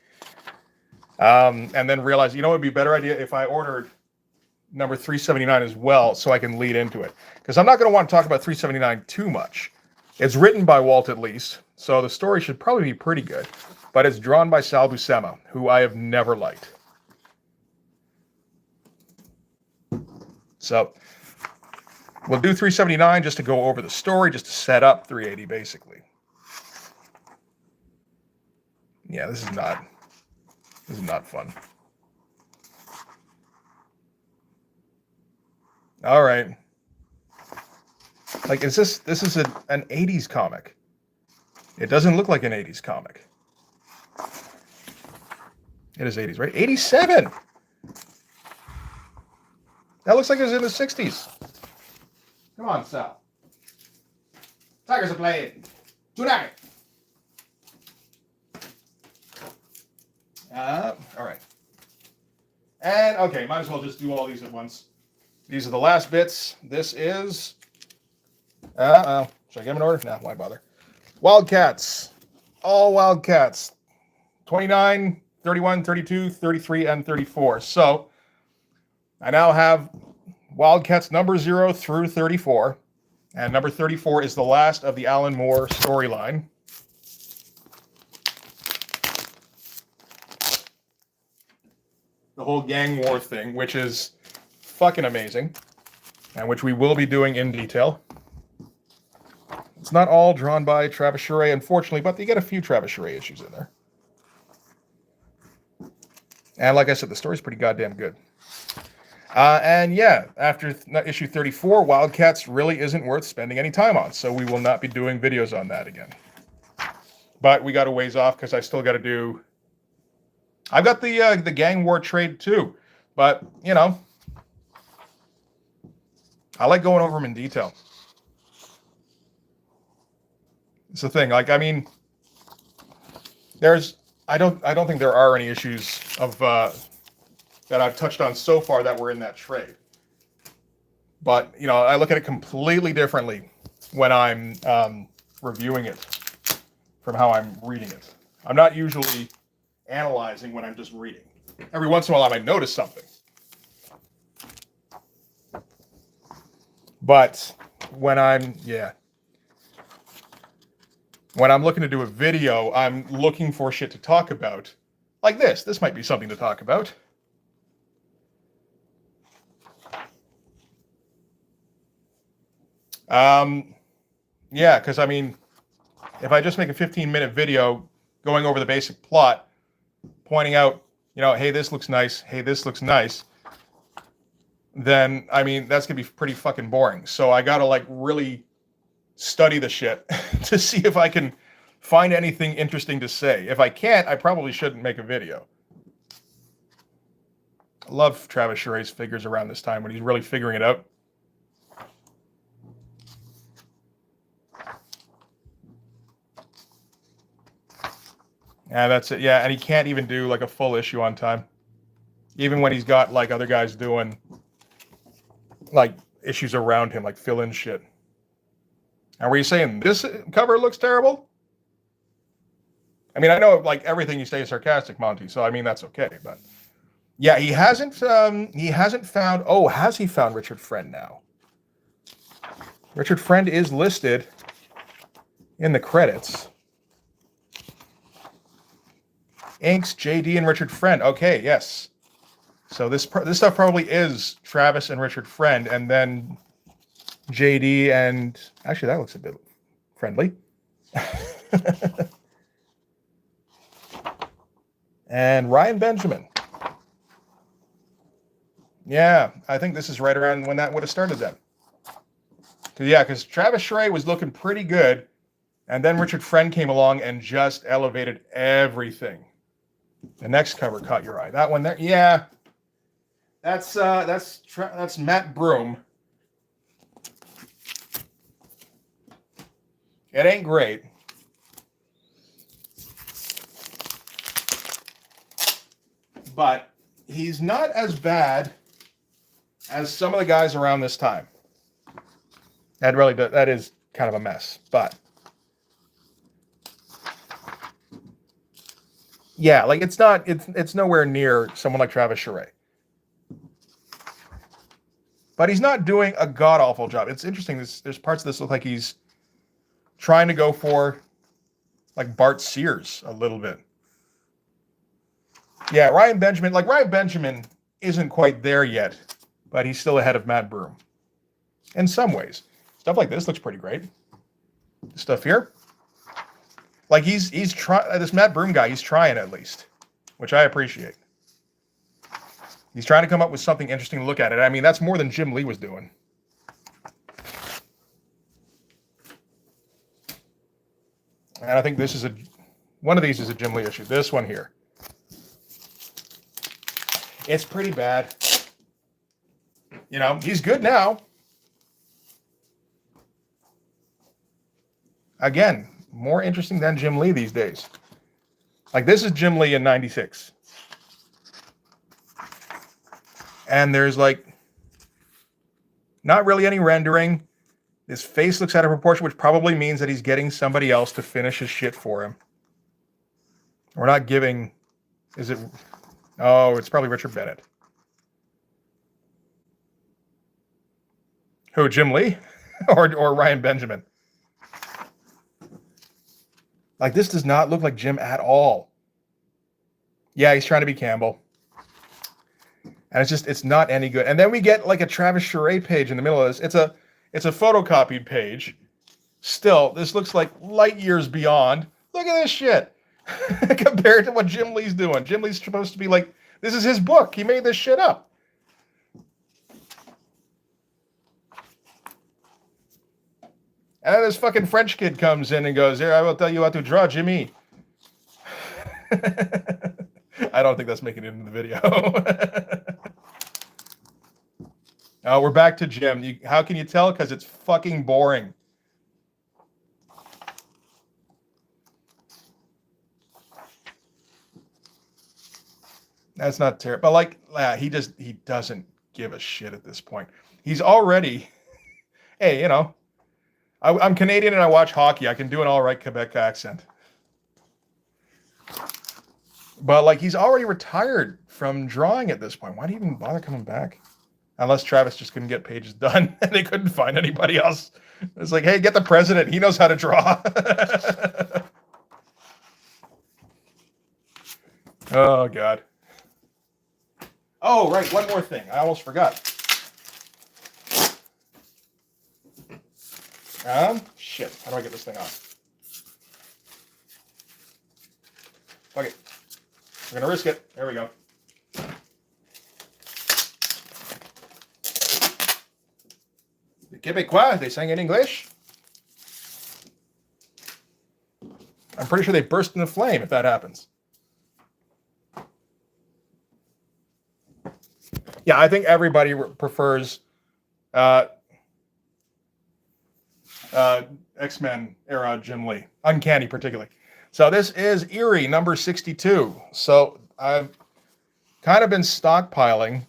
Speaker 1: And then realized, it would be a better idea if I ordered number 379 as well, so I can lead into it. Because I'm not going to want to talk about 379 too much. It's written by Walt, at least, so the story should probably be pretty good. But it's drawn by Sal Buscema, who I have never liked. So we'll do 379 just to go over the story, just to set up 380, basically. Yeah, this is not fun. All right. Like, this is an 80s comic. It doesn't look like an 80s comic. It is 80s, right? 87! That looks like it was in the 60s. Come on, Sal. Tigers are playing tonight. All right. And, okay, might as well just do all these at once. These are the last bits. This is... should I get them in order? Nah, why bother? Wildcats. All Wildcats. 29, 31, 32, 33, and 34. So, I now have Wildcats number 0 through 34. And number 34 is the last of the Alan Moore storyline. The whole gang war thing, which is fucking amazing. And which we will be doing in detail. It's not all drawn by Travis Charest, unfortunately, but you get a few Travis Charest issues in there. And like I said, the story's pretty goddamn good. And yeah, after issue 34, Wildcats really isn't worth spending any time on, so we will not be doing videos on that again. But we got a ways off because I still got to do... I've got the gang war trade too, but, I like going over them in detail. It's the thing. Like, I mean, I don't think there are any issues of that I've touched on so far that were in that trade. But I look at it completely differently when I'm reviewing it from how I'm reading it. I'm not usually analyzing when I'm just reading. Every once in a while, I might notice something. But when I'm looking to do a video, I'm looking for shit to talk about. Like this. This might be something to talk about. Yeah, because I mean, if I just make a 15-minute video going over the basic plot, pointing out, hey, this looks nice, hey, this looks nice, then, I mean, that's going to be pretty fucking boring. So I got to, really study the shit to see if I can find anything interesting to say. If I can't, I probably shouldn't make a video. I love Travis Charest's figures around this time when he's really figuring it out. Yeah, that's it. Yeah, and he can't even do a full issue on time. even when he's got like other guys doing like issues around him, like fill in shit. And were you saying this cover looks terrible? I mean, I know like everything you say is sarcastic, Monty. So I mean that's okay, but yeah, he hasn't found. Oh, has he found Richard Friend now? Richard Friend is listed in the credits. Inks, JD, and Richard Friend. Okay, yes. So this stuff probably is Travis and Richard Friend, and then JD and actually that looks a bit friendly. And Ryan Benjamin. Yeah, I think this is right around when that would have started then. Because Travis Schrey was looking pretty good, and then Richard Friend came along and just elevated everything. The next cover caught your eye. That one there, yeah. That's Matt Broom. It ain't great. But he's not as bad as some of the guys around this time. That is kind of a mess, but yeah, like it's nowhere near someone like Travis Schrey. But he's not doing a god awful job. It's interesting. There's parts of this look like he's trying to go for like Bart Sears a little bit. Yeah, Ryan Benjamin isn't quite there yet, but he's still ahead of Matt Broom in some ways. Stuff like this looks pretty great. This stuff here, like he's trying. This Matt Broom guy, he's trying at least, which I appreciate. He's trying to come up with something interesting to look at. I mean, that's more than Jim Lee was doing. And I think this is one of these is a Jim Lee issue. This one here. It's pretty bad. You know, he's good now. Again, more interesting than Jim Lee these days. Like this is Jim Lee in '96. And there's like not really any rendering. His face looks out of proportion, which probably means that he's getting somebody else to finish his shit for him. We're not giving, is it? Oh, it's probably Richard Bennett. Who, Jim Lee? or Ryan Benjamin? Like, this does not look like Jim at all. Yeah, he's trying to be Campbell. And it's not any good. And then we get like a Travis Schrey page in the middle of this. It's a photocopied page. Still, this looks like light years beyond. Look at this shit. Compared to what Jim Lee's doing. Jim Lee's supposed to be like, this is his book. He made this shit up. And then this fucking French kid comes in and goes, here, I will tell you how to draw, Jimmy. I don't think that's making it into the video. We're back to Jim. How can you tell? Because it's fucking boring. That's not terrible. But like, he doesn't give a shit at this point. He's already, hey, you know, I'm Canadian and I watch hockey. I can do an all right Quebec accent. But like, he's already retired from drawing at this point. Why do you even bother coming back? Unless Travis just couldn't get pages done and they couldn't find anybody else. It's like, hey, get the president. He knows how to draw. Oh, God. Oh, right. One more thing. I almost forgot. Shit. How do I get this thing off? Fuck it. We're going to risk it. There we go. The Québécois, they sang in English. I'm pretty sure they burst into flame if that happens. Yeah, I think everybody prefers X-Men era Jim Lee. Uncanny, particularly. So this is Eerie, number 62. So kind of been stockpiling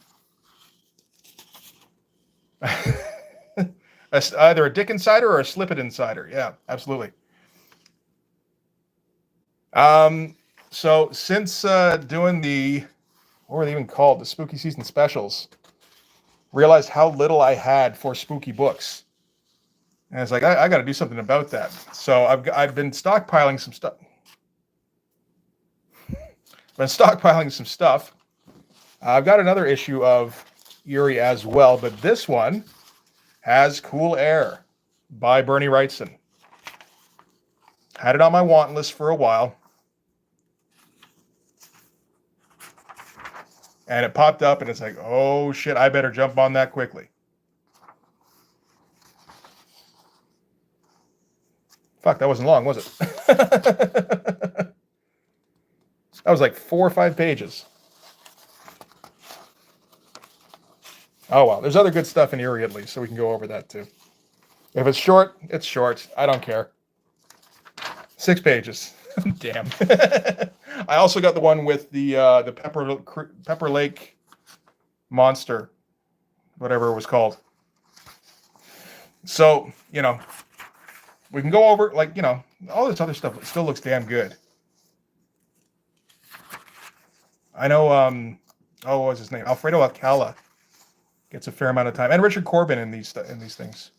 Speaker 1: either a Dick Insider or a Slip It Insider. Yeah, absolutely. So since doing the, what were they even called? The spooky season specials, realized how little I had for spooky books. And it's like, I got to do something about that. So I've been stockpiling some stuff. I've got another issue of Eerie as well, but this one has Cool Air by Bernie Wrightson. Had it on my want list for a while. And it popped up and it's like, oh shit, I better jump on that quickly. Fuck, that wasn't long, was it? That was like 4 or 5 pages. Oh well, there's other good stuff in Eerie at least, so we can go over that too. If it's short, it's short. I don't care. 6 pages. Damn. I also got the one with the Pepper Lake monster, whatever it was called. So, you know, we can go over, like, you know, all this other stuff still looks damn good. I know, what was his name? Alfredo Alcala gets a fair amount of time, and Richard Corbin in these things.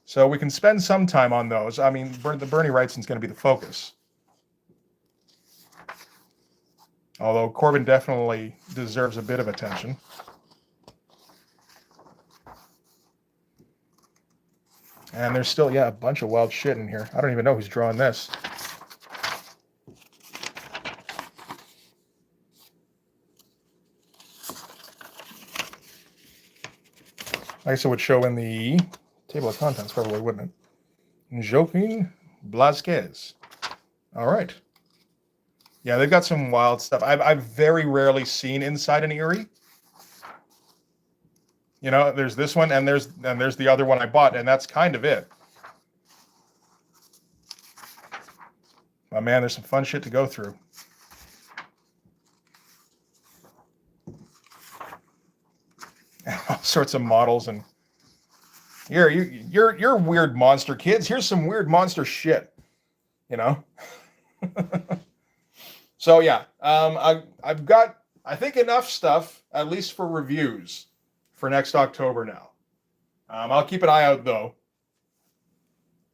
Speaker 1: So we can spend some time on those. I mean, the Bernie Wrightson's going to be the focus. Although Corbin definitely deserves a bit of attention. And there's still, yeah, a bunch of wild shit in here. I don't even know who's drawing this. I guess it would show in the table of contents, probably, wouldn't it? Joaquin Blasquez. All right. Yeah, they've got some wild stuff. I've very rarely seen Inside an Eerie. You know, there's this one, and there's the other one I bought, and that's kind of it. But man, there's some fun shit to go through. All sorts of models, and you're weird monster kids. Here's some weird monster shit. You know. So yeah, I've got, I think, enough stuff at least for reviews for next October now. I'll keep an eye out though.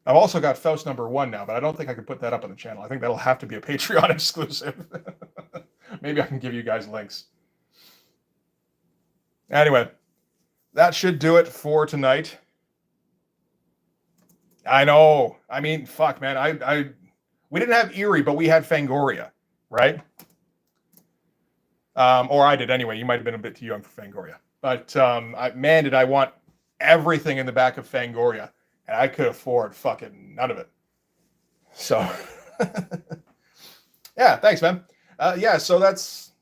Speaker 1: I've also got Faust #1 now, but I don't think I can put that up on the channel. I think that'll have to be a Patreon exclusive. Maybe I can give you guys links. Anyway, that should do it for tonight. I know. I mean, fuck, man. We didn't have Eerie, but we had Fangoria, right? Or I did anyway. You might have been a bit too young for Fangoria. But man, did I want everything in the back of Fangoria. And I could afford fucking none of it. So, yeah, thanks, man. Yeah, so that's,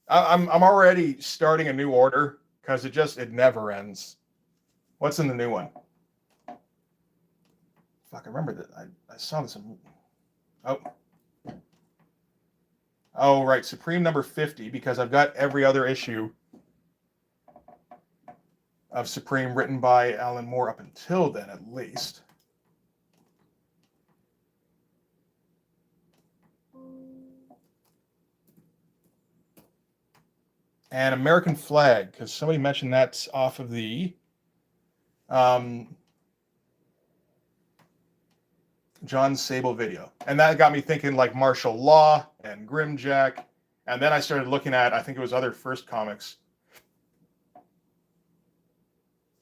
Speaker 1: I'm already starting a new order because it never ends. What's in the new one? Fuck, I remember that. I saw this. Oh, right. Supreme #50, because I've got every other issue of Supreme written by Alan Moore up until then, at least. And American Flag, because somebody mentioned that's off of the John Sable video. And that got me thinking like martial law and Grimjack. And then I started looking at, I think it was other First comics.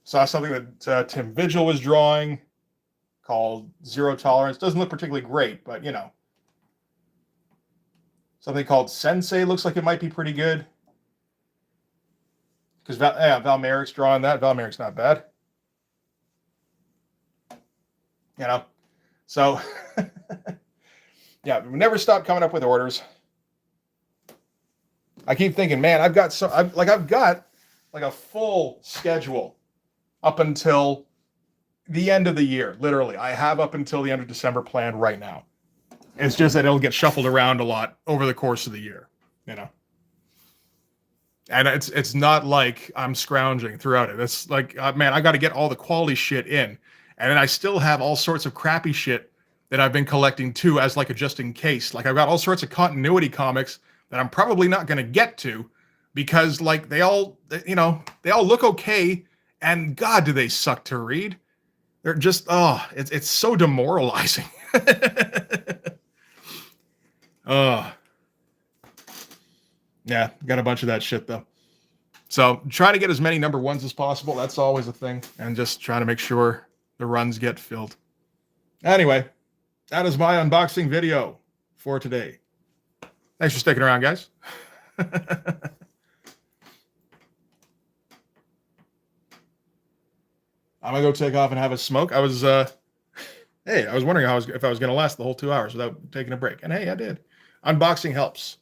Speaker 1: Saw something that Tim Vigil was drawing called Zero Tolerance. Doesn't look particularly great, but you know. Something called Sensei looks like it might be pretty good. Because Val Merrick's drawing that. Val Merrick's not bad. You know. So, yeah, we never stop coming up with orders. I keep thinking, man, I've got a full schedule up until the end of the year. Literally, I have up until the end of December planned right now. It's just that it'll get shuffled around a lot over the course of the year, you know. And it's not like I'm scrounging throughout it. It's like, man, I got to get all the quality shit in. And then I still have all sorts of crappy shit that I've been collecting too, as like a just in case. Like I've got all sorts of continuity comics that I'm probably not going to get to because like they all look okay. And God, do they suck to read. They're just, it's so demoralizing. Yeah, got a bunch of that shit though. So trying to get as many number ones as possible. That's always a thing. And just trying to make sure the runs get filled. Anyway, that is my unboxing video for today. Thanks for sticking around, guys. I'm gonna go take off and have a smoke. I was wondering if I was gonna last the whole 2 hours without taking a break. And hey, I did. Unboxing helps.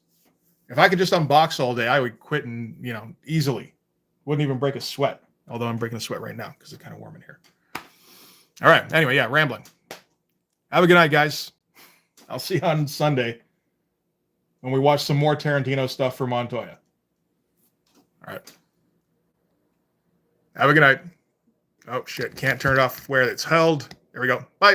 Speaker 1: If I could just unbox all day, I would quit and, easily. Wouldn't even break a sweat. Although I'm breaking a sweat right now because it's kind of warm in here. All right. Anyway, yeah, rambling. Have a good night, guys. I'll see you on Sunday when we watch some more Tarantino stuff for Montoya. All right. Have a good night. Oh, shit. Can't turn it off where it's held. There we go. Bye.